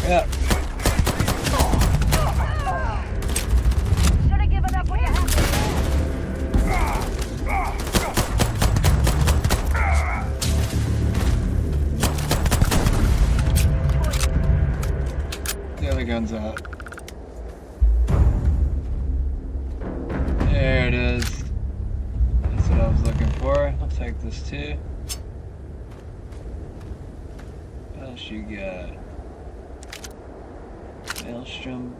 Yeah.
Should have given up when you had
The other gun's out. There it is. That's what I was looking for. I'll take this too. What else you got? Maelstrom.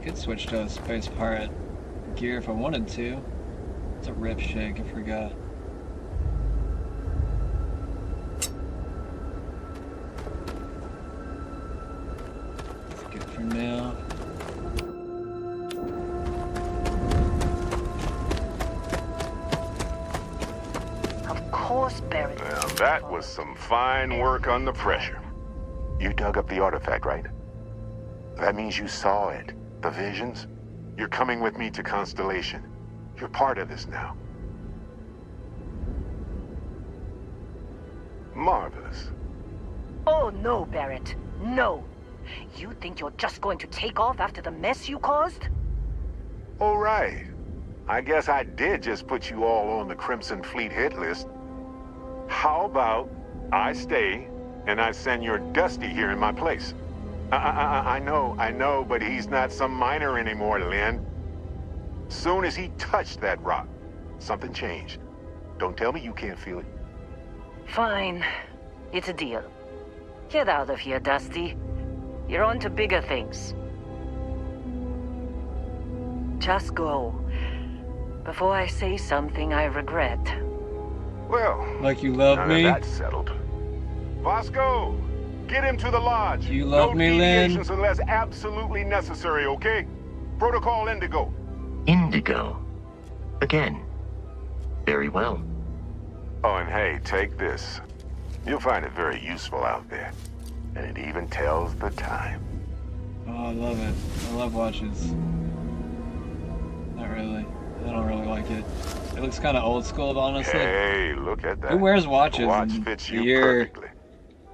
Could switch to a space pirate gear if I wanted to. It's a rip shake, I forgot. That's good for now.
Of course, Barrett.
Now, that was some fine work under pressure. You dug up the artifact, right? That means you saw it. The visions? You're coming with me to Constellation. You're part of this now. Marvelous.
Oh, no, Barrett. No. You think you're just going to take off after the mess you caused?
All right. I guess I did just put you all on the Crimson Fleet hit list. How about I stay and I send your Dusty here in my place? I know, but he's not some miner anymore, Lynn. Soon as he touched that rock, something changed. Don't tell me you can't feel it.
Fine. It's a deal. Get out of here, Dusty. You're on to bigger things. Just go. Before I say something I regret.
Well,
like you love me.
That's settled. Vasco, get him to the lodge.
You love me, Lynn?
No deviations unless absolutely necessary, okay? Protocol Indigo.
Indigo. Again. Very well.
Oh, and hey, take this. You'll find it very useful out there. And it even tells the time.
Oh, I love it. I love watches. Not really. I don't really like it. It looks kind of old school, honestly.
Hey, look at that.
Who wears watches?
The watch fits you
year,
perfectly.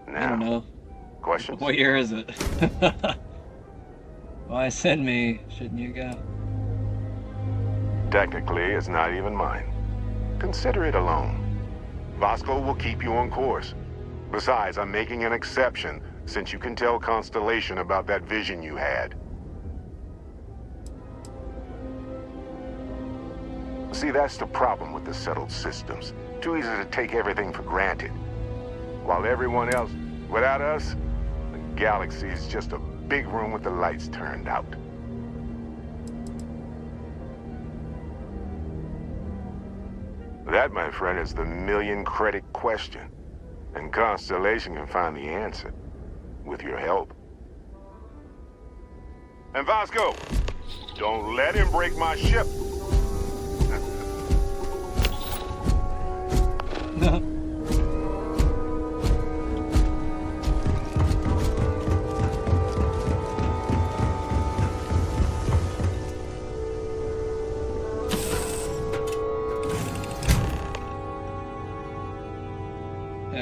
Now, I don't know.
Questions?
What year is it? Why send me? Shouldn't you go?
Technically, it's not even mine. Consider it a loan. Vasco will keep you on course. Besides, I'm making an exception since you can tell Constellation about that vision you had. See, that's the problem with the settled systems. Too easy to take everything for granted. While everyone else, without us, the galaxy is just a big room with the lights turned out. That, my friend, is the million-credit question. And Constellation can find the answer. With your help. And Vasco, don't let him break my ship.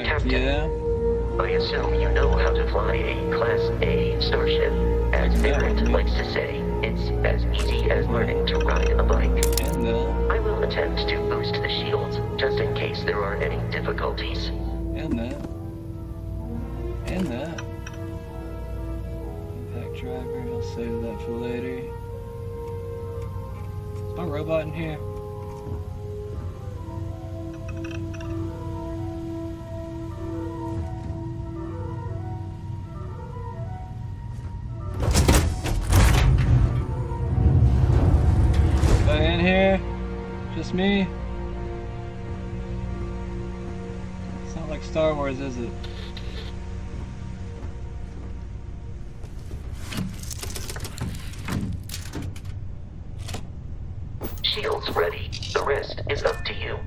Captain, I assume you know how to fly a Class A starship. As Barrett likes to say, it's as easy as learning to ride a bike. I will attempt to boost the shields, just in case there are any difficulties.
And that. Impact driver, I'll save that for later. Is my robot in here? Here? Just me? It's not like Star Wars, is it?
Shields ready. The rest is up to you.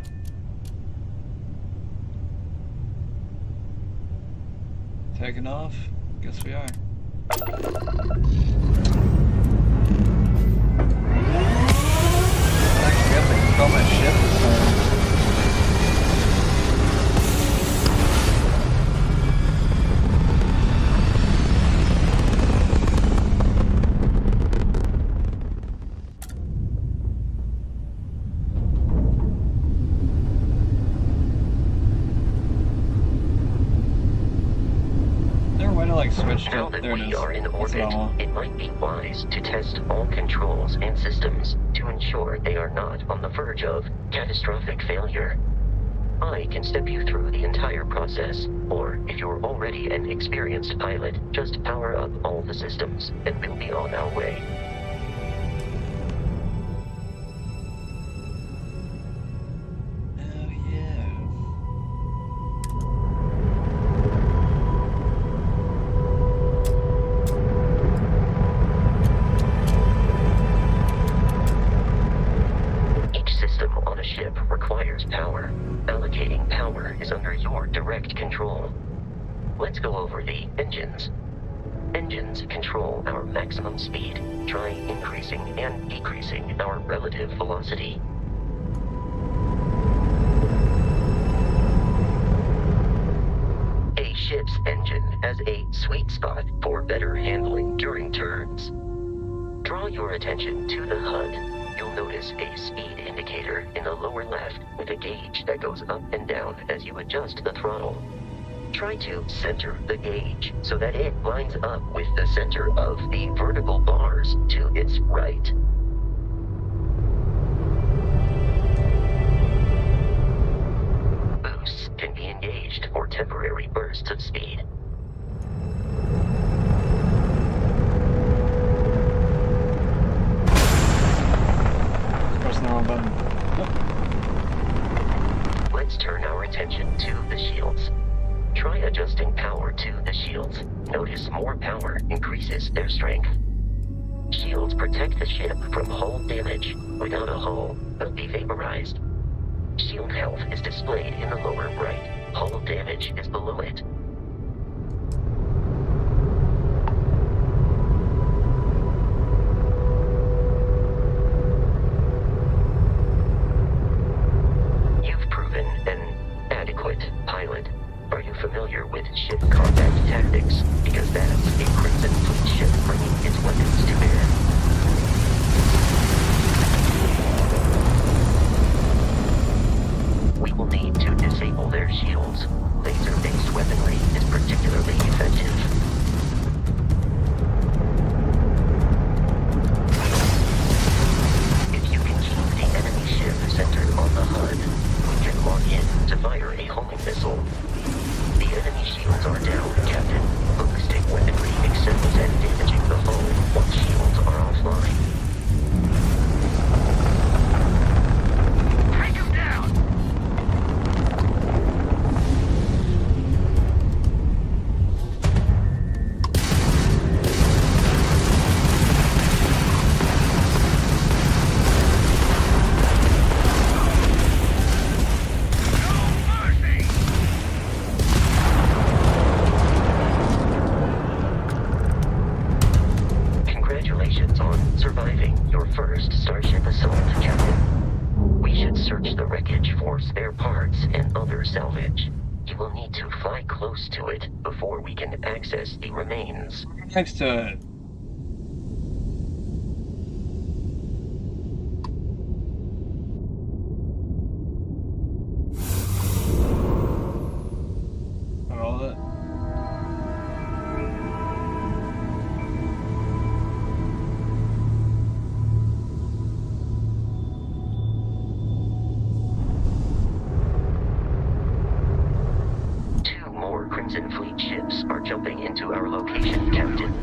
Taking off? Guess we are. Control my ship this time.
Now that we are in orbit, it might be wise to test all controls and systems to ensure they are not on the verge of catastrophic failure. I can step you through the entire process, or if you're already an experienced pilot, just power up all the systems, and we'll be on our way. Let's go over the engines. Engines control our maximum speed. Try increasing and decreasing our relative velocity. A ship's engine has a sweet spot for better handling during turns. Draw your attention to the HUD. You'll notice a speed indicator in the lower left with a gauge that goes up and down as you adjust the throttle. Try to center the gauge so that it lines up with the center of the vertical bars to its right.
button.
Let's turn our attention to the shields. Try adjusting power to the shields. Notice more power increases their strength. Shields protect the ship from hull damage. Without a hull, they'll be vaporized. Shield health is displayed in the lower right. Hull damage is below it. You've proven an adequate pilot. Are you familiar with ship combat tactics? Because that's a Crimson Fleet ship bringing its weapons to bear. We will need to disable their shields. Laser-based weaponry is particularly effective. If you can keep the enemy ship centered on the HUD, we can lock in to fire a homing missile. The enemy shields are down, Captain. Ballistic weaponry excels at damaging the hull once shields are offline. Take him down! Congratulations on surviving your first Starship assault, Captain. We should search the wreckage for spare parts and other salvage. You will need to fly close to it before we can access the remains.
Next to it. All of it.
Two more Crimson Fleet ships are jumping into our location, Captain.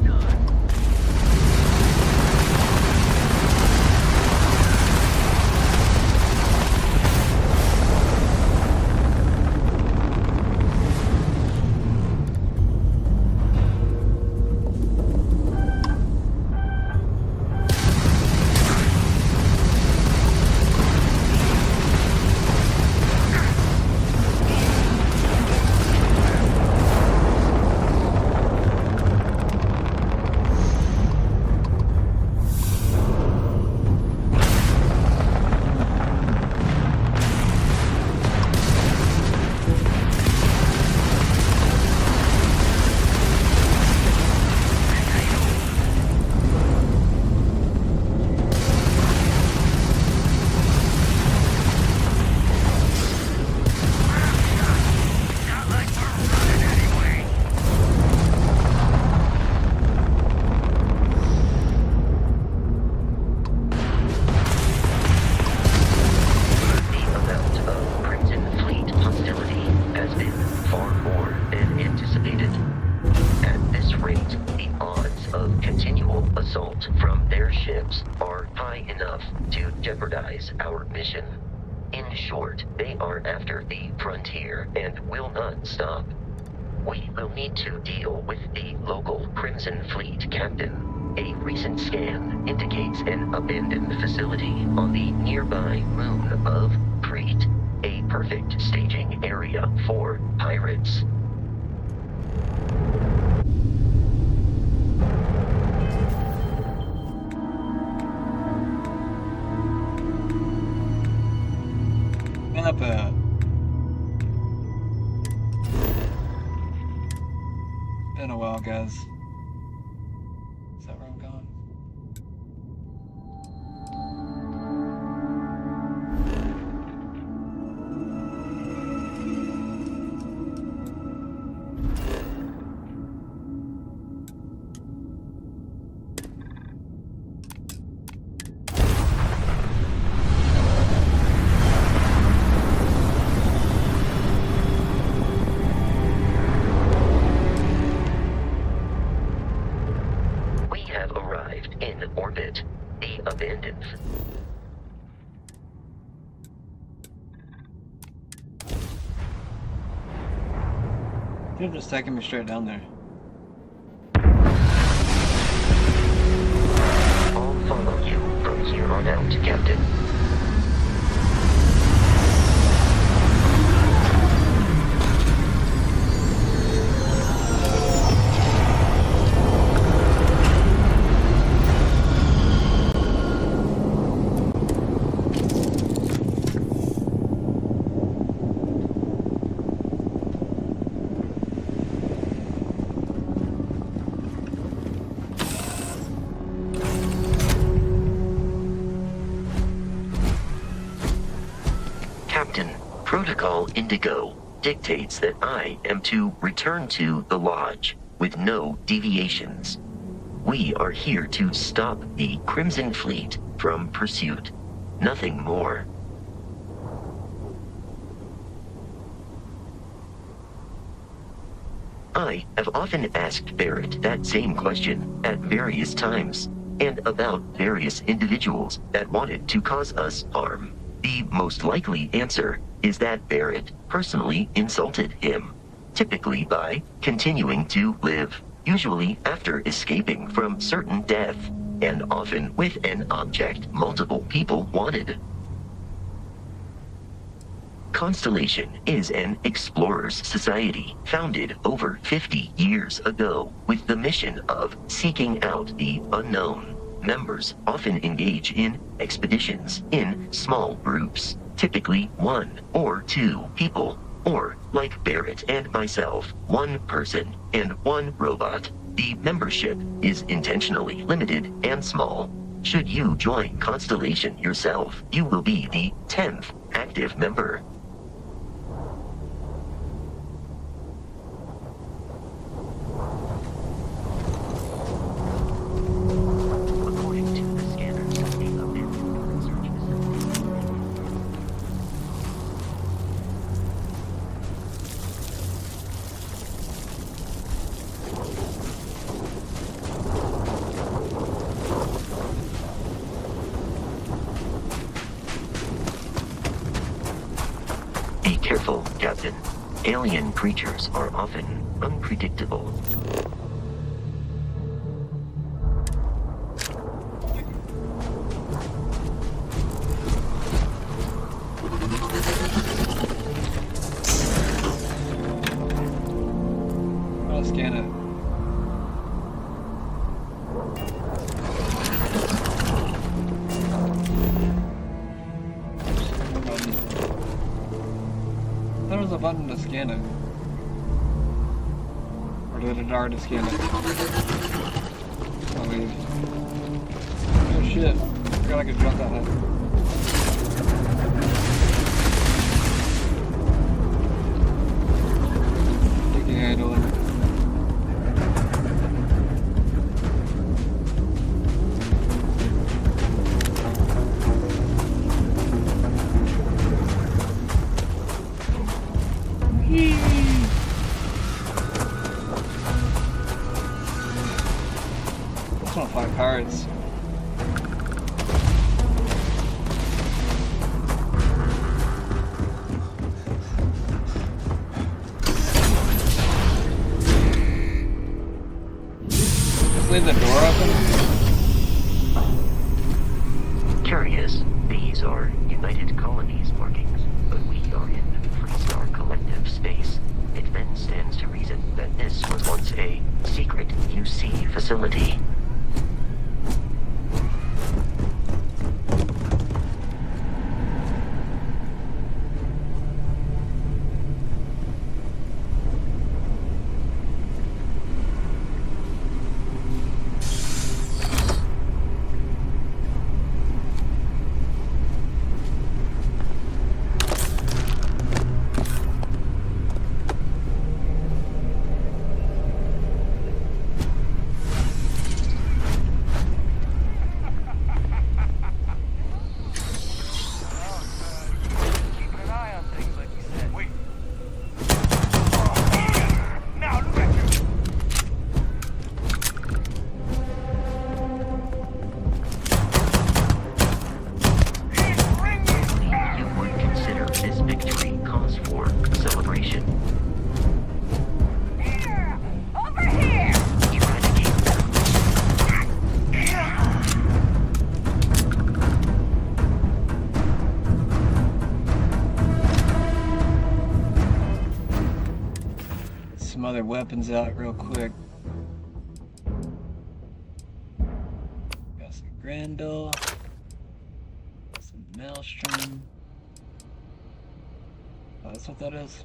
Jeopardize our mission. In short, they are after the frontier and will not stop. We will need to deal with the local Crimson Fleet captain. A recent scan indicates an abandoned facility on the nearby moon of Crete, a perfect staging area for pirates.
Up at. Been a while, guys. Is that where I'm going? Could have just taken me straight down there.
I'll follow you from here on out, Captain. Protocol Indigo dictates that I am to return to the Lodge with no deviations. We are here to stop the Crimson Fleet from pursuit. Nothing more. I have often asked Barrett that same question at various times, and about various individuals that wanted to cause us harm. The most likely answer is that Barrett personally insulted him, typically by continuing to live, usually after escaping from certain death, and often with an object multiple people wanted. Constellation is an explorers society founded over 50 years ago with the mission of seeking out the unknown. Members often engage in expeditions in small groups, typically 1 or 2 people, or like Barrett and myself, 1 person and 1 robot. The membership is intentionally limited and small. Should you join Constellation yourself, you will be the 10th active member. Be careful, Captain. Alien creatures are often unpredictable.
I'll scan it. There was a button to scan it. Or did it already scan it? I'll leave. Oh shit. I forgot I could jump that high. Sticky handle. That's not 5 cards. Just leave the door open.
Curious, these are United Colonies markings, but we are in Freestar Collective space. It then stands to reason that this was once a secret UC facility.
some other weapons out real quick. Got some Grendel. Some Maelstrom. Oh, that's what that is.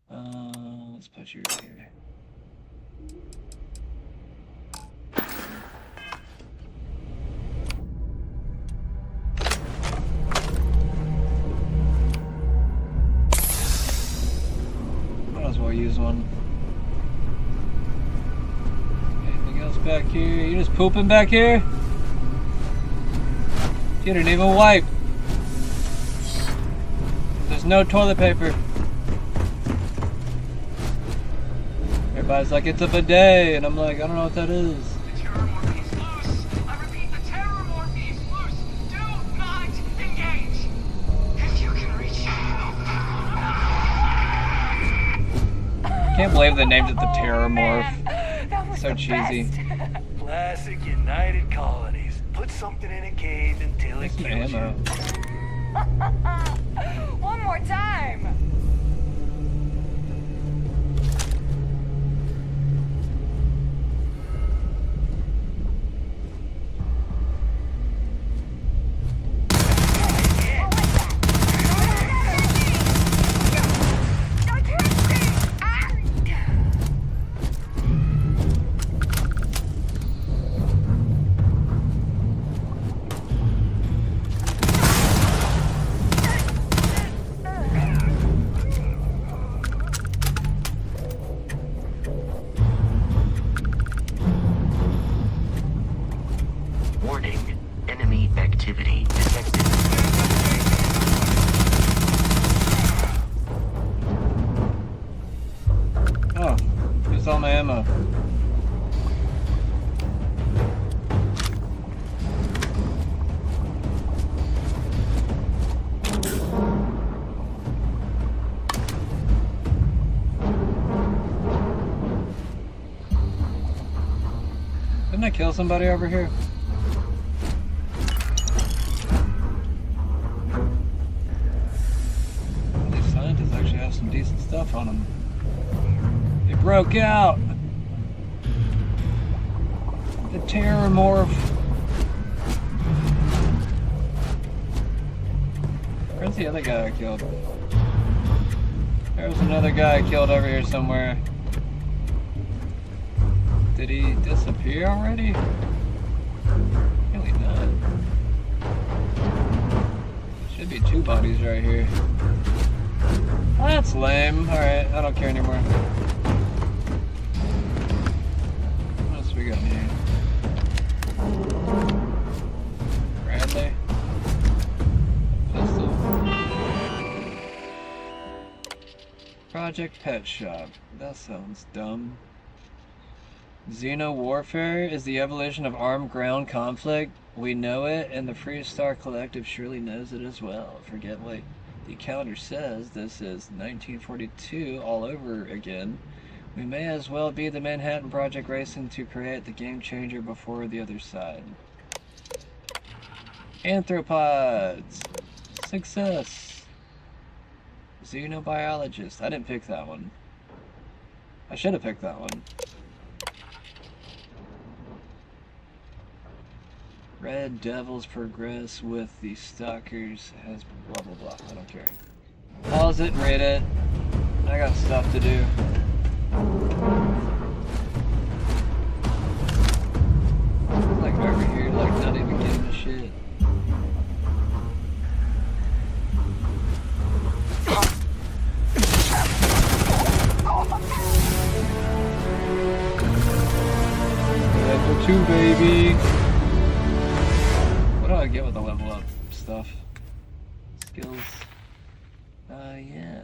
Let's put you right here. Might as well use one. Anything else back here? You just pooping back here? You didn't even wipe. There's no toilet paper. Everybody's like, it's a bidet, and I'm like, I don't know what that is. Can't believe they named it the Terrormorph. So cheesy.
Classic United Colonies. Put something in a cave until it kills you.
One more time.
All my ammo. Didn't I kill somebody over here? These scientists actually have some decent stuff on them. They broke out. The Terrormorph. Where's the other guy I killed? There was another guy I killed over here somewhere. Did he disappear already? Really not. Should be two bodies right here. Oh, that's lame. Alright, I don't care anymore. What else we got here? Bradley. Pistol. Project Pet Shop. That sounds dumb. Xeno warfare is the evolution of armed ground conflict. We know it, and the Free Star Collective surely knows it as well. Forget what the calendar says. This is 1942 all over again. We may as well be the Manhattan Project racing to create the game changer before the other side. Anthropods. Success. Xenobiologist. I didn't pick that one. I should have picked that one. Red Devils progress with the Stalkers has blah blah blah. I don't care. Pause it and read it. I got stuff to do. Like over here, like not even giving a shit. Level 2, baby. What do I get with the level up stuff? Skills. Yeah.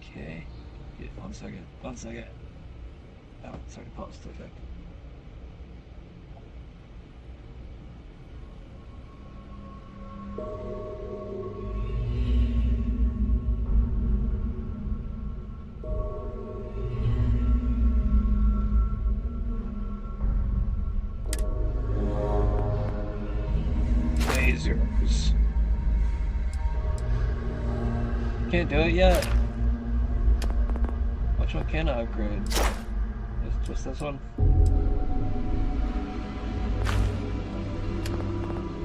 Okay. Yeah, 1 second. 1 second. Oh, sorry, pause. Okay. Lasers. Can't do it yet. Which one can I upgrade? Just this one?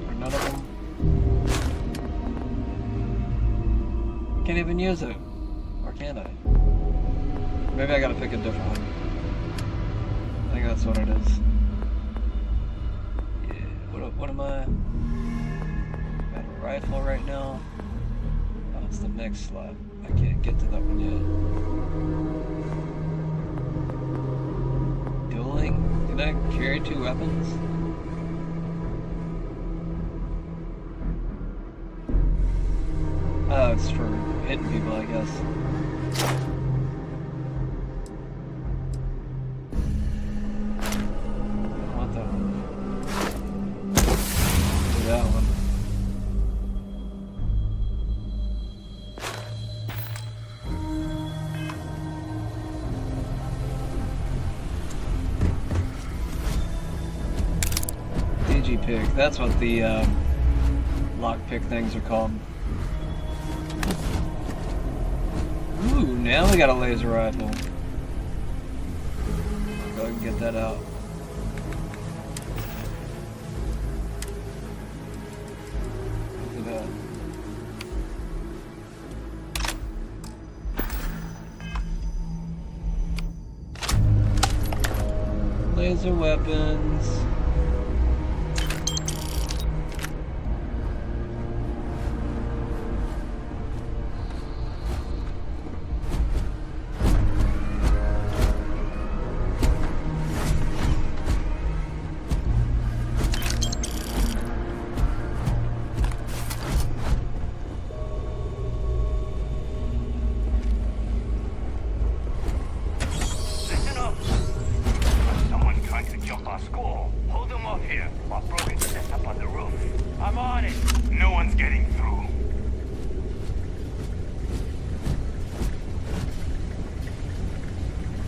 Or none of them? Can't even use it. Or can I? Maybe I gotta pick a different one. I think that's what it is. Yeah, what am I? Got a rifle right now. Oh, it's the next slot. I can't get to that one yet. Dueling? Can I carry 2 weapons? Oh, it's for hitting people, I guess. I want that one. Do that one. Digipick, that's what the lockpick things are called. Ooh, now we got a laser rifle. Go ahead and get that out. Look at that. Laser weapons.
Listen up. Someone trying to jump our school. Hold them off here while Brogan sets up on the roof. I'm on it. No one's getting through.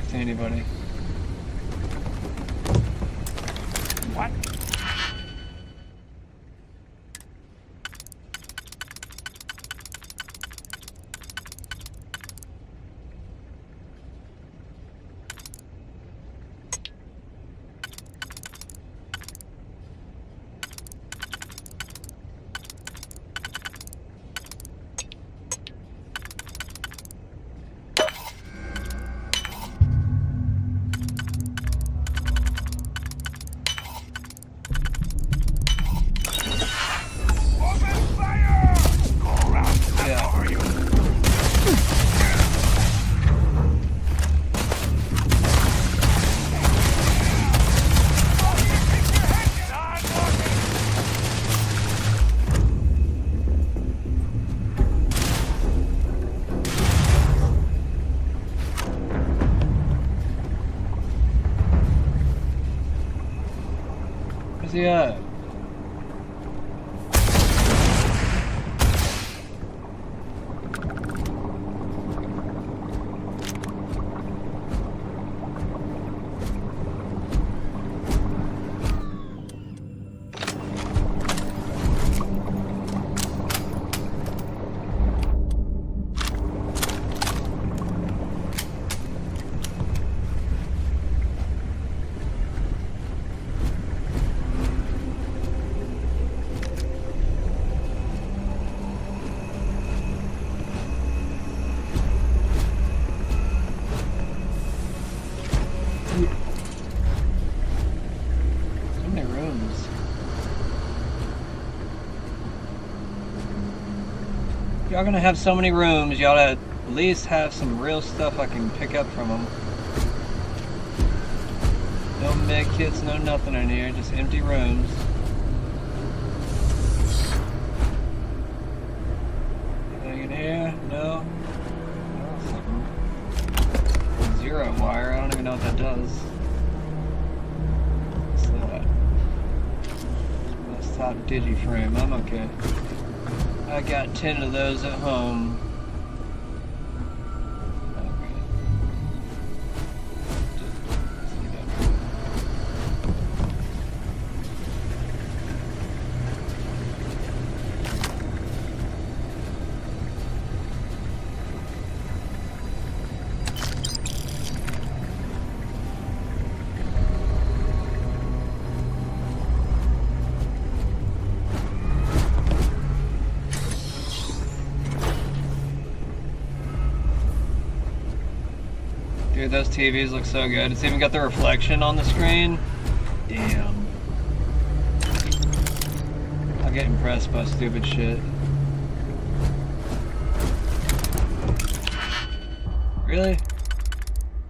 To anybody.
What?
Where's he at? So many rooms. Y'all gonna have so many rooms, y'all at least have some real stuff I can pick up from them. No med kits, no nothing in here, just empty rooms. Anything in here? No? Oh, something. Zero wire, I don't even know what that does. What's that? Desktop digiframe, I'm okay. I got 10 of those at home. Dude, those TVs look so good. It's even got the reflection on the screen. Damn. I get impressed by stupid shit. Really?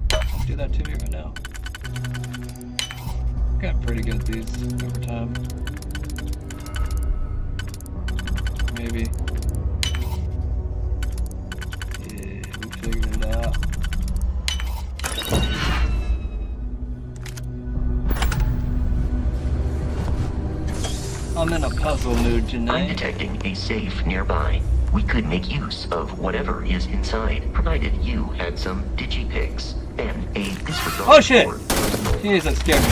Don't do that to me right now. Got pretty good at these over time. Maybe. Yeah, we figured it out. I'm in a puzzle mood tonight.
I'm detecting a safe nearby. We could make use of whatever is inside, provided you had some digipics and a disregard.
Oh shit! Jeez, that scared me.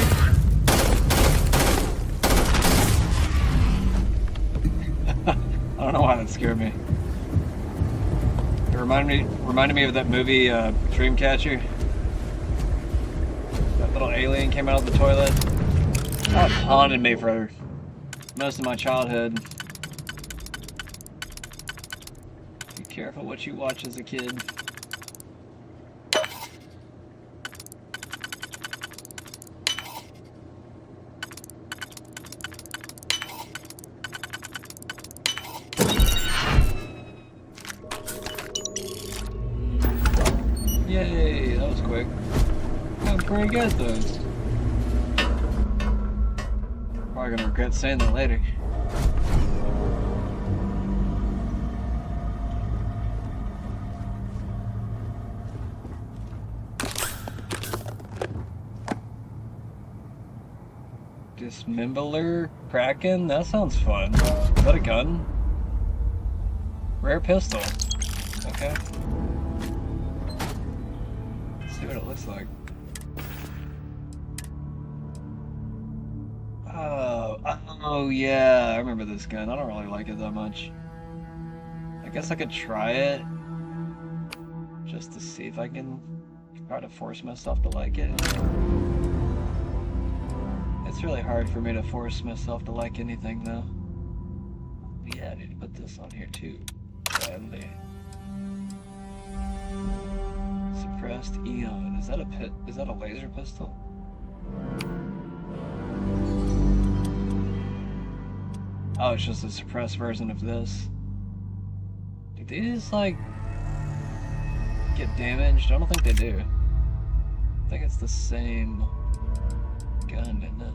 I don't know why that scared me. It reminded me of that movie Dreamcatcher. That little alien came out of the toilet. That haunted me for most of my childhood. Be careful what you watch as a kid. Yay, that was quick. I'm pretty good at those. Probably gonna regret saying that later. Dismembler Kraken? That sounds fun. Is that a gun? Rare pistol. Okay. Let's see what it looks like. Oh yeah, I remember this gun. I don't really like it that much. I guess I could try it just to see if I can try to force myself to like it. It's really hard for me to force myself to like anything though. Yeah, I need to put this on here too. Sadly. Suppressed Eon. Is that a laser pistol? Oh, it's just a suppressed version of this. Do these, like, get damaged? I don't think they do. I think it's the same gun, isn't it?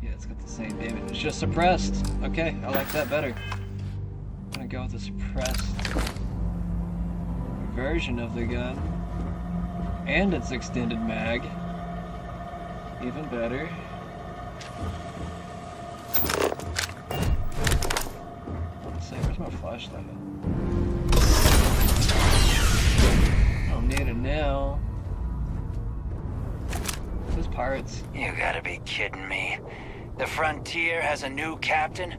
Yeah, it's got the same damage. It's just suppressed. Okay, I like that better. I'm gonna go with the suppressed version of the gun. And its extended mag. Even better. Where's my flashlight? I don't need it now. Those pirates.
You gotta be kidding me. The Frontier has a new captain?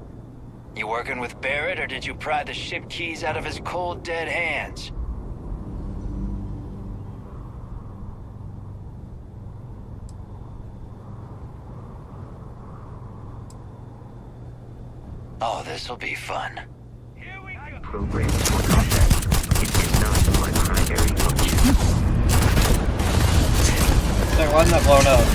You working with Barrett, or did you pry the ship keys out of his cold, dead hands? Oh, this'll be fun.
Programmed for combat. It is not my primary function.
Hey, why isn't that blown up?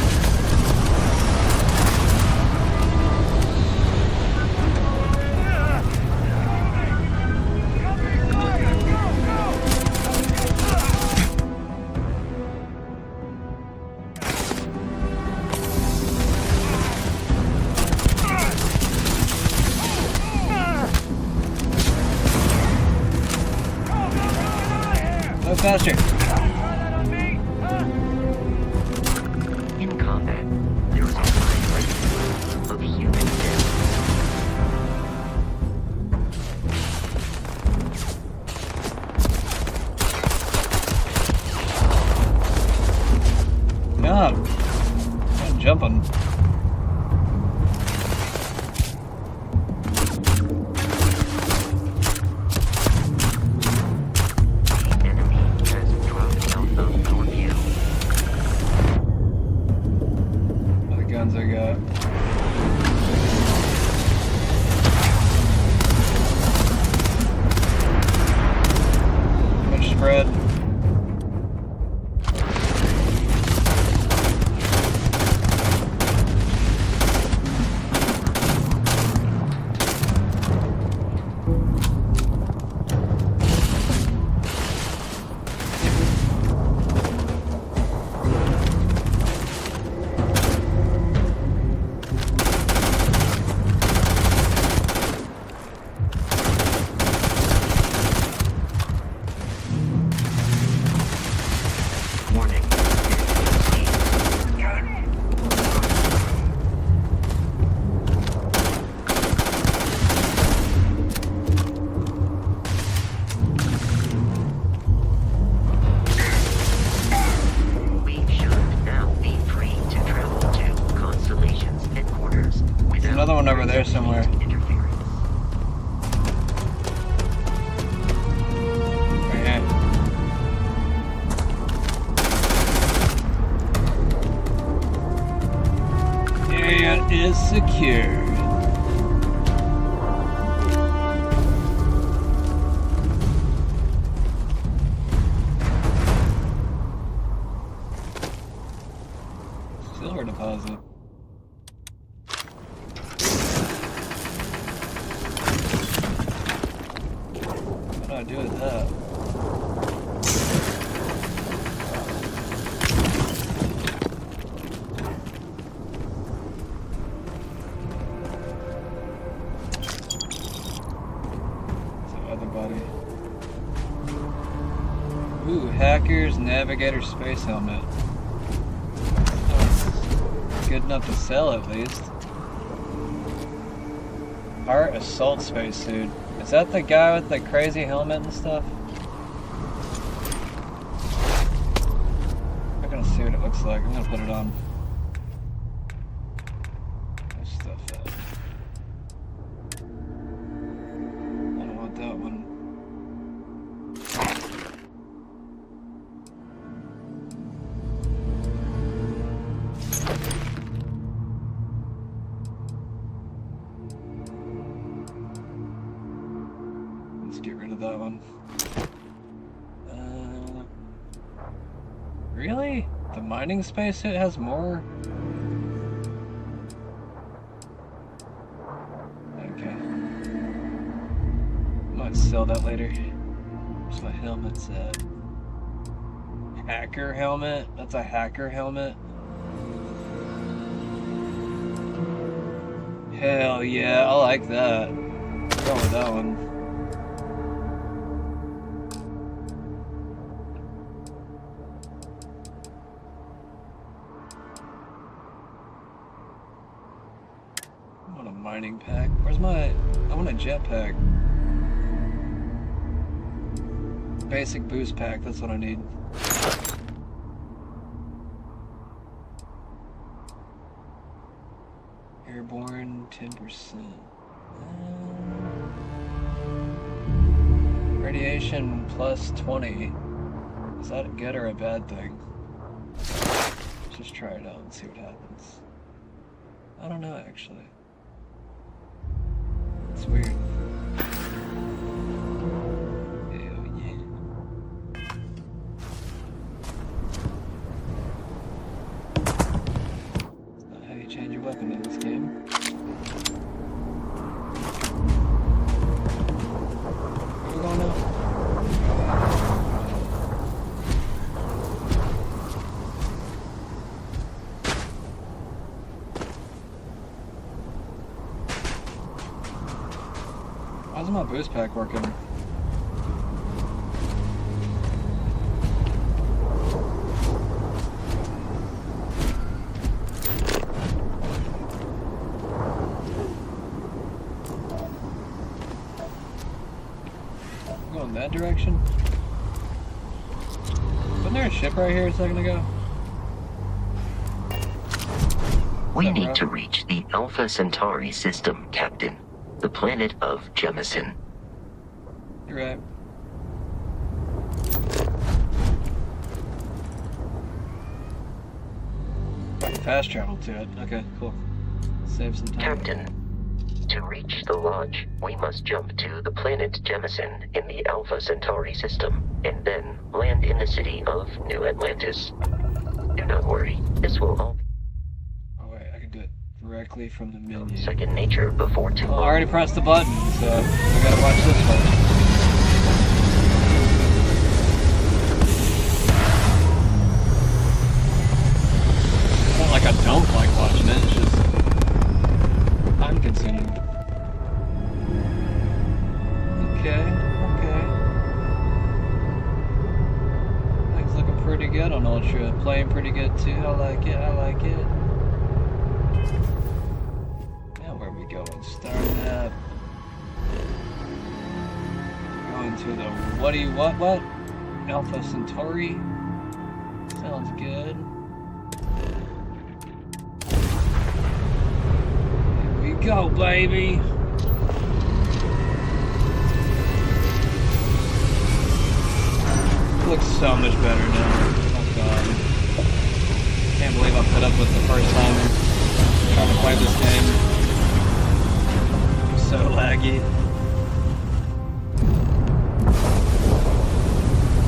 Faster.
In combat, there is a high likelihood of human death.
No, I'm jumping.
The enemy has dropped
there somewhere. Right here. Area is secure. Silver deposit. What do I do with that? Ooh, Hacker's Navigator Space Helmet. Oh, good enough to sell at least. Art Assault Spacesuit. Is that the guy with the crazy helmet and stuff? I'm gonna see what it looks like. I'm gonna put it on. This stuff at? I don't want that one. That one. Really? The mining spacesuit has more? Okay. Might sell that later. Where's my helmet's at? Hacker helmet? That's a hacker helmet? Hell yeah, I like that. Go with that one. Mining pack. Where's my... I want a jetpack. Basic boost pack, that's what I need. Airborne, 10%. Radiation plus 20. Is that a good or a bad thing? Let's just try it out and see what happens. I don't know, actually. It's weird. Hell yeah. That's not how you change your weapon in this game. Where are we going now? How's my boost pack working? Going that direction? Wasn't there a ship right here a second ago?
We need to reach the Alpha Centauri system, Captain. The planet of Jemison.
You're right. I can fast travel to it. Okay, cool. Save some time.
Captain, to reach the lodge, we must jump to the planet Jemison in the Alpha Centauri system, and then land in the city of New Atlantis. Do not worry, this will all be
directly from the menu.
Second nature before too long.
I already pressed the button, so I gotta watch this one. It's not like I don't like watching it, it's just time consuming. Okay. Things looking pretty good on Ultra. Playing pretty good too. I like it. Going start up. Going to the what? Alpha Centauri. Sounds good. Here we go, baby. Looks so much better now. Oh god. Can't believe I put up with the first time trying to play this game. So laggy.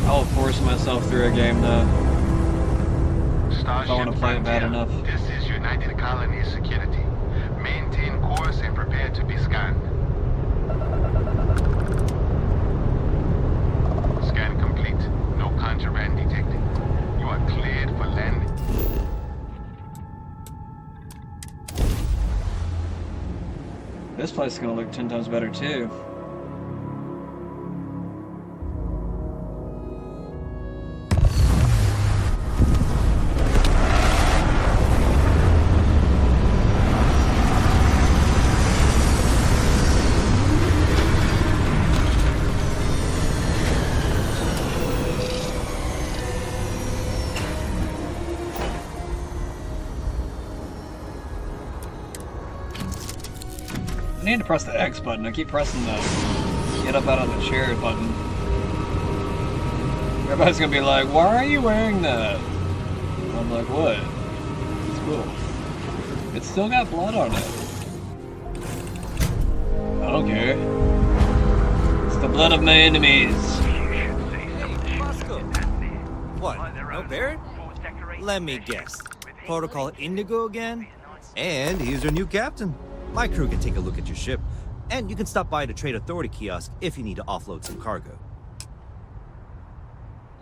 I will force myself through a game though. If I want to play it bad enough.
This is United Colonies Security. Maintain course and prepare to be scanned. Scan complete. No contraband detected. You are cleared for landing.
This place is gonna look 10 times better too. I need to press the X button. I keep pressing the get up out of the chair button. Everybody's gonna be like, why are you wearing that? I'm like, what? It's cool. It's still got blood on it. I don't care. It's the blood of my enemies.
What? No Barrett? Let me guess. Protocol Indigo again? And he's your new captain. My crew can take a look at your ship, and you can stop by the Trade Authority kiosk if you need to offload some cargo.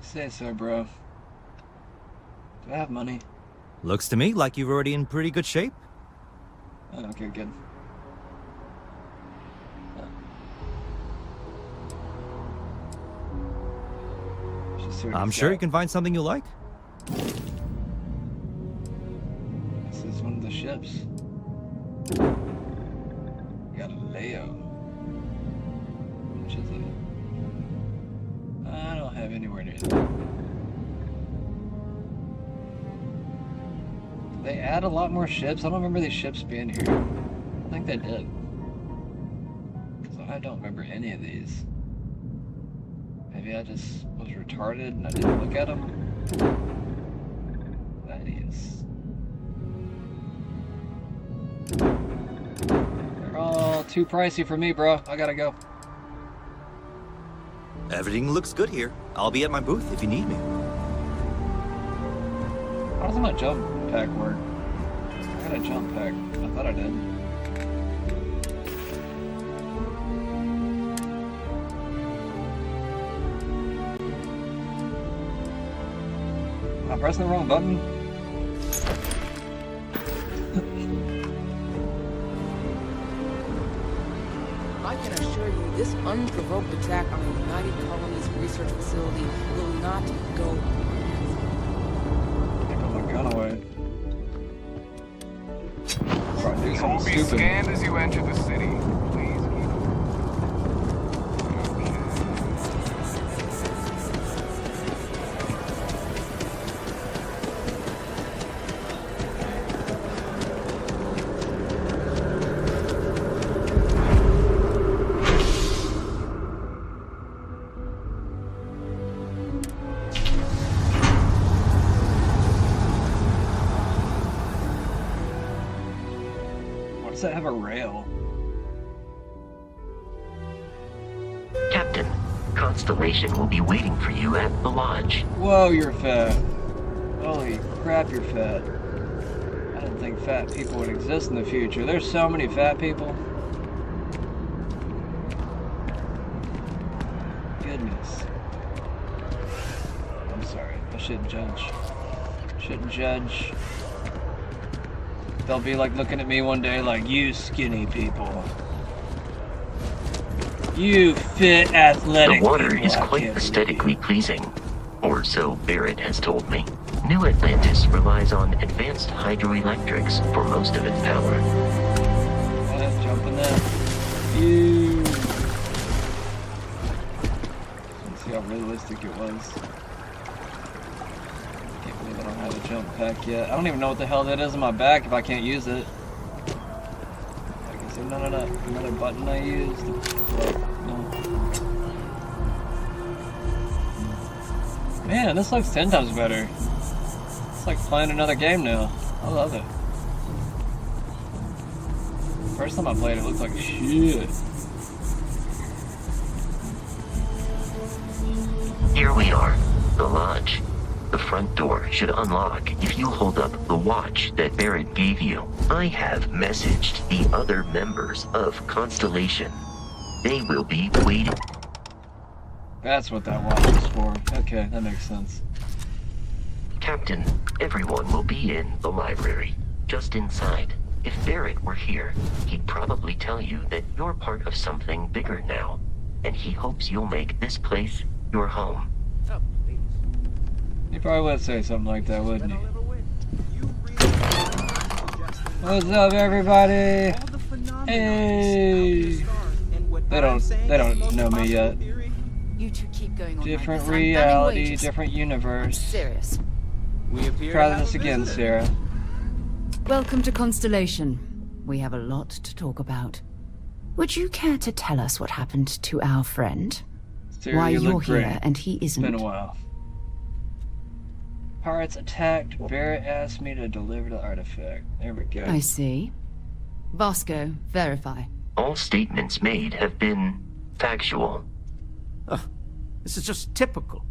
Say so, bro. Do I have money?
Looks to me like you're already in pretty good shape.
Oh, okay, good.
I'm sure you can find something you like.
This is one of the ships. Galileo. Which is it? I don't have anywhere near that. Did they add a lot more ships? I don't remember these ships being here. I think they did. Because I don't remember any of these. Maybe I just was retarded and I didn't look at them. That is. They're all too pricey for me, bro. I gotta go.
Everything looks good here. I'll be at my booth if you need me.
How does my jump pack work? I got a jump pack. I thought I did. Am I pressing the wrong button?
I can assure you, this unprovoked attack on the United Colonies research facility will not go unanswered.
I put my gun away.
You will be scanned as you enter the city. Please keep
Does that have a rail?
Captain, Constellation will be waiting for you at the lodge.
Whoa, you're fat. Holy crap, you're fat. I didn't think fat people would exist in the future. There's so many fat people. Goodness. I'm sorry. I shouldn't judge. Shouldn't judge. They'll be like looking at me one day like, you skinny people. You fit, athletic
The water
people.
is quite aesthetically pleasing, or so Barrett has told me. New Atlantis relies on advanced hydroelectrics for most of its power.
Let's jump in there. You. Let's see how realistic it was. Can't believe I don't have a jump pack yet. I don't even know what the hell that is on my back if I can't use it. I can Is there another button I used? No. Man, this looks 10 times better. It's like playing another game now. I love it. First time I played it looked like shit.
Here we are, the lodge. The front door should unlock if you hold up the watch that Barrett gave you. I have messaged the other members of Constellation. They will be waiting.
That's what that watch is for. Okay, that makes sense.
Captain, everyone will be in the library, just inside. If Barrett were here, he'd probably tell you that you're part of something bigger now, and he hopes you'll make this place your home.
He probably would say something like that, wouldn't he? What's up, everybody? Hey! They don't know me yet.
You two keep going on
Different
like this.
reality, different universe.
Serious.
Try this again, Sarah.
Welcome to Constellation. We have a lot to talk about. Would you care to tell us what happened to our friend?
Sarah,
Why
you
you're
look
here
great.
and he isn't?
It's been a while. Pirates attacked. Barrett asked me to deliver the artifact. There we go.
I see. Vasco, verify.
All statements made have been factual.
This is just typical.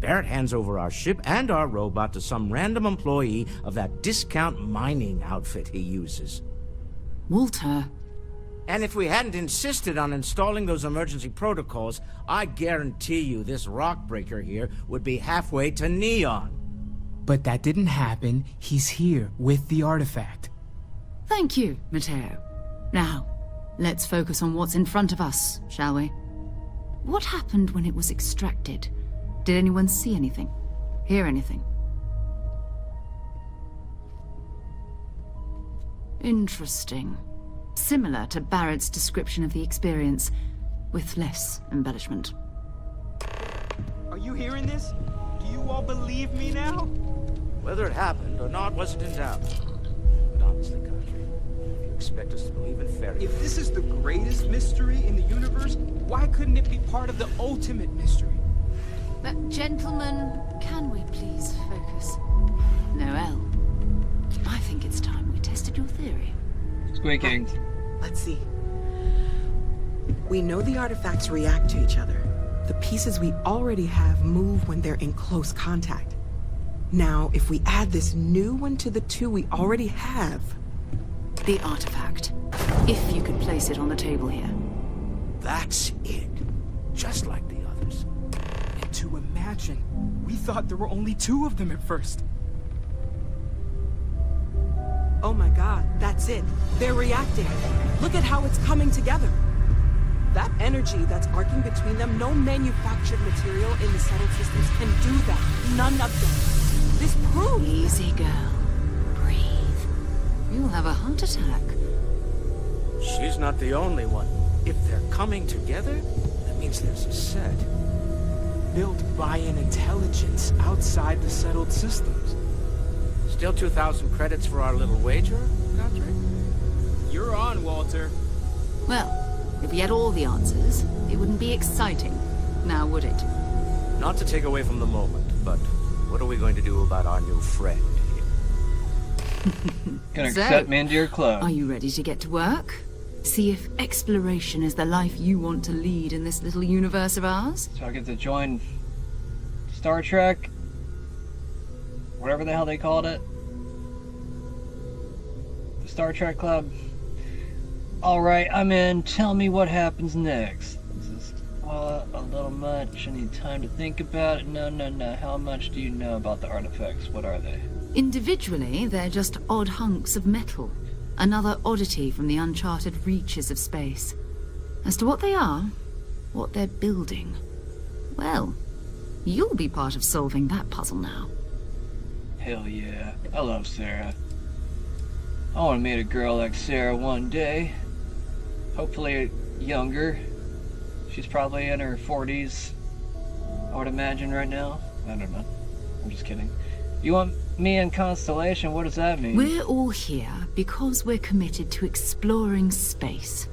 Barrett hands over our ship and our robot to some random employee of that discount mining outfit he uses.
Walter.
And if we hadn't insisted on installing those emergency protocols, I guarantee you this rock breaker here would be halfway to Neon.
But that didn't happen. He's here with the artifact.
Thank you, Matteo. Now, let's focus on what's in front of us, shall we? What happened when it was extracted? Did anyone see anything? Hear anything? Interesting. Similar to Barrett's description of the experience, with less embellishment.
Are you hearing this? Do you all believe me now?
Whether it happened or not wasn't in doubt. But honestly, Country, if you expect us to believe in fairy
If this is the greatest mystery in the universe, why couldn't it be part of the ultimate mystery?
But gentlemen, can we please focus? Noel, I think it's time we tested your theory.
Squeaking.
Let's see. We know the artifacts react to each other. The pieces we already have move when they're in close contact. Now, if we add this new one to the two we already have...
The artifact. If you could place it on the table here.
That's it. Just like the others.
And to imagine, we thought there were only 2 of them at first.
Oh my god, that's it. They're reacting. Look at how it's coming together. That energy that's arcing between them, no manufactured material in the settled systems can do that. None of them. This proves...
Easy, girl. Breathe. You'll have a heart attack.
She's not the only one. If they're coming together, that means there's a set.
Built by an intelligence outside the settled systems.
Still 2,000 credits for our little wager, Godric?
You're on, Walter.
Well, if we had all the answers, it wouldn't be exciting, now would it?
Not to take away from the moment, but what are we going to do about our new friend here?
Gonna accept me into your club.
Are you ready to get to work? See if exploration is the life you want to lead in this little universe of ours?
So I get to join Star Trek? Whatever the hell they called it. The Star Trek Club. Alright, I'm in. Tell me what happens next. This is a little much. I need time to think about it. No. How much do you know about the artifacts? What are they?
Individually, they're just odd hunks of metal. Another oddity from the uncharted reaches of space. As to what they are, what they're building, well, you'll be part of solving that puzzle now.
Hell yeah. I love Sarah. I want to meet a girl like Sarah one day. Hopefully younger. She's probably in her 40s, I would imagine right now. I don't know. I'm just kidding. You want me in Constellation? What does that mean?
We're all here because we're committed to exploring space.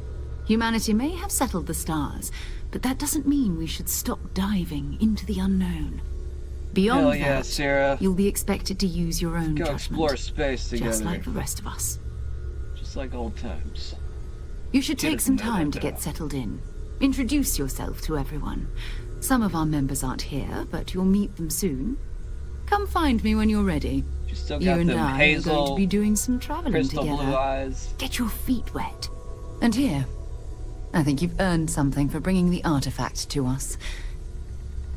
Humanity may have settled the stars, but that doesn't mean we should stop diving into the unknown. Beyond
Hell yeah,
that,
Sarah.
you'll be expected to use your own
Go
judgment.
explore space together.
Just like the rest of us.
Just like old times.
You should
Get
take
it
some
from there,
time to
that
get settled in. Introduce yourself to everyone. Some of our members aren't here, but you'll meet them soon. Come find me when you're ready.
You still
You
got
and
them
I are
hazel,
going to be doing some traveling
crystal
together.
blue eyes.
Get your feet wet. And here, I think you've earned something for bringing the artifact to us.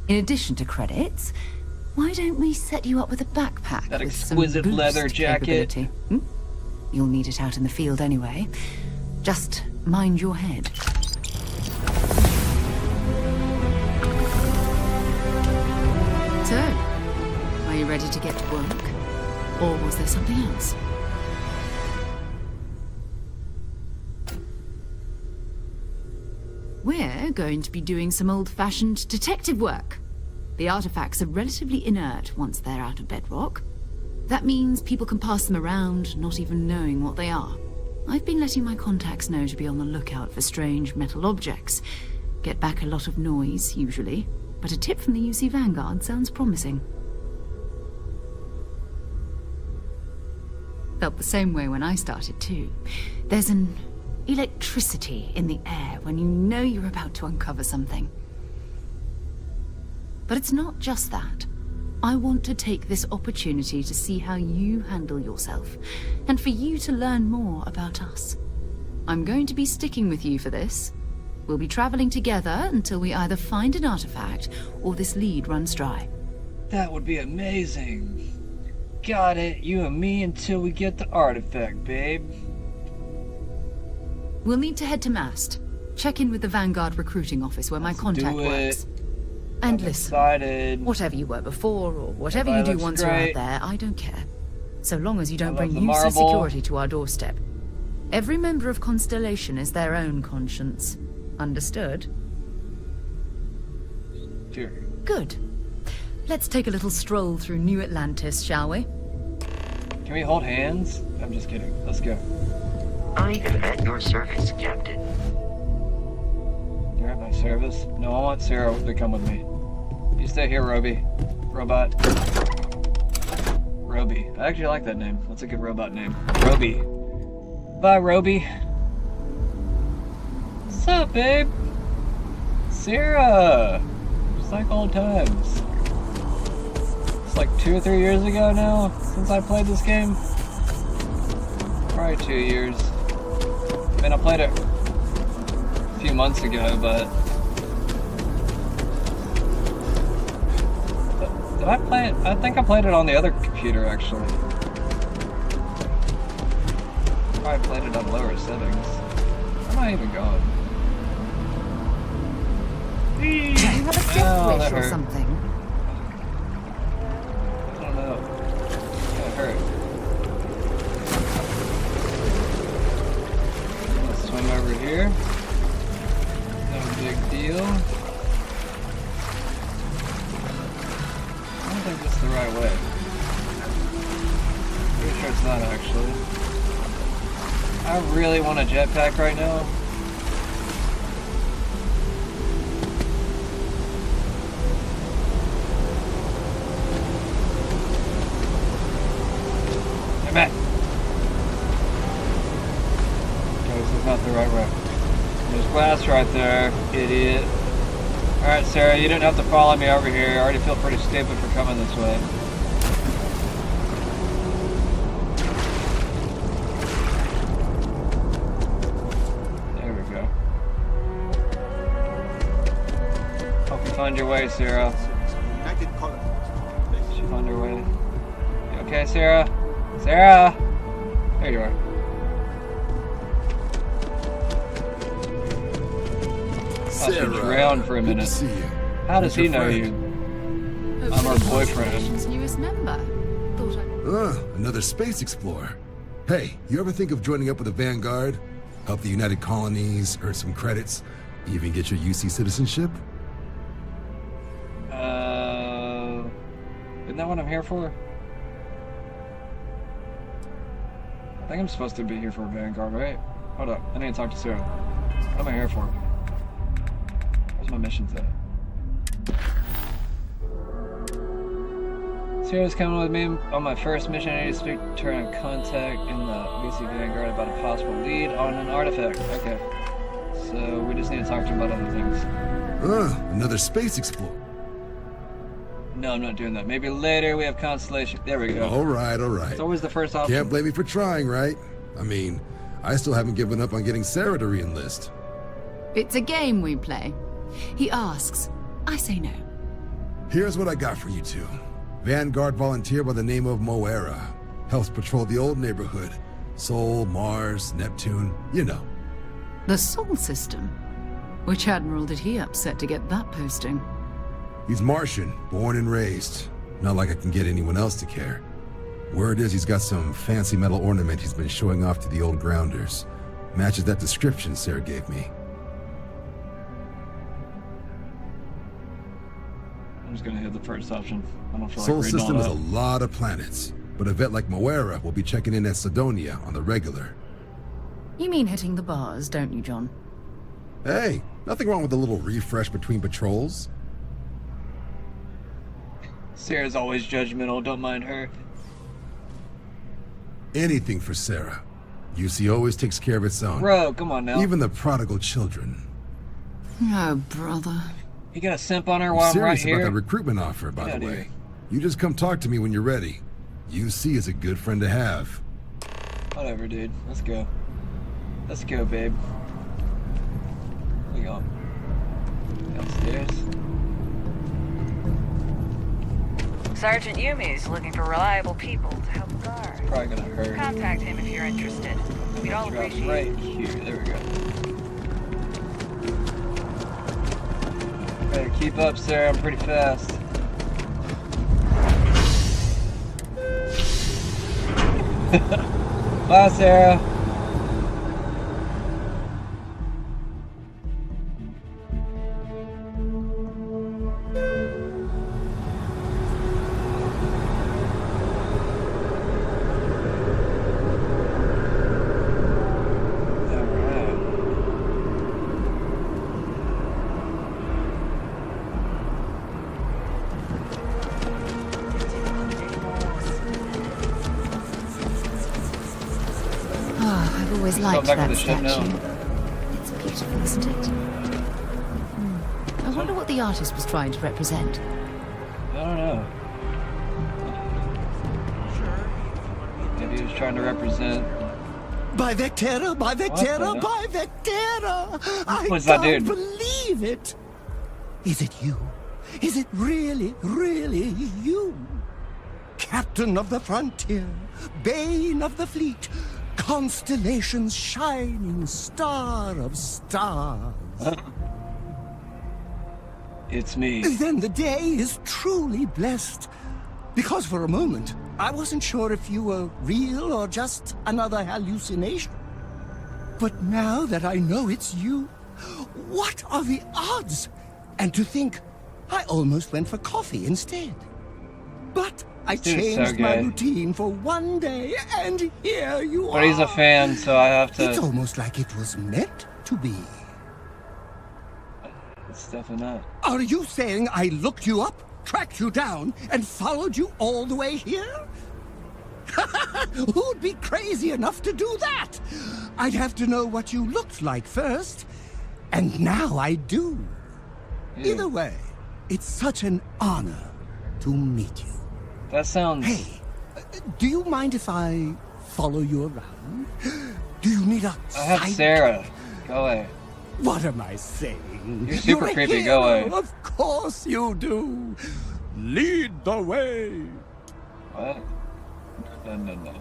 In addition to credits, why don't we set you up with a backpack
That
with some
exquisite
boost
leather jacket.
capability? You'll need it out in the field anyway. Just mind your head. So, are you ready to get to work? Or was there something else? We're going to be doing some old-fashioned detective work. The artifacts are relatively inert once they're out of bedrock. That means people can pass them around, not even knowing what they are. I've been letting my contacts know to be on the lookout for strange metal objects. Get back a lot of noise, usually, but a tip from the UC Vanguard sounds promising. Felt the same way when I started, too. There's an electricity in the air when you know you're about to uncover something. But it's not just that. I want to take this opportunity to see how you handle yourself, and for you to learn more about us. I'm going to be sticking with you for this. We'll be traveling together until we either find an artifact or this lead runs dry.
That would be amazing. Got it, you and me until we get the artifact, babe.
We'll need to head to Mast. Check in with the Vanguard recruiting office where my contact works. And listen,
excited.
Whatever you were before or whatever
Everybody
you do
looks
once you're out
great.
there, I don't care. So long as you don't
I
bring
love the
UC
marble.
security to our doorstep. Every member of Constellation is their own conscience. Understood?
Sure.
Good. Let's take a little stroll through New Atlantis, shall we?
Can we hold hands? I'm just kidding. Let's go.
I am at your service, Captain.
You're at my service? No, I want Sarah to come with me. You stay here, Roby. Robot. Roby. I actually like that name. That's a good robot name. Roby. Bye, Roby. What's up, babe? Sarah! Just like old times. It's like 2 or 3 years ago now since I played this game. Probably 2 years. I mean, I played it a few months ago, but... Did I play it? I think I played it on the other computer, actually. Probably played it on lower settings. Where am I even going?
Do you have a death wish or
hurt.
something?
I don't know. That hurt. Let's swim over here. No big deal. I don't think this is the right way. Pretty sure it's not, actually. I really want a jetpack right now. Get back! Okay, this is not the right way. There's glass right there, idiot. Alright, Sarah, you didn't have to follow me over here. I already feel pretty stupid for coming this way. There we go. Hope you find your way, Sarah. She found her way. You okay, Sarah? Sarah! There you are. I was drowned for a minute. How does he know you? I'm her boyfriend.
Constellation's newest member. Thought I...
Another space explorer. Hey, you ever think of joining up with the Vanguard? Help the United Colonies, earn some credits, even get your UC citizenship?
Isn't that what I'm here for? I think I'm supposed to be here for a Vanguard, right? Hold up, I need to talk to Sarah. What am I here for? Where's my missions at? Sarah's coming with me on my first mission. I need to speak to her in contact in the VC Vanguard about a possible lead on an artifact. Okay. So we just need to talk to her about other things.
Another space explorer.
No, I'm not doing that. Maybe later we have Constellation. There we go.
All right.
It's always the first option.
Can't blame me for trying, right? I mean, I still haven't given up on getting Sarah to re-enlist.
It's a game we play. He asks, I say no.
Here's what I got for you two. Vanguard volunteer by the name of Moera. Helps patrol the old neighborhood. Sol, Mars, Neptune, you know.
The Sol system? Which admiral did he upset to get that posting?
He's Martian, born and raised. Not like I can get anyone else to care. Word is he's got some fancy metal ornament he's been showing off to the old grounders. Matches that description Sarah gave me.
I'm just gonna hit the first option. I don't feel
Sol
like reading
system
all
is
that.
a lot of planets, but a vet like Moera will be checking in at Sidonia on the regular.
You mean hitting the bars, don't you, John?
Hey, nothing wrong with a little refresh between patrols.
Sarah's always judgmental, don't mind her.
Anything for Sarah. UC always takes care of its own.
Bro, come on now.
Even the prodigal children.
Oh, brother.
You got a simp on her while I'm right
serious
here?
about that recruitment offer, by
Yeah,
the way.
dude.
You just come talk to me when you're ready. UC is a good friend to have.
Whatever, dude. Let's go. Let's go, babe. We go downstairs.
Sergeant Yumi's looking for reliable people to help the guard.
Probably gonna hurt.
Contact him if you're interested. We'd all
Drop
appreciate
right
it.
here. There we go. Better keep up, Sarah. I'm pretty fast. Bye, Sarah.
Oh, I've always liked
back to
that
the ship
statue.
now.
It's beautiful, isn't it? I wonder what the artist was trying to represent.
I don't know. Maybe he was trying to represent.
By Vectera, by Vectera,
What?
by Vectera! I
What's that,
can't
dude?
believe it! Is it you? Is it really, really you? Captain of the frontier, bane of the fleet, constellation's shining star of stars.
It's me.
Then the day is truly blessed. Because for a moment, I wasn't sure if you were real or just another hallucination. But now that I know it's you, what are the odds? And to think, I almost went for coffee instead. But I
This dude's so
changed my
good.
routine for one day, and here you are.
But he's a fan, so I have
It's
to.
almost like it was meant to be.
It's definitely not.
Are you saying I looked you up, tracked you down, and followed you all the way here? Who'd be crazy enough to do that? I'd have to know what you looked like first, and now I do. Either way, it's such an honor to meet you.
That sounds.
Hey, do you mind if I follow you around? Do you need a
I have
sidekick?
Sarah. Go away.
What am I saying?
You're super
a
creepy, go
hero.
away.
Of course you do. Lead the way.
What? No.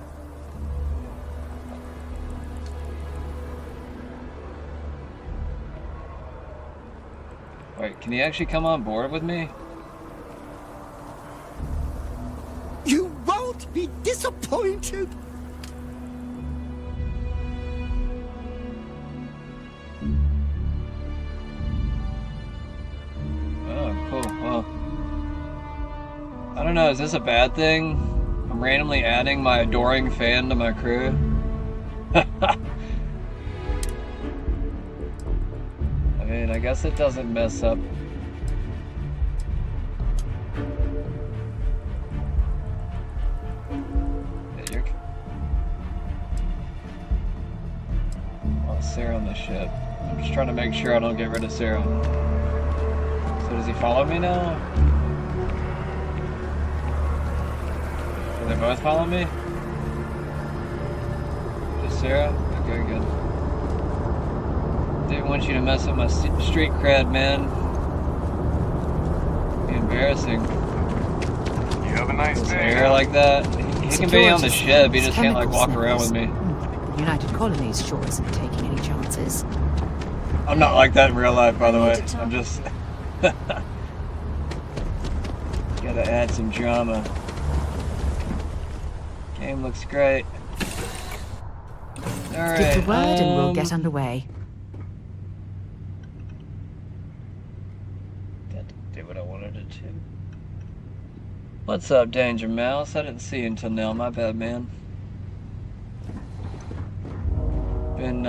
Wait, can he actually come on board with me?
You won't be disappointed.
Oh, cool. Well, I don't know. Is this a bad thing? I'm randomly adding my adoring fan to my crew. I mean, I guess it doesn't mess up. Sarah on the ship. I'm just trying to make sure I don't get rid of Sarah. So does he follow me now? Do they both follow me? Just Sarah? Okay, good. Didn't want you to mess up my street cred, man. Be embarrassing.
You have a nice day.
Hair like that. He can be on the ship, he just can't like walk around with me.
The United Colonies sure isn't taking any chances.
I'm not like that in real life, by the way. I'm just... Gotta add some drama. Game looks great. Alright,
Give the word and we'll get underway.
That didn't do what I wanted it to. What's up, Danger Mouse? I didn't see you until now. My bad, man. Been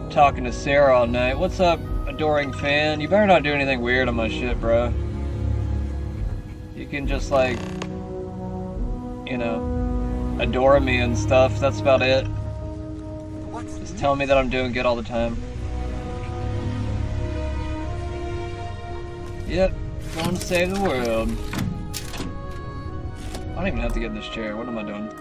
talking to Sarah all night. What's up, adoring fan? You better not do anything weird on my shit, bro. You can just like, you know, adore me and stuff. That's about it. Just tell me that I'm doing good all the time. Yep, going to save the world. I don't even have to get in this chair. What am I doing?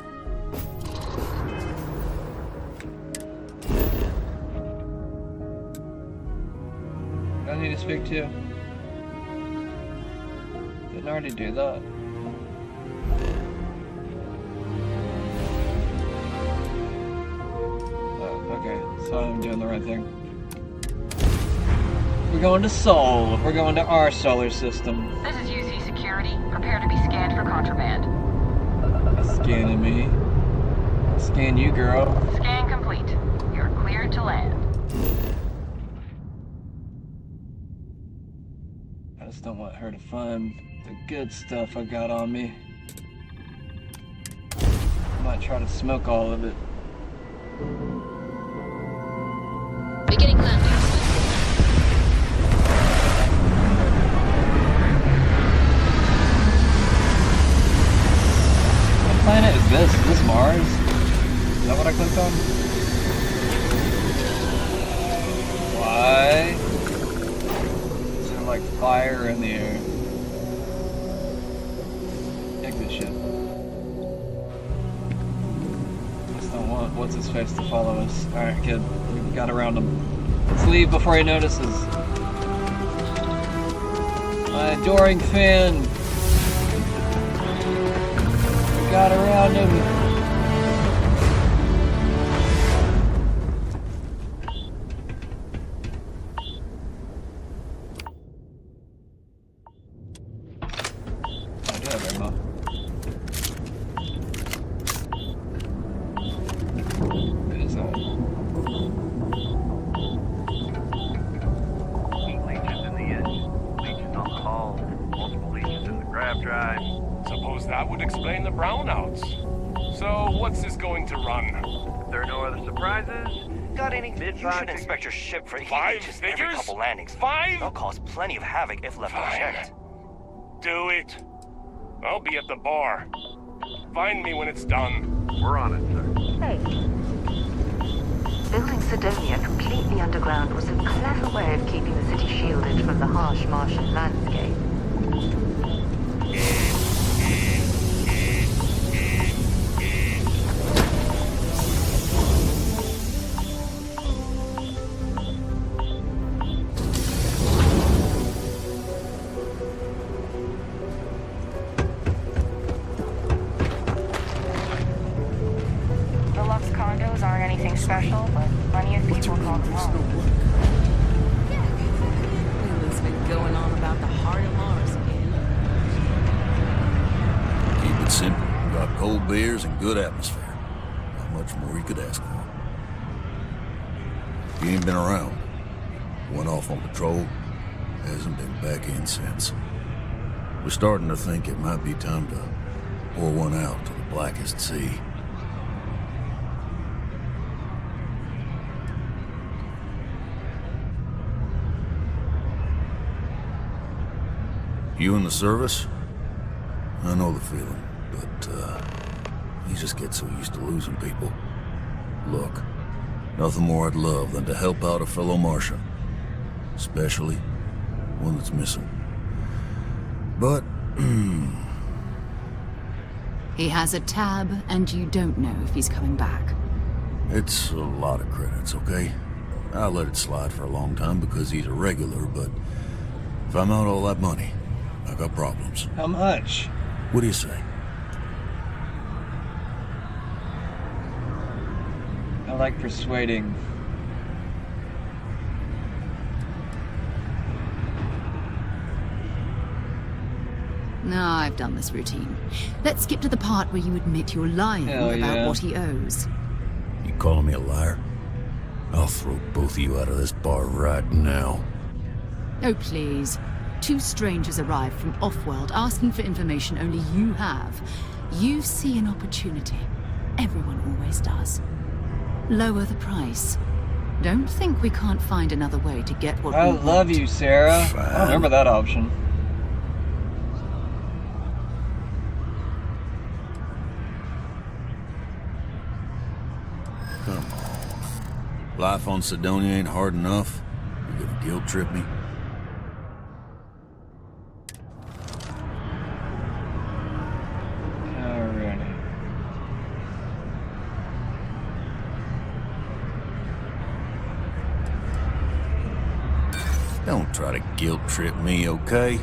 I need to speak to. Didn't I already do that? Oh, okay, so I'm doing the right thing. We're going to Sol. We're going to our solar system.
This is UC Security. Prepare to be scanned for contraband.
Scanning me. Scan you, girl.
Scan complete. You're cleared to land.
I just don't want her to find the good stuff I got on me. I might try to smoke all of it.
Beginning landing.
What planet is this? Is this Mars? Is that what I clicked on? Why? Is there like fire in the air? Exit ship. Just don't want what's his face to follow us. Alright, kid. We got around him. Let's leave before he notices. My adoring fan. We got around him.
Suppose that would explain the brownouts. So, what's this going to run?
If there are no other surprises,
Got any?
Mid-five
You should
figures.
inspect your ship for
Five
just
figures?
every couple landings.
5?
They'll cause plenty of havoc if left
Fine.
unchecked.
Do it. I'll be at the bar. Find me when it's done.
We're on it, sir.
Hey. Building Sidonia completely underground was a clever way of keeping the city shielded from the harsh Martian landscape.
The Lux condos aren't anything special, but plenty of people call them home.
What's been going on about the heart of Mars again?
Keep it simple. Got cold beers and good atmosphere. Not much more you could ask for. He ain't been around. Went off on patrol. Hasn't been back in since. We're starting to think it might be time to pour one out to the blackest sea. You in the service? I know the feeling, but, you just get so used to losing people. Look, nothing more I'd love than to help out a fellow Martian. Especially one that's missing. But,
He has a tab, and you don't know if he's coming back.
it's a lot of credits, okay? I let it slide for a long time because he's a regular, but if I'm out all that money, I got problems.
How much?
What do you say?
I like persuading.
No, I've done this routine. Let's skip to the part where you admit you're lying
Hell
about
yeah.
what he owes.
You calling me a liar? I'll throw both of you out of this bar right now.
Oh, please. Two strangers arrive from off-world asking for information only you have. You see an opportunity. Everyone always does. Lower the price. Don't think we can't find another way to get what
I
we
love
want.
you, Sarah. I don't remember that option.
Come on. Life on Sidonia ain't hard enough. You gonna guilt trip me?
Alrighty.
Don't try to guilt trip me, okay?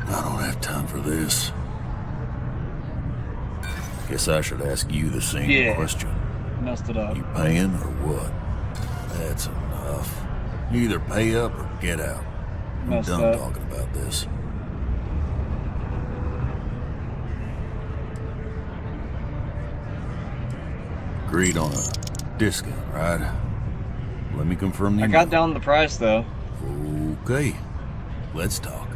I don't have time for this. Guess I should ask you the same question.
Messed it up.
You paying or what? That's enough. You either pay up or get out. I'm
Messed
done
up.
talking about this. Agreed on a discount, right? Let me confirm the
I got down the price though.
Okay, let's talk.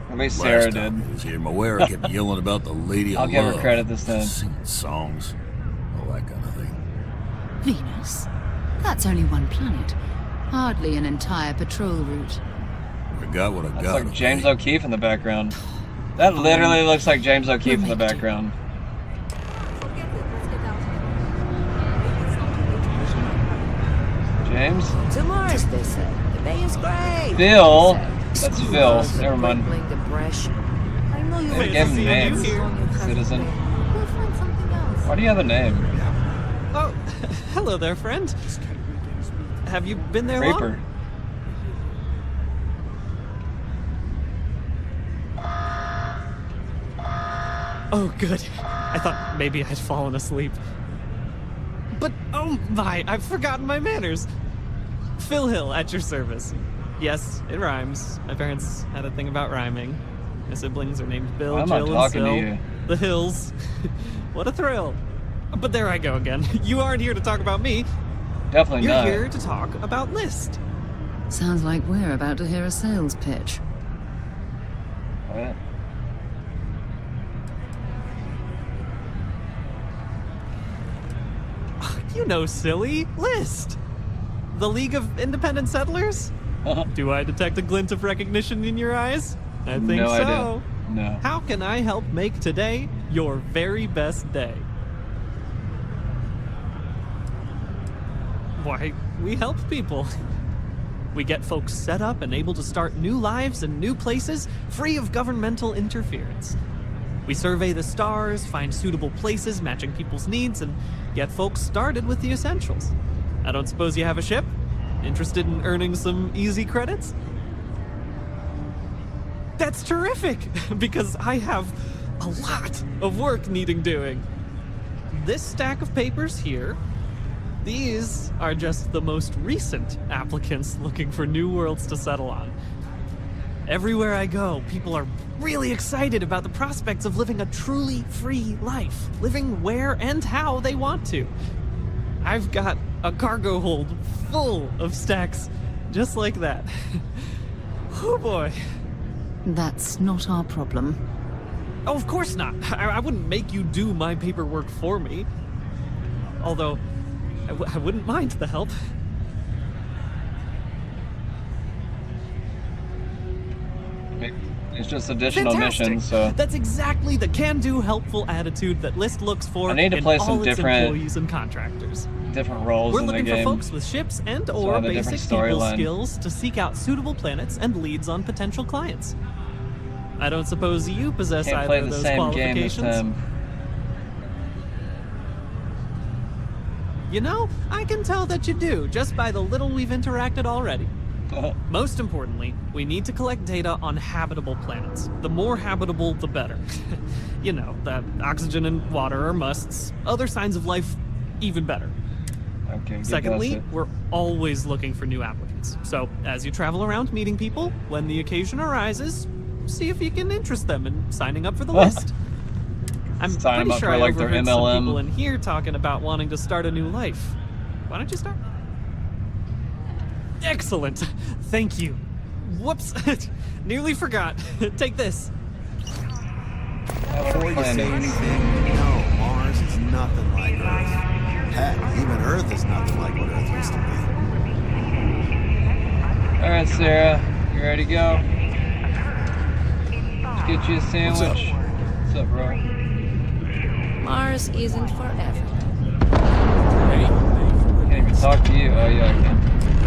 At least Sarah
Last time
did.
I was here, Moira kept yelling about the lady
I'll
of
give her
love,
credit this time.
singing songs, all that kind of thing.
Venus? That's only one planet. Hardly an entire patrol route.
I got what I
That's
got.
like James O'Keefe in the background. That literally looks like James O'Keefe in the
Romantic.
background. James?
To Mars, they say. The bay is great.
Phil? That's Phil. Never mind.
Depression. I know you
They gave him a name. Citizen. Why do you have a name?
Oh, hello there, friend. Have you been there
Reaper.
long? Oh, good. I thought maybe I'd fallen asleep. But, oh my, I've forgotten my manners. Phil Hill, at your service. Yes, it rhymes. My parents had a thing about rhyming. My siblings are named Bill,
Why am I
Jill, and
talking to
Sil.
you?
The Hills. What a thrill. But there I go again. You aren't here to talk about me.
Definitely
You're
not.
here to talk about List.
Sounds like we're about to hear a sales pitch.
What?
You know, silly. List. The League of Independent Settlers? Do I detect a glint of recognition in your eyes? I think
No
so.
idea. No.
How can I help make today your very best day? Why, we help people. We get folks set up and able to start new lives in new places, free of governmental interference. We survey the stars, find suitable places matching people's needs, and get folks started with the essentials. I don't suppose you have a ship? Interested in earning some easy credits? That's terrific, because I have a lot of work needing doing. This stack of papers here, these are just the most recent applicants looking for new worlds to settle on. Everywhere I go, people are really excited about the prospects of living a truly free life, living where and how they want to. I've got a cargo hold full of stacks just like that. Oh boy.
That's not our problem.
Oh, of course not. I wouldn't make you do my paperwork for me. Although, I wouldn't mind the help.
It's just additional
Fantastic.
missions, so
That's exactly the can-do, helpful attitude that List looks for
I need to
in
play
all
some
its
different
employees and contractors.
different roles
We're
in the
looking
game.
for folks with ships and
So
or
I have a different
basic people
storyline.
skills to seek out suitable planets and leads on potential clients. I don't suppose you possess
Can't
either
play
of
the
those
same game as
qualifications.
him.
You know, I can tell that you do, just by the little we've interacted already. Most importantly, we need to collect data on habitable planets. The more habitable, the better. You know, that oxygen and water are musts. Other signs of life, even better.
Okay.
Secondly, we're always looking for new applicants. So, as you travel around meeting people, when the occasion arises, see if you can interest them in signing up for the list. I'm
Sign 'em
pretty
up
sure
for,
I
like, their
overheard some
MLM.
people in here talking about wanting to start a new life. Why don't you start? Excellent. Thank you. Whoops. Nearly forgot. Take this.
Before you say anything, no, Mars is nothing like Earth. Heck, even Earth is nothing like what Earth used to be.
Alright, Sarah. You ready to go? Let's get you a sandwich. What's up, bro?
Mars isn't forever.
I can't even talk to you. Oh, yeah, I can.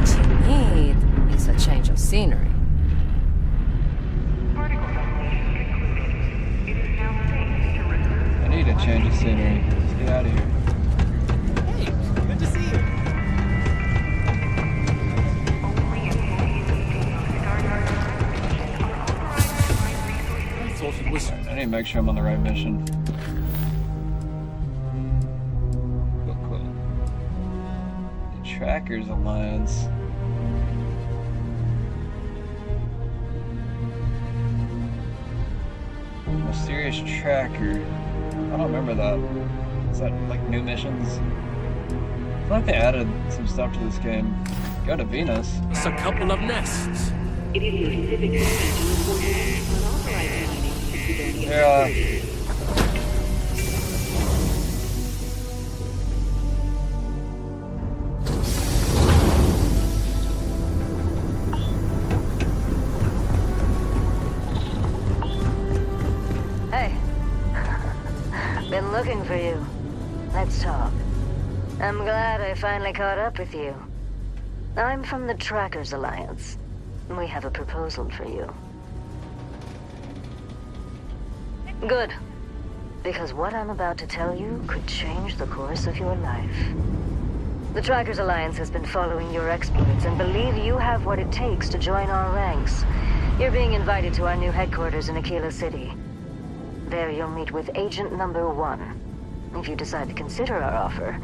What you need is a change of scenery.
I need a change of scenery. Let's get out of here.
Hey, good to see you.
Alright, I need to make sure I'm on the right mission. Cool. The Trackers Alliance. Mysterious Tracker. I don't remember that. Is that like new missions? I feel like they added some stuff to this game. Go to Venus.
It's a couple of nests.
They're,
Hey. Been looking for you. Let's talk. I'm glad I finally caught up with you. I'm from the Trackers Alliance. We have a proposal for you. Good. Because what I'm about to tell you could change the course of your life. The Trackers Alliance has been following your exploits and believe you have what it takes to join our ranks. You're being invited to our new headquarters in Aquila City. There you'll meet with Agent Number 1. If you decide to consider our offer,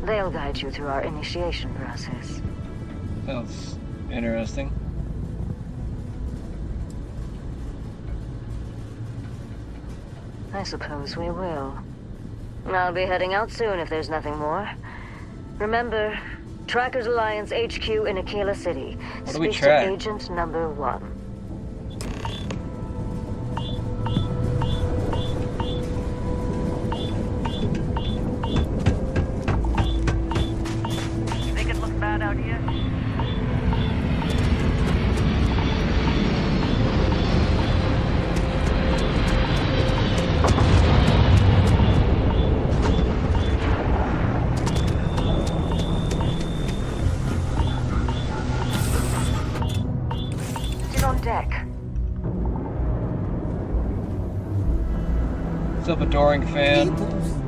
they'll guide you through our initiation process.
Sounds interesting.
I suppose we will. I'll be heading out soon if there's nothing more. Remember, Trackers Alliance HQ in Aquila City.
What do we
Speak
track?
to Agent Number 1.
You think it looks bad out here?
Get on deck.
What's up, adoring fan?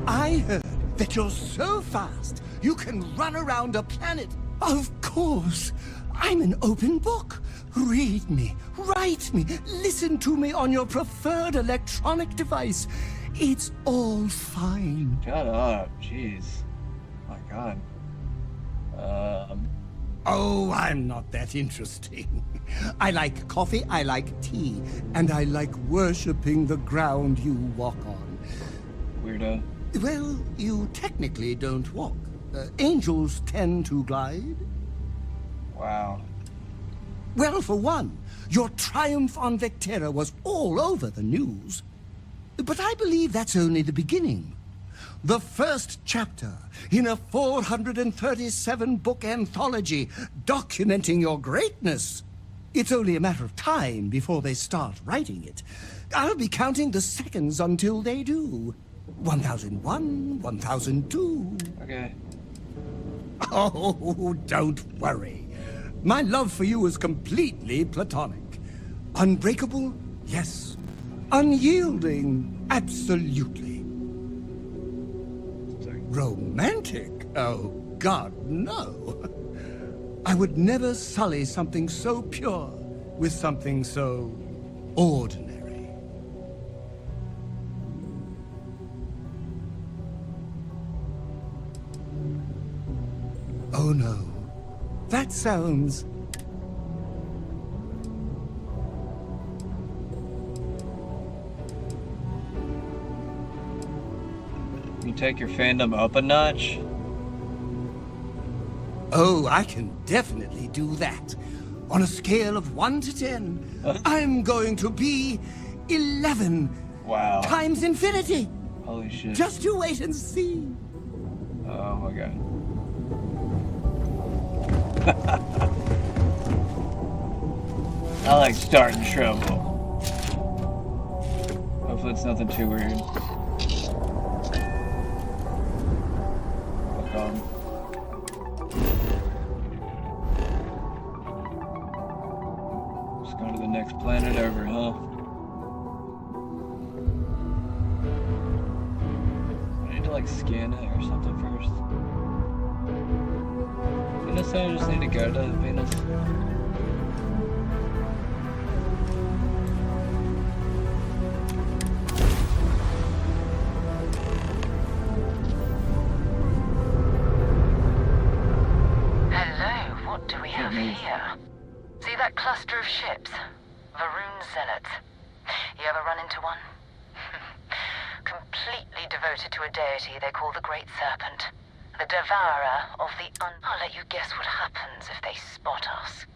I heard that you're so fast you can run around a planet. Of course. I'm an open book. Read me, write me, listen to me on your preferred electronic device. It's all fine.
Shut up. Jeez. My God.
Oh, I'm not that interesting. I like coffee, I like tea, and I like worshipping the ground you walk on.
Weirdo.
Well, you technically don't walk. Angels tend to glide.
Wow.
Well, for one, your triumph on Vectera was all over the news. But I believe that's only the beginning. The first chapter in a 437-book anthology documenting your greatness It's only a matter of time before they start writing it. I'll be counting the seconds until they do. 1001, 1002.
Okay.
Oh, don't worry. My love for you is completely platonic. Unbreakable? Yes. Unyielding? Absolutely. Romantic? Oh, God, no. I would never sully something so pure with something so ordinary. Oh, no. That sounds...
You take your fandom up a notch?
Oh, I can definitely do that. On a scale of 1 to 10, I'm going to be 11.
Wow.
Times infinity.
Holy shit.
Just you wait and see.
Oh my god. I like starting trouble. Hopefully it's nothing too weird. Fuck on. Just going to the next planet over, huh? I need to like scan it or something first. Didn't I say I just need to go to Venus?
Hello, what do we have here? See that cluster of ships? Varun Zealots. You ever run into one? Completely devoted to a deity they call the Great Serpent. The devourer of the I'll let you guess what happens if they spot us.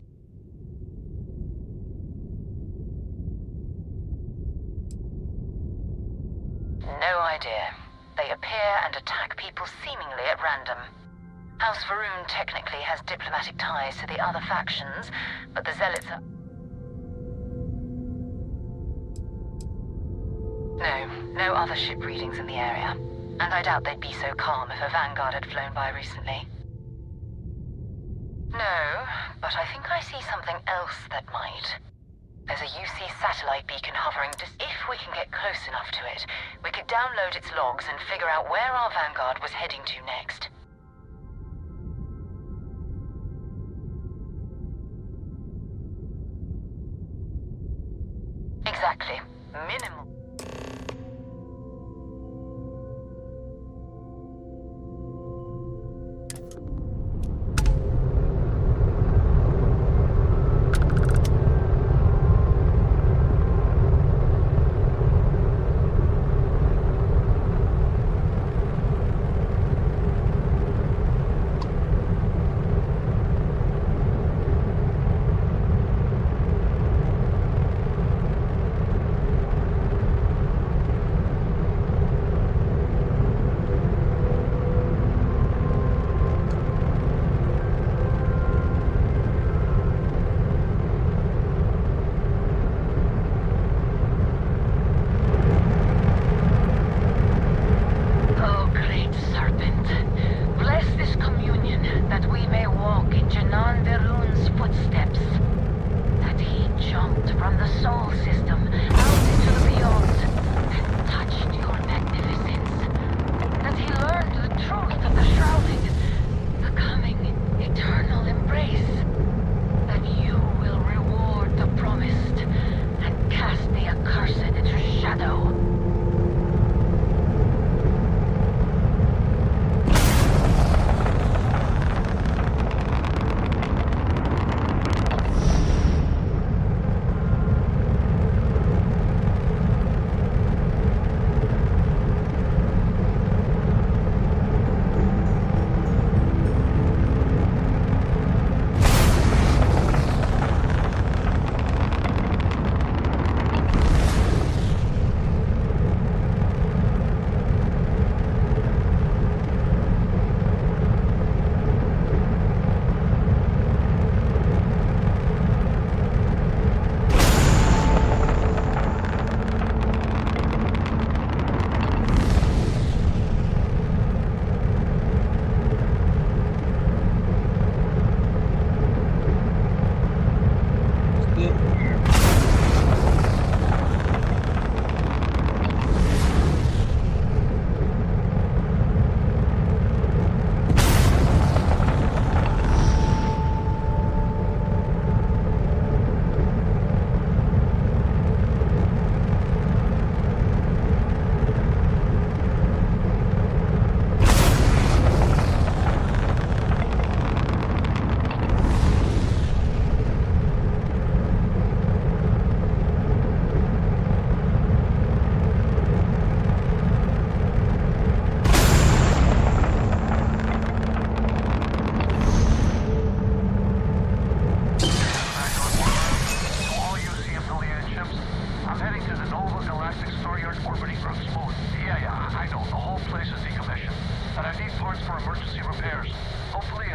No idea. They appear and attack people seemingly at random. House Varun technically has diplomatic ties to the other factions, but the Zealots are... No other ship readings in the area. And I doubt they'd be so calm if a Vanguard had flown by recently. No, but I think I see something else that might. There's a UC satellite beacon hovering just... If we can get close enough to it, we could download its logs and figure out where our Vanguard was heading to next. Exactly. Minimal.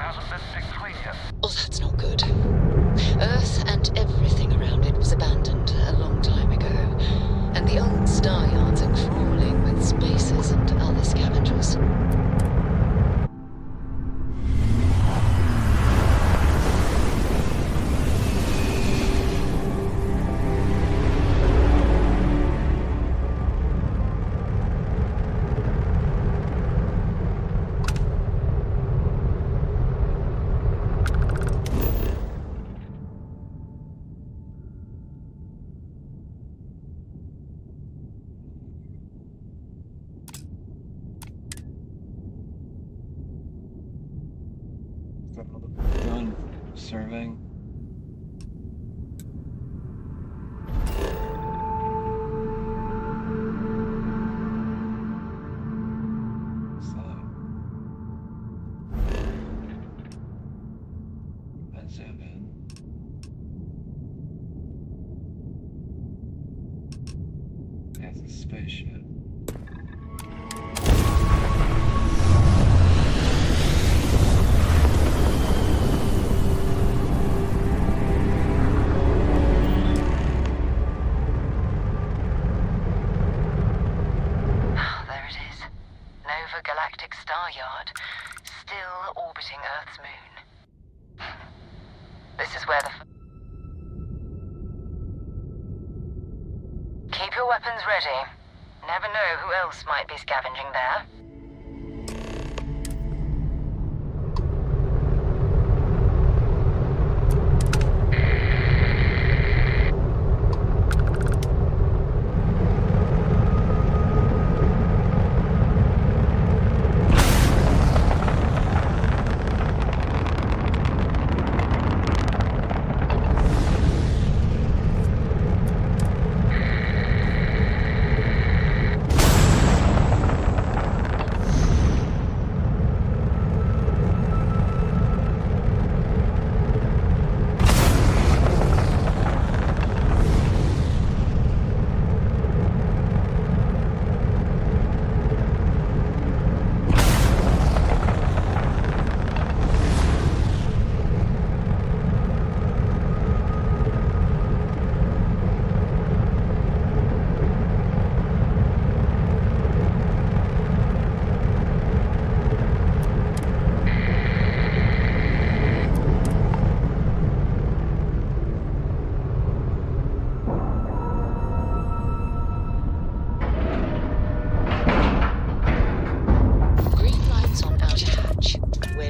hasn't been picked clean yet.
Oh, that's not good. Earth and everything around it was abandoned a long time ago, and the old star yards are crawling with spacers and other scavengers.
Done serving. Let's zoom in. That's a spaceship.
Galactic Star Yard, still orbiting Earth's moon. This is where the... Keep your weapons ready. Never know who else might be scavenging there.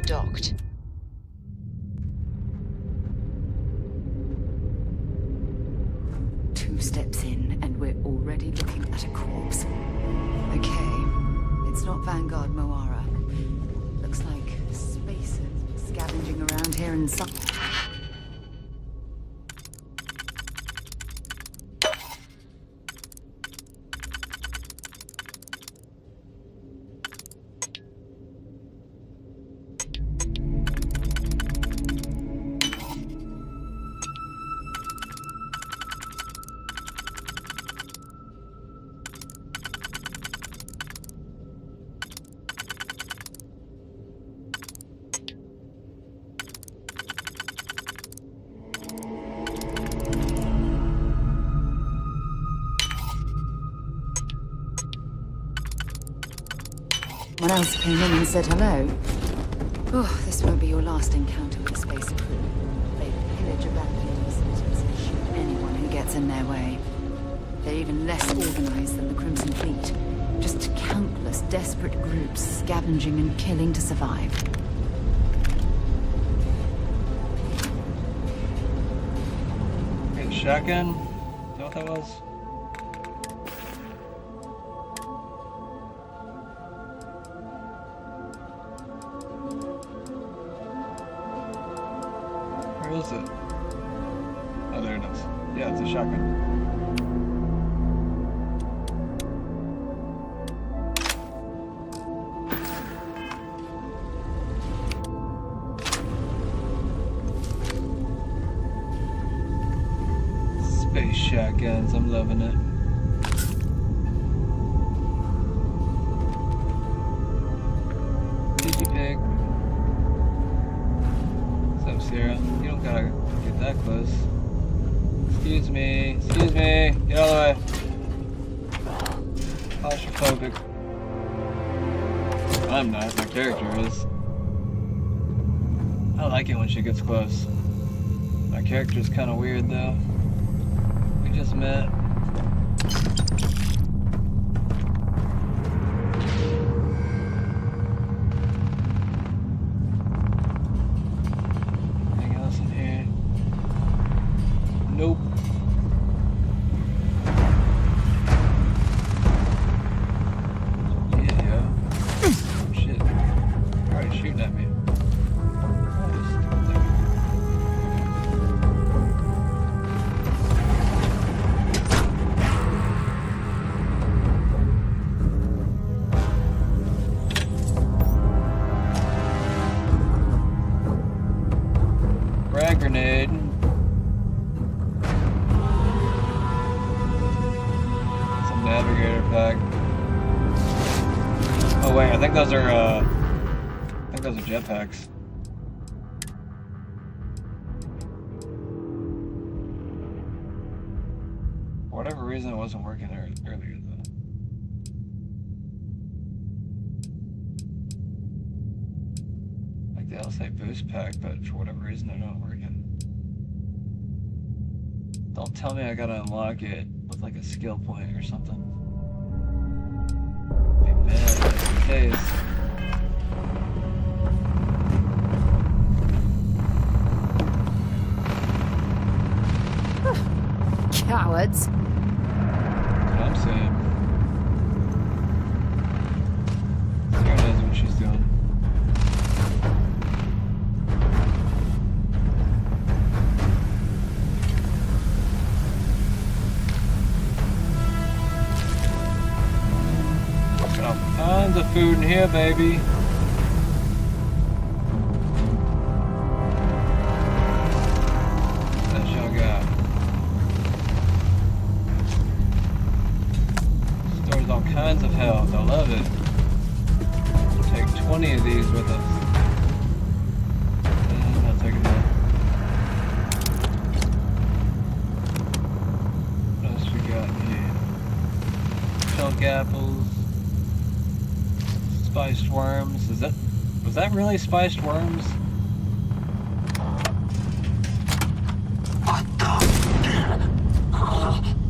Docked. Two steps in, and we're already looking at a corpse. Okay, it's not Vanguard Moara. Looks like spacers scavenging around here in some... Someone else came in and said hello. Oh, this won't be your last encounter with a space crew. They pillage abandoned facilities and shoot anyone who gets in their way. They're even less organized than the Crimson Fleet. Just countless desperate groups scavenging and killing to survive.
Hey, shotgun? Is that what that was? Where is it? Oh, there it is. Yeah, it's a shotgun. Space shotguns, I'm loving it. Piggy pig. Sarah. You don't gotta get that close. Excuse me. Excuse me. Get out of the way. Claustrophobic. I'm not. My character is. I like it when she gets close. My character's kind of weird though. We just met. Anything else in here? Nope. Yeah. Oh shit. You're already shooting at me. Frag grenade. Some navigator pack. Oh wait, I think those are jetpacks. For whatever reason, it wasn't working earlier though. Like they'll say boost pack, but for whatever reason, they're not working. Don't tell me I gotta unlock it with like a skill point or something. Be mad if that's the case.
Cowards.
That's what I'm saying. Sarah knows what she's doing. Got tons of food in here, baby. That y'all got. Stores all kinds of health. I love it. We'll take 20 of these with us. And I'll take them out. What else we got here? Chunk apples. Spiced worms. Was that really spiced worms?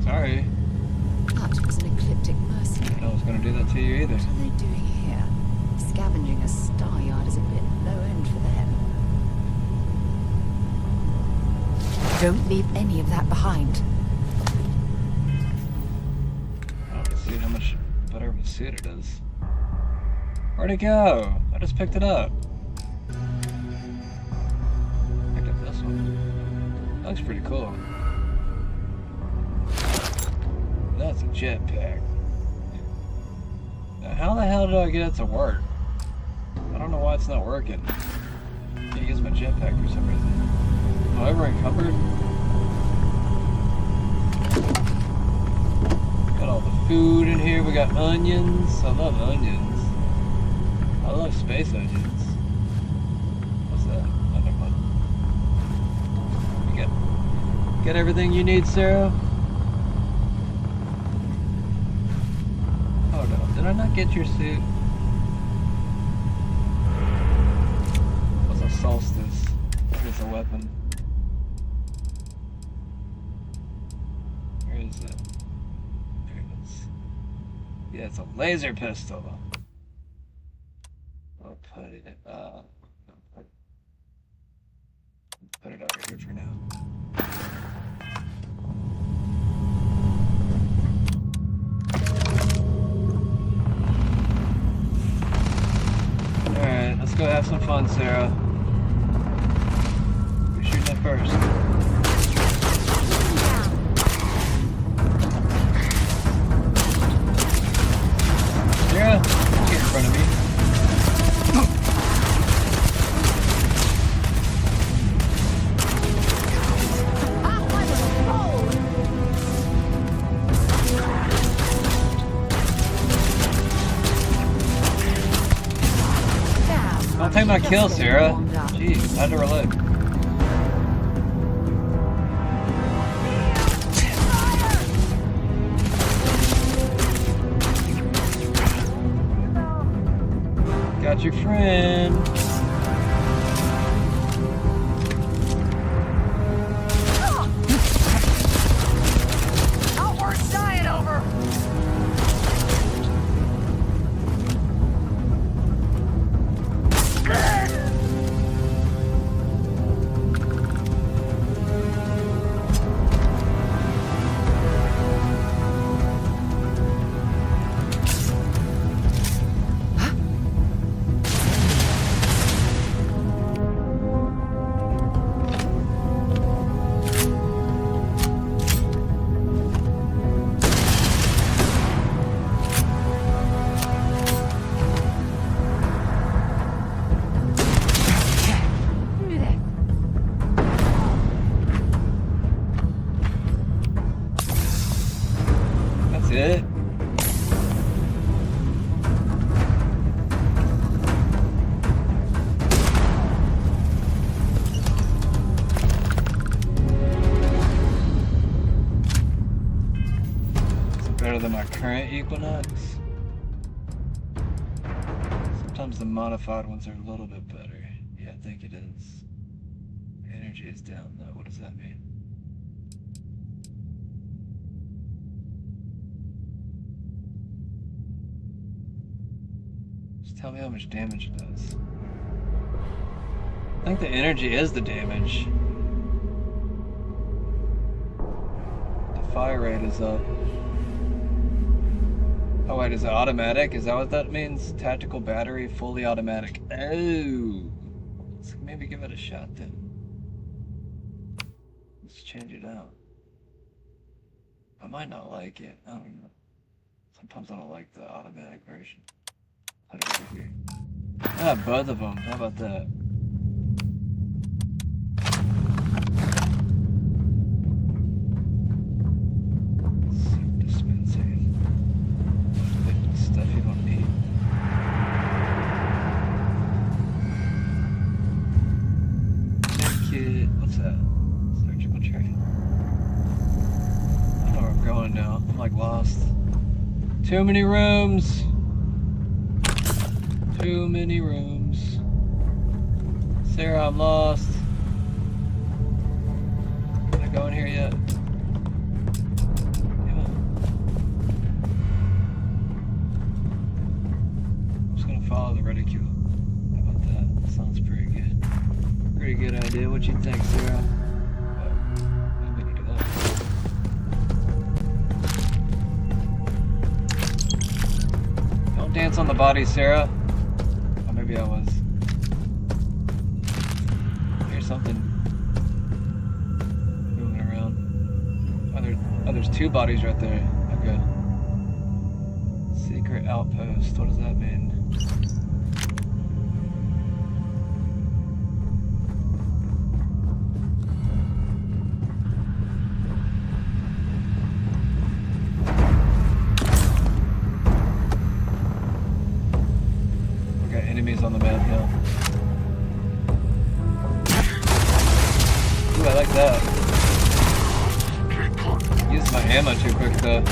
Sorry.
That was an ecliptic mercenary.
I was gonna do that to you either.
What are they doing here? Scavenging a star yard is a bit low end for them. Don't leave any of that behind.
I don't see how much better of a suit it is. Where'd it go? I just picked it up. Picked up this one. That looks pretty cool. That's a jetpack. Now, how the hell do I get it to work? I don't know why it's not working. Can't use my jetpack for some reason. Am I ever encumbered? Got all the food in here. We got onions. I love onions. I love space onions. What's that? Oh, never mind. You get everything you need, Sarah? Oh no, did I not get your suit? What's a solstice? It's a weapon. Where is it? There it is. Yeah, it's a laser pistol. I'll put it put it over here for now. Alright, let's go have some fun, Sarah. Who's shooting it first? Sarah, get in front of me. Don't take my kill, Sarah. Jeez, I had to reload. Got your friend.
Outward diet over!
That's it. Is it better than my current Equinox? Sometimes the modified ones are a little bit better. Yeah, I think it is. Energy is down though. What does that mean? Just tell me how much damage it does. I think the energy is the damage. The fire rate is up. Oh wait, is it automatic? Is that what that means? Tactical battery, fully automatic. Oh! Let's maybe give it a shot then. Let's change it out. I might not like it. I don't know. Sometimes I don't like the automatic version. Ah, both of them. How about that? Dispensing. Stuff you don't need. Kit. What's that? Surgical tray. I don't know where I'm going now. I'm like lost. Too many rooms. Too many rooms. Sarah, I'm lost. Can I go in here yet? Yeah. I'm just gonna follow the ridicule. How about that? Sounds pretty good. Pretty good idea. What you think, Sarah? Oh, we can do that. Don't dance on the body, Sarah. Maybe I was. Here's something moving around. Oh, there's two bodies right there. Okay. Secret outpost. What does that mean? Enemies on the map now. Ooh, I like that. Used my ammo too quick though.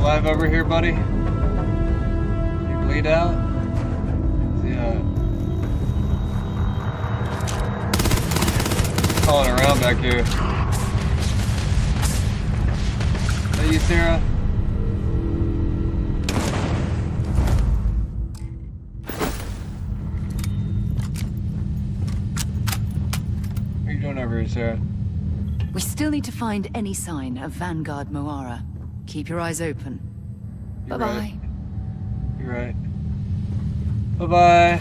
alive over here, buddy? You bleed out? Yeah. Calling around back here. Is that you, Sarah? What are you doing over here, Sarah?
We still need to find any sign of Vanguard Moara. Keep your eyes open.
You're
Bye-bye.
right. You're right. Bye-bye.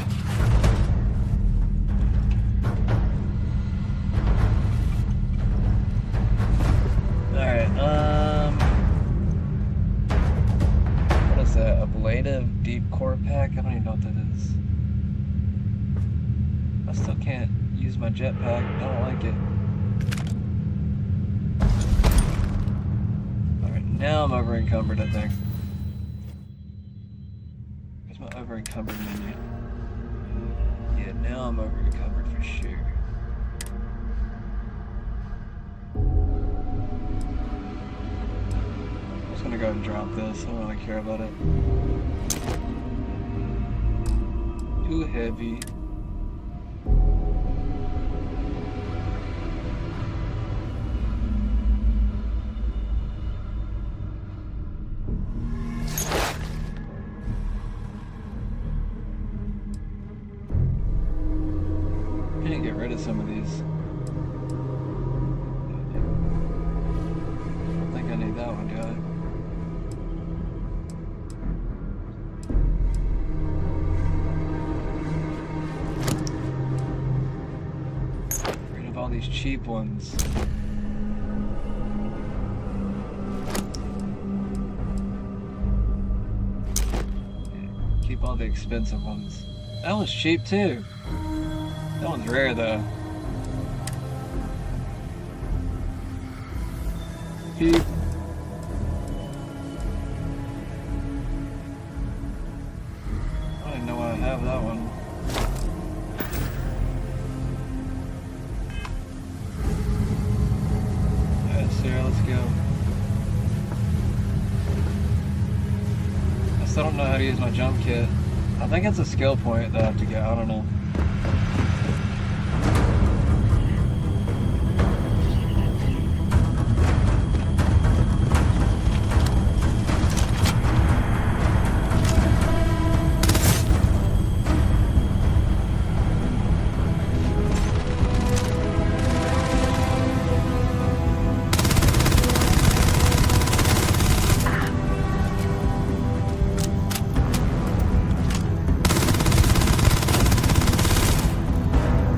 Alright, what is that? Ablative Deep Core Pack? I don't even know what that is. I still can't use my jetpack. I don't like it. Alright, now I'm over encumbered, I think. Where's my over encumbered menu? Yeah, now I'm over encumbered for sure. I'm just gonna go and drop this. I don't really care about it. Too heavy. Can't get rid of some of these. I don't think I need that one, do I? Rid of all these cheap ones. Keep all the expensive ones. That one's cheap too. That one's rare though. Cheap. I didn't know why I have that one. Yeah, Sarah, let's go. I still don't know how to use my jump kit. I think it's a skill point that I have to get. I don't know.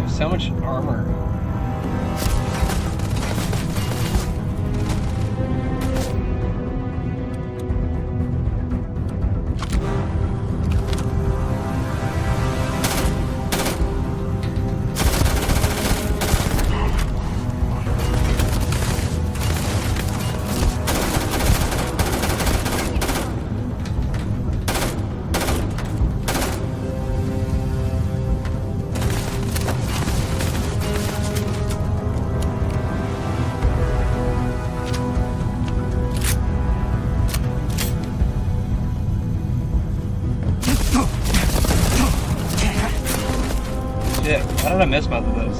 So much armor. Shit, how did I miss both of those?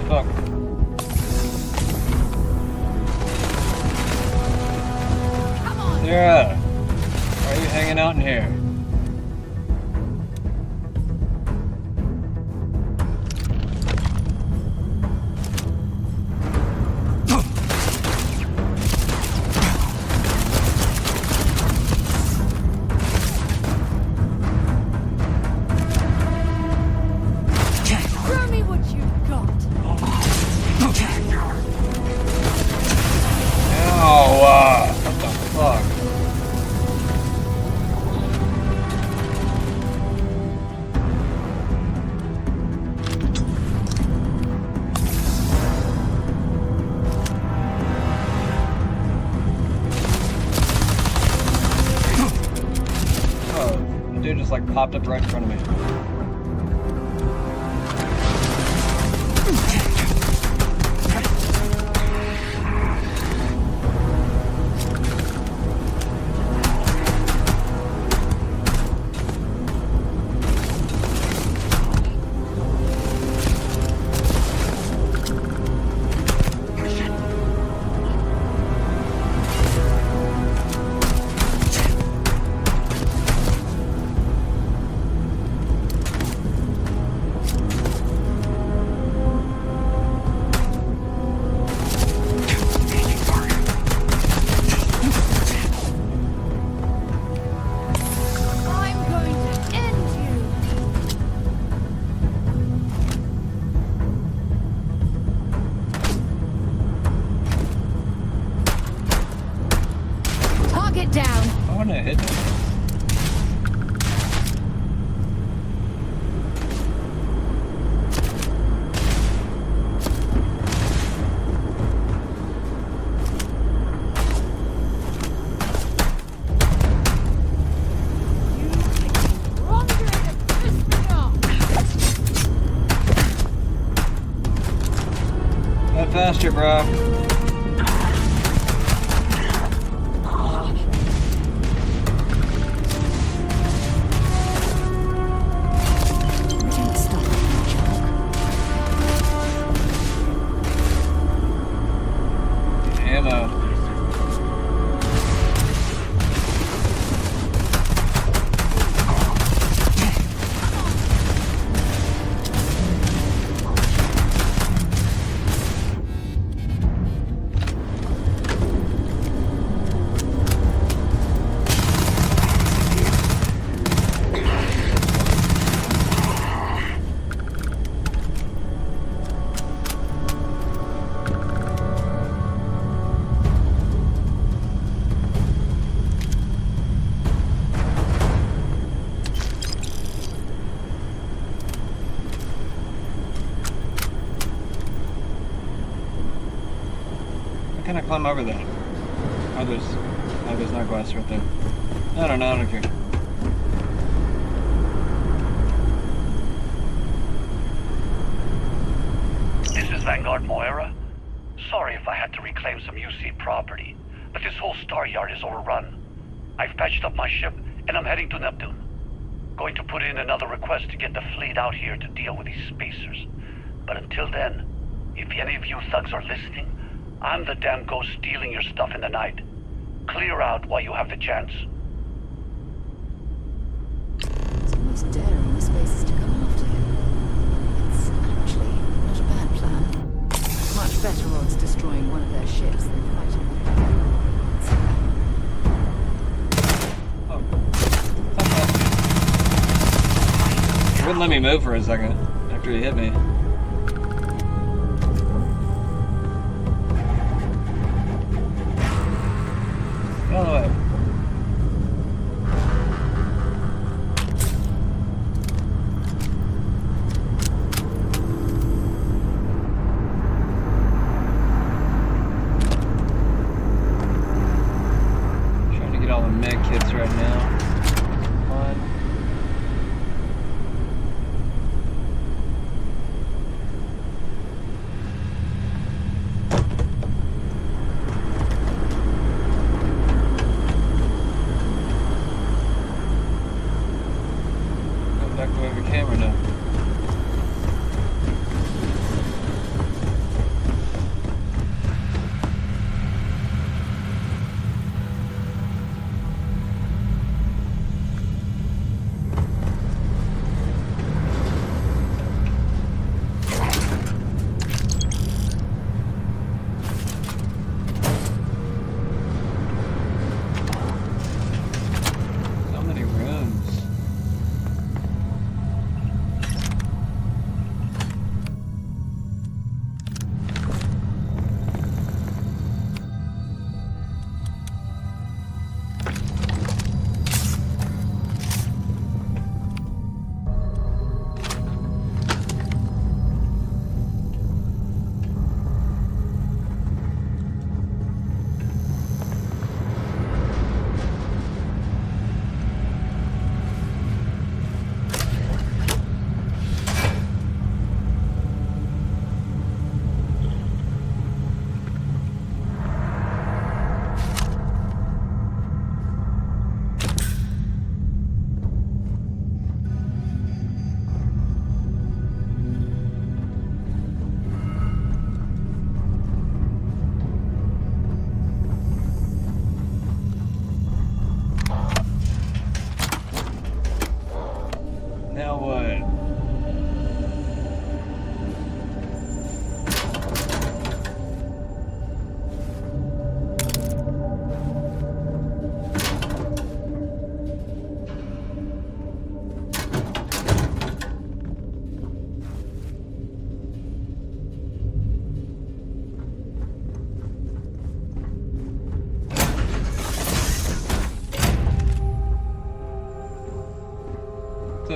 Fuck. Sarah, why are you hanging out in here? Dude just like popped up right in front of me. wouldn't it hit me? Head faster, bro. Can I climb over that? Oh, there's no glass right there. I don't know, I don't care.
This is Vanguard Moira. Sorry if I had to reclaim some UC property, but this whole star yard is overrun. I've patched up my ship, and I'm heading to Neptune. Going to put in another request to get the fleet out here to deal with these spacers. But until then, if any of you thugs are listening, I'm the damn ghost stealing your stuff in the night. Clear out while you have the chance.
It's almost daring the spacers to come after him. It's actually not a bad plan. Much better odds destroying one of their ships than fighting them.
It wouldn't let me move for a second after he hit me. Get out of the way. Trying to get all the med kits right now. Fine. Back away the camera now.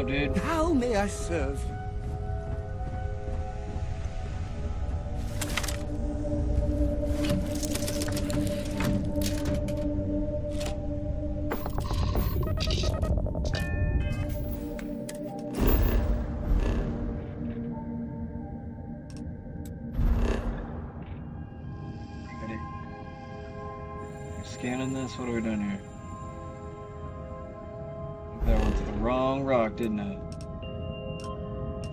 up, dude?
How may I serve you?
Ready? Scanning this. What are we doing here? That went to the wrong rock, didn't I?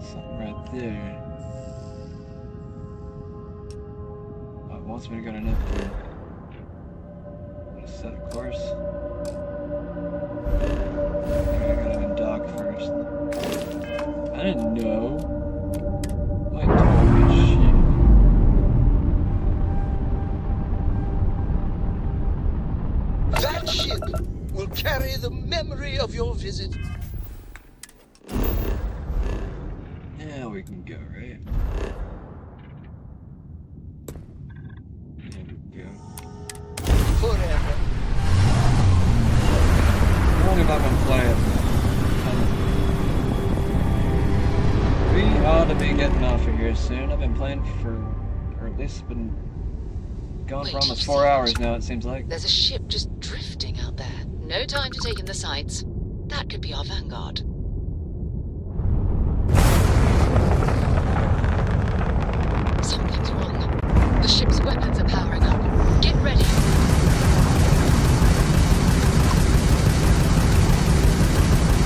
Something right there. Oh, it wants me to go to Neptune. I'm gonna set a course. Okay, I gotta undock first. I didn't know. What told me shit.
That ship will carry the memory of your visit.
Yeah, we can go, right? There we go.
Forever.
How long have I been playing? We ought to be getting off of here soon. I've been playing for, or at least been going for almost 4 hours now, it seems like.
There's a ship just drifting out there. No time to take in the sights. That could be our vanguard. Something's wrong. The ship's weapons are powering up. Get ready.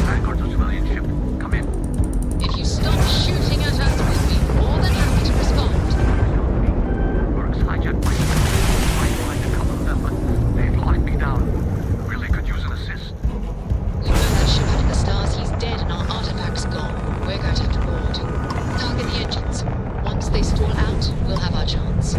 Vanguard to civilian ship. Come in.
If you stop shooting at us, we'll be more than happy to respond.
Works hijacked my ship. I find a couple of them, but they've locked me down. Really could use an assist.
We blow that ship out of the stars, he's dead and our artifact's gone. We're going to have to board. Target the engines. Once they stall out, we'll have our chance.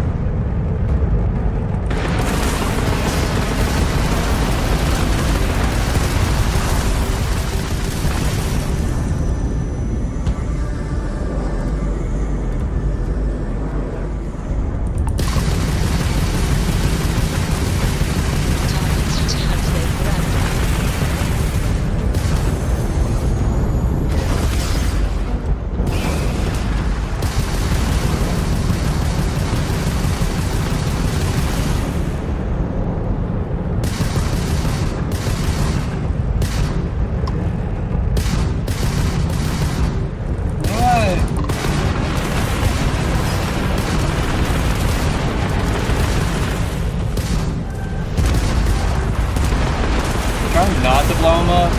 Trying not to blow him up.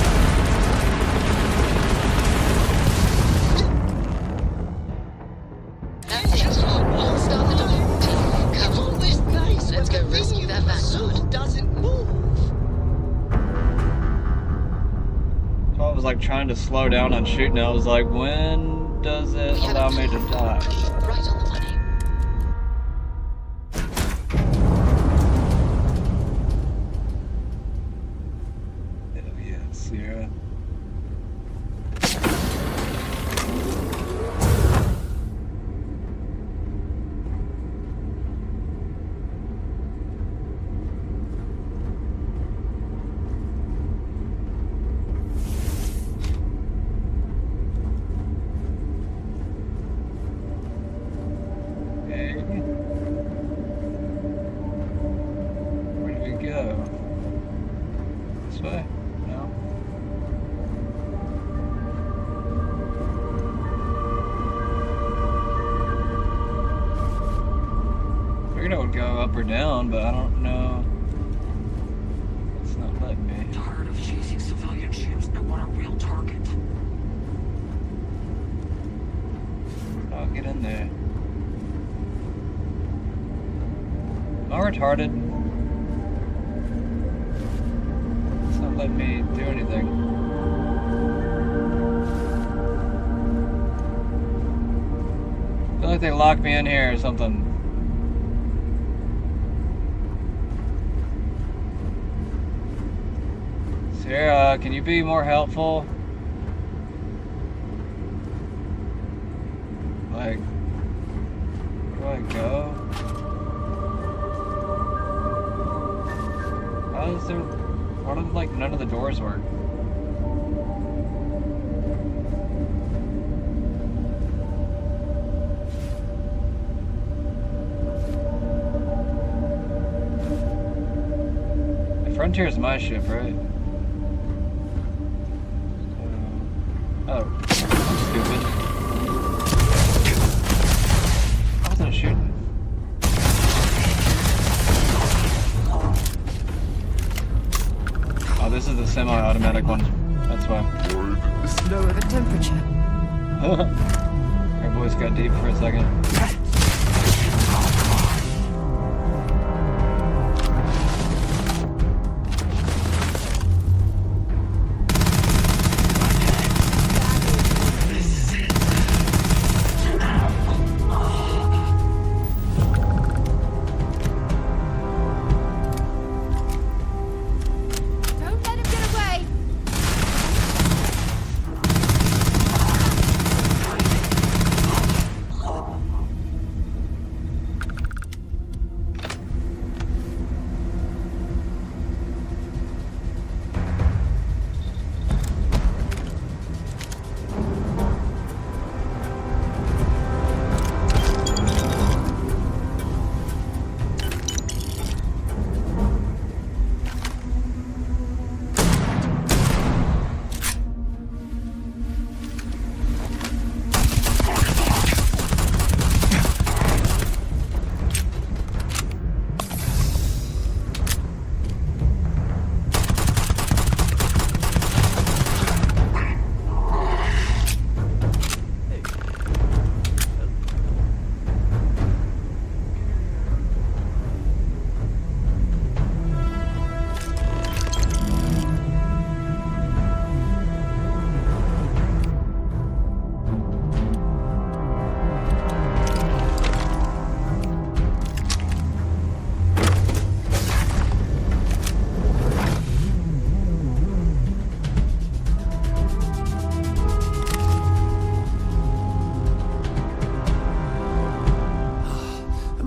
That's it. I'll start the door. Team, come on. Let's go rescue that vanguard.
Doesn't move.
So I was like trying to slow down on shooting. I was like, when does it allow me to die?
Right on the money.
Hell yeah, Sierra. Okay. Where do we go? This way? No? Figured it would go up or down, but I don't know. It's not letting me.
Tired of chasing civilian ships. I want a real target.
I'll get in there. Am I retarded? It's not letting me do anything. I feel like they locked me in here or something. Sarah, can you be more helpful? Like, where do I go? How is there... Why do, like, none of the doors work? Frontier's my ship, right? Oh, I'm stupid. I wasn't shooting. Oh, this is the semi-automatic one. That's why.
Lower the temperature.
Our voice got deep for a second.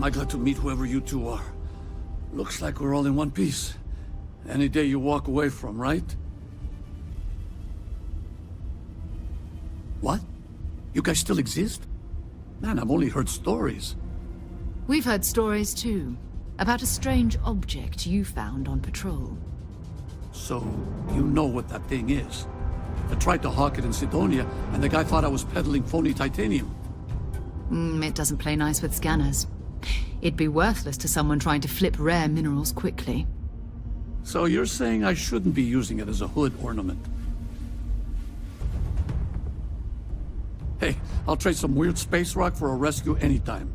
I got to meet whoever you two are. Looks like we're all in one piece. Any day you walk away from, right? What? You guys still exist? Man, I've only heard stories.
We've heard stories too, about a strange object you found on patrol.
So, you know what that thing is. I tried to hawk it in Sidonia, and the guy thought I was peddling phony titanium.
It doesn't play nice with scanners. It'd be worthless to someone trying to flip rare minerals quickly.
So you're saying I shouldn't be using it as a hood ornament? Hey, I'll trade some weird space rock for a rescue anytime.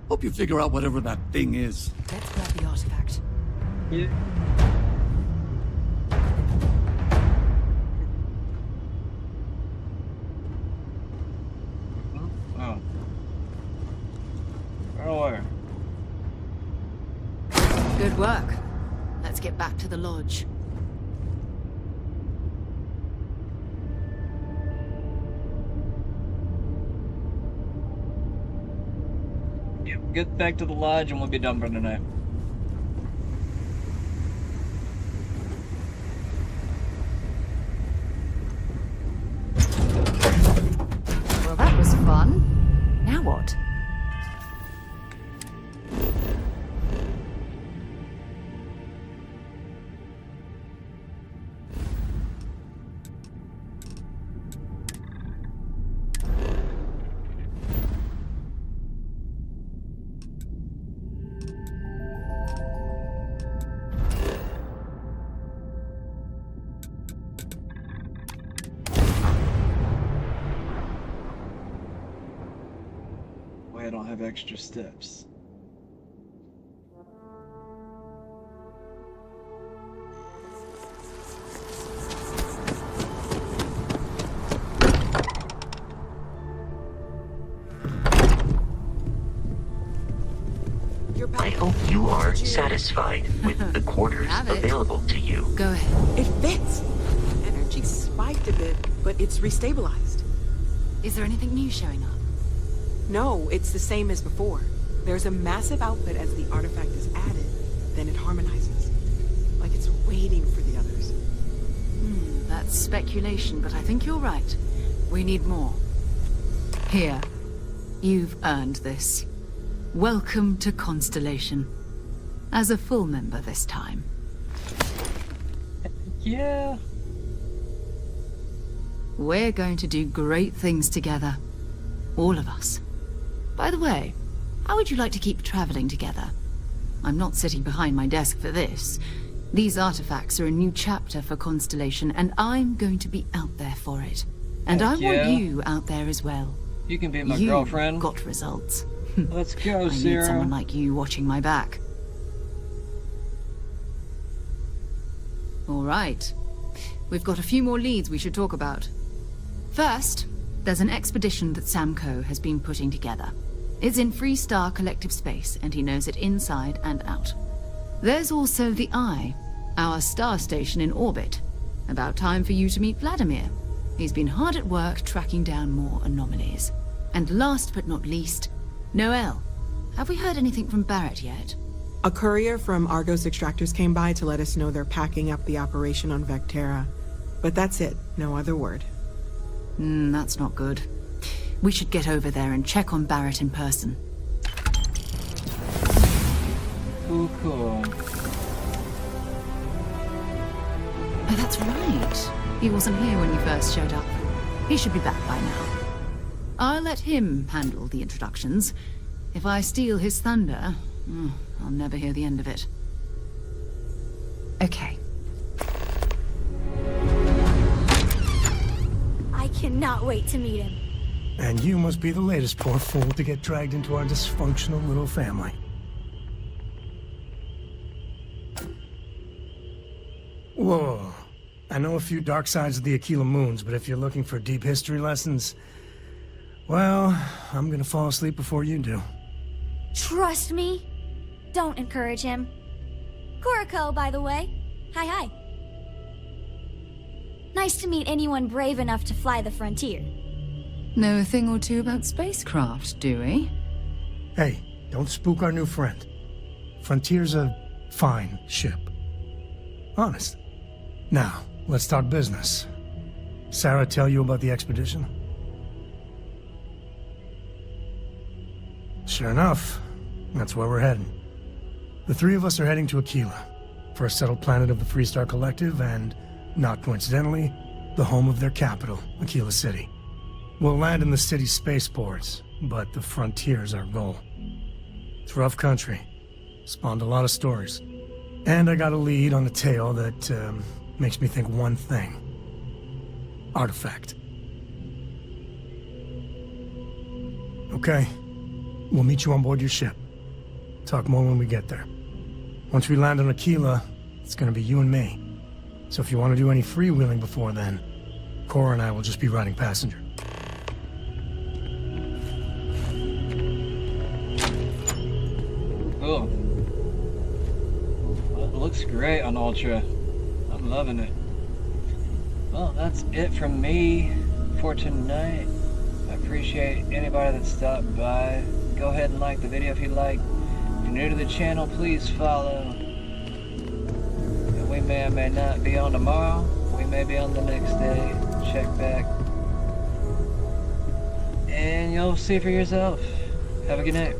Hope you figure out whatever that thing is.
Let's grab the artifact.
Yeah. Oh. Where?
Good work. Let's get back to the lodge.
Yep, get back to the lodge and we'll be done for tonight.
Well, that was fun. Now what?
I don't have extra steps.
I hope you are satisfied with the quarters available to you.
Go ahead.
It fits. Energy spiked a bit, but it's restabilized.
Is there anything new showing up?
No, it's the same as before. There's a massive output as the artifact is added, then it harmonizes. Like it's waiting for the others.
That's speculation, but I think you're right. We need more. Here. You've earned this. Welcome to Constellation. As a full member this time.
yeah.
We're going to do great things together. All of us. By the way, how would you like to keep traveling together? I'm not sitting behind my desk for this. These artifacts are a new chapter for Constellation, and I'm going to be out there for it. And I want you out there as well.
You can be my girlfriend.
Got results.
Let's go,
I
Sarah.
need someone like you watching my back. All right. We've got a few more leads we should talk about. First, there's an expedition that Samco has been putting together. It's in Freestar Collective Space, and he knows it inside and out. There's also the Eye, our star station in orbit. About time for you to meet Vladimir. He's been hard at work tracking down more anomalies. And last but not least, Noel. Have we heard anything from Barrett yet?
A courier from Argos Extractors came by to let us know they're packing up the operation on Vectera. But that's it, no other word.
That's not good. We should get over there and check on Barrett in person.
Cool.
Oh, that's right. He wasn't here when you first showed up. He should be back by now. I'll let him handle the introductions. If I steal his thunder, I'll never hear the end of it. Okay.
I cannot wait to meet him.
And you must be the latest poor fool to get dragged into our dysfunctional little family. Whoa. I know a few dark sides of the Aquila Moons, but if you're looking for deep history lessons, well, I'm gonna fall asleep before you do.
Trust me. Don't encourage him. Kuriko, by the way. Hi. Nice to meet anyone brave enough to fly the frontier.
Know a thing or two about spacecraft, do we?
Hey, don't spook our new friend. Frontier's a fine ship. Honest. Now, let's talk business. Sarah tell you about the expedition? Sure enough, that's where we're heading. The three of us are heading to Aquila, for a settled planet of the Freestar Collective and, not coincidentally, the home of their capital, Aquila City. We'll land in the city's spaceports, but the frontier's our goal. It's rough country. Spawned a lot of stories. And I got a lead on a tale that makes me think one thing. Artifact. Okay. We'll meet you on board your ship. Talk more when we get there. Once we land on Aquila, it's gonna be you and me. So if you want to do any freewheeling before then, Cora and I will just be riding passenger.
Cool. Well, it looks great on Ultra. I'm loving it. Well, that's it from me for tonight. I appreciate anybody that stopped by. Go ahead and like the video if you like. If you're new to the channel, please follow. And we may or may not be on tomorrow. We may be on the next day. Check back. And you'll see for yourself. Have a good night.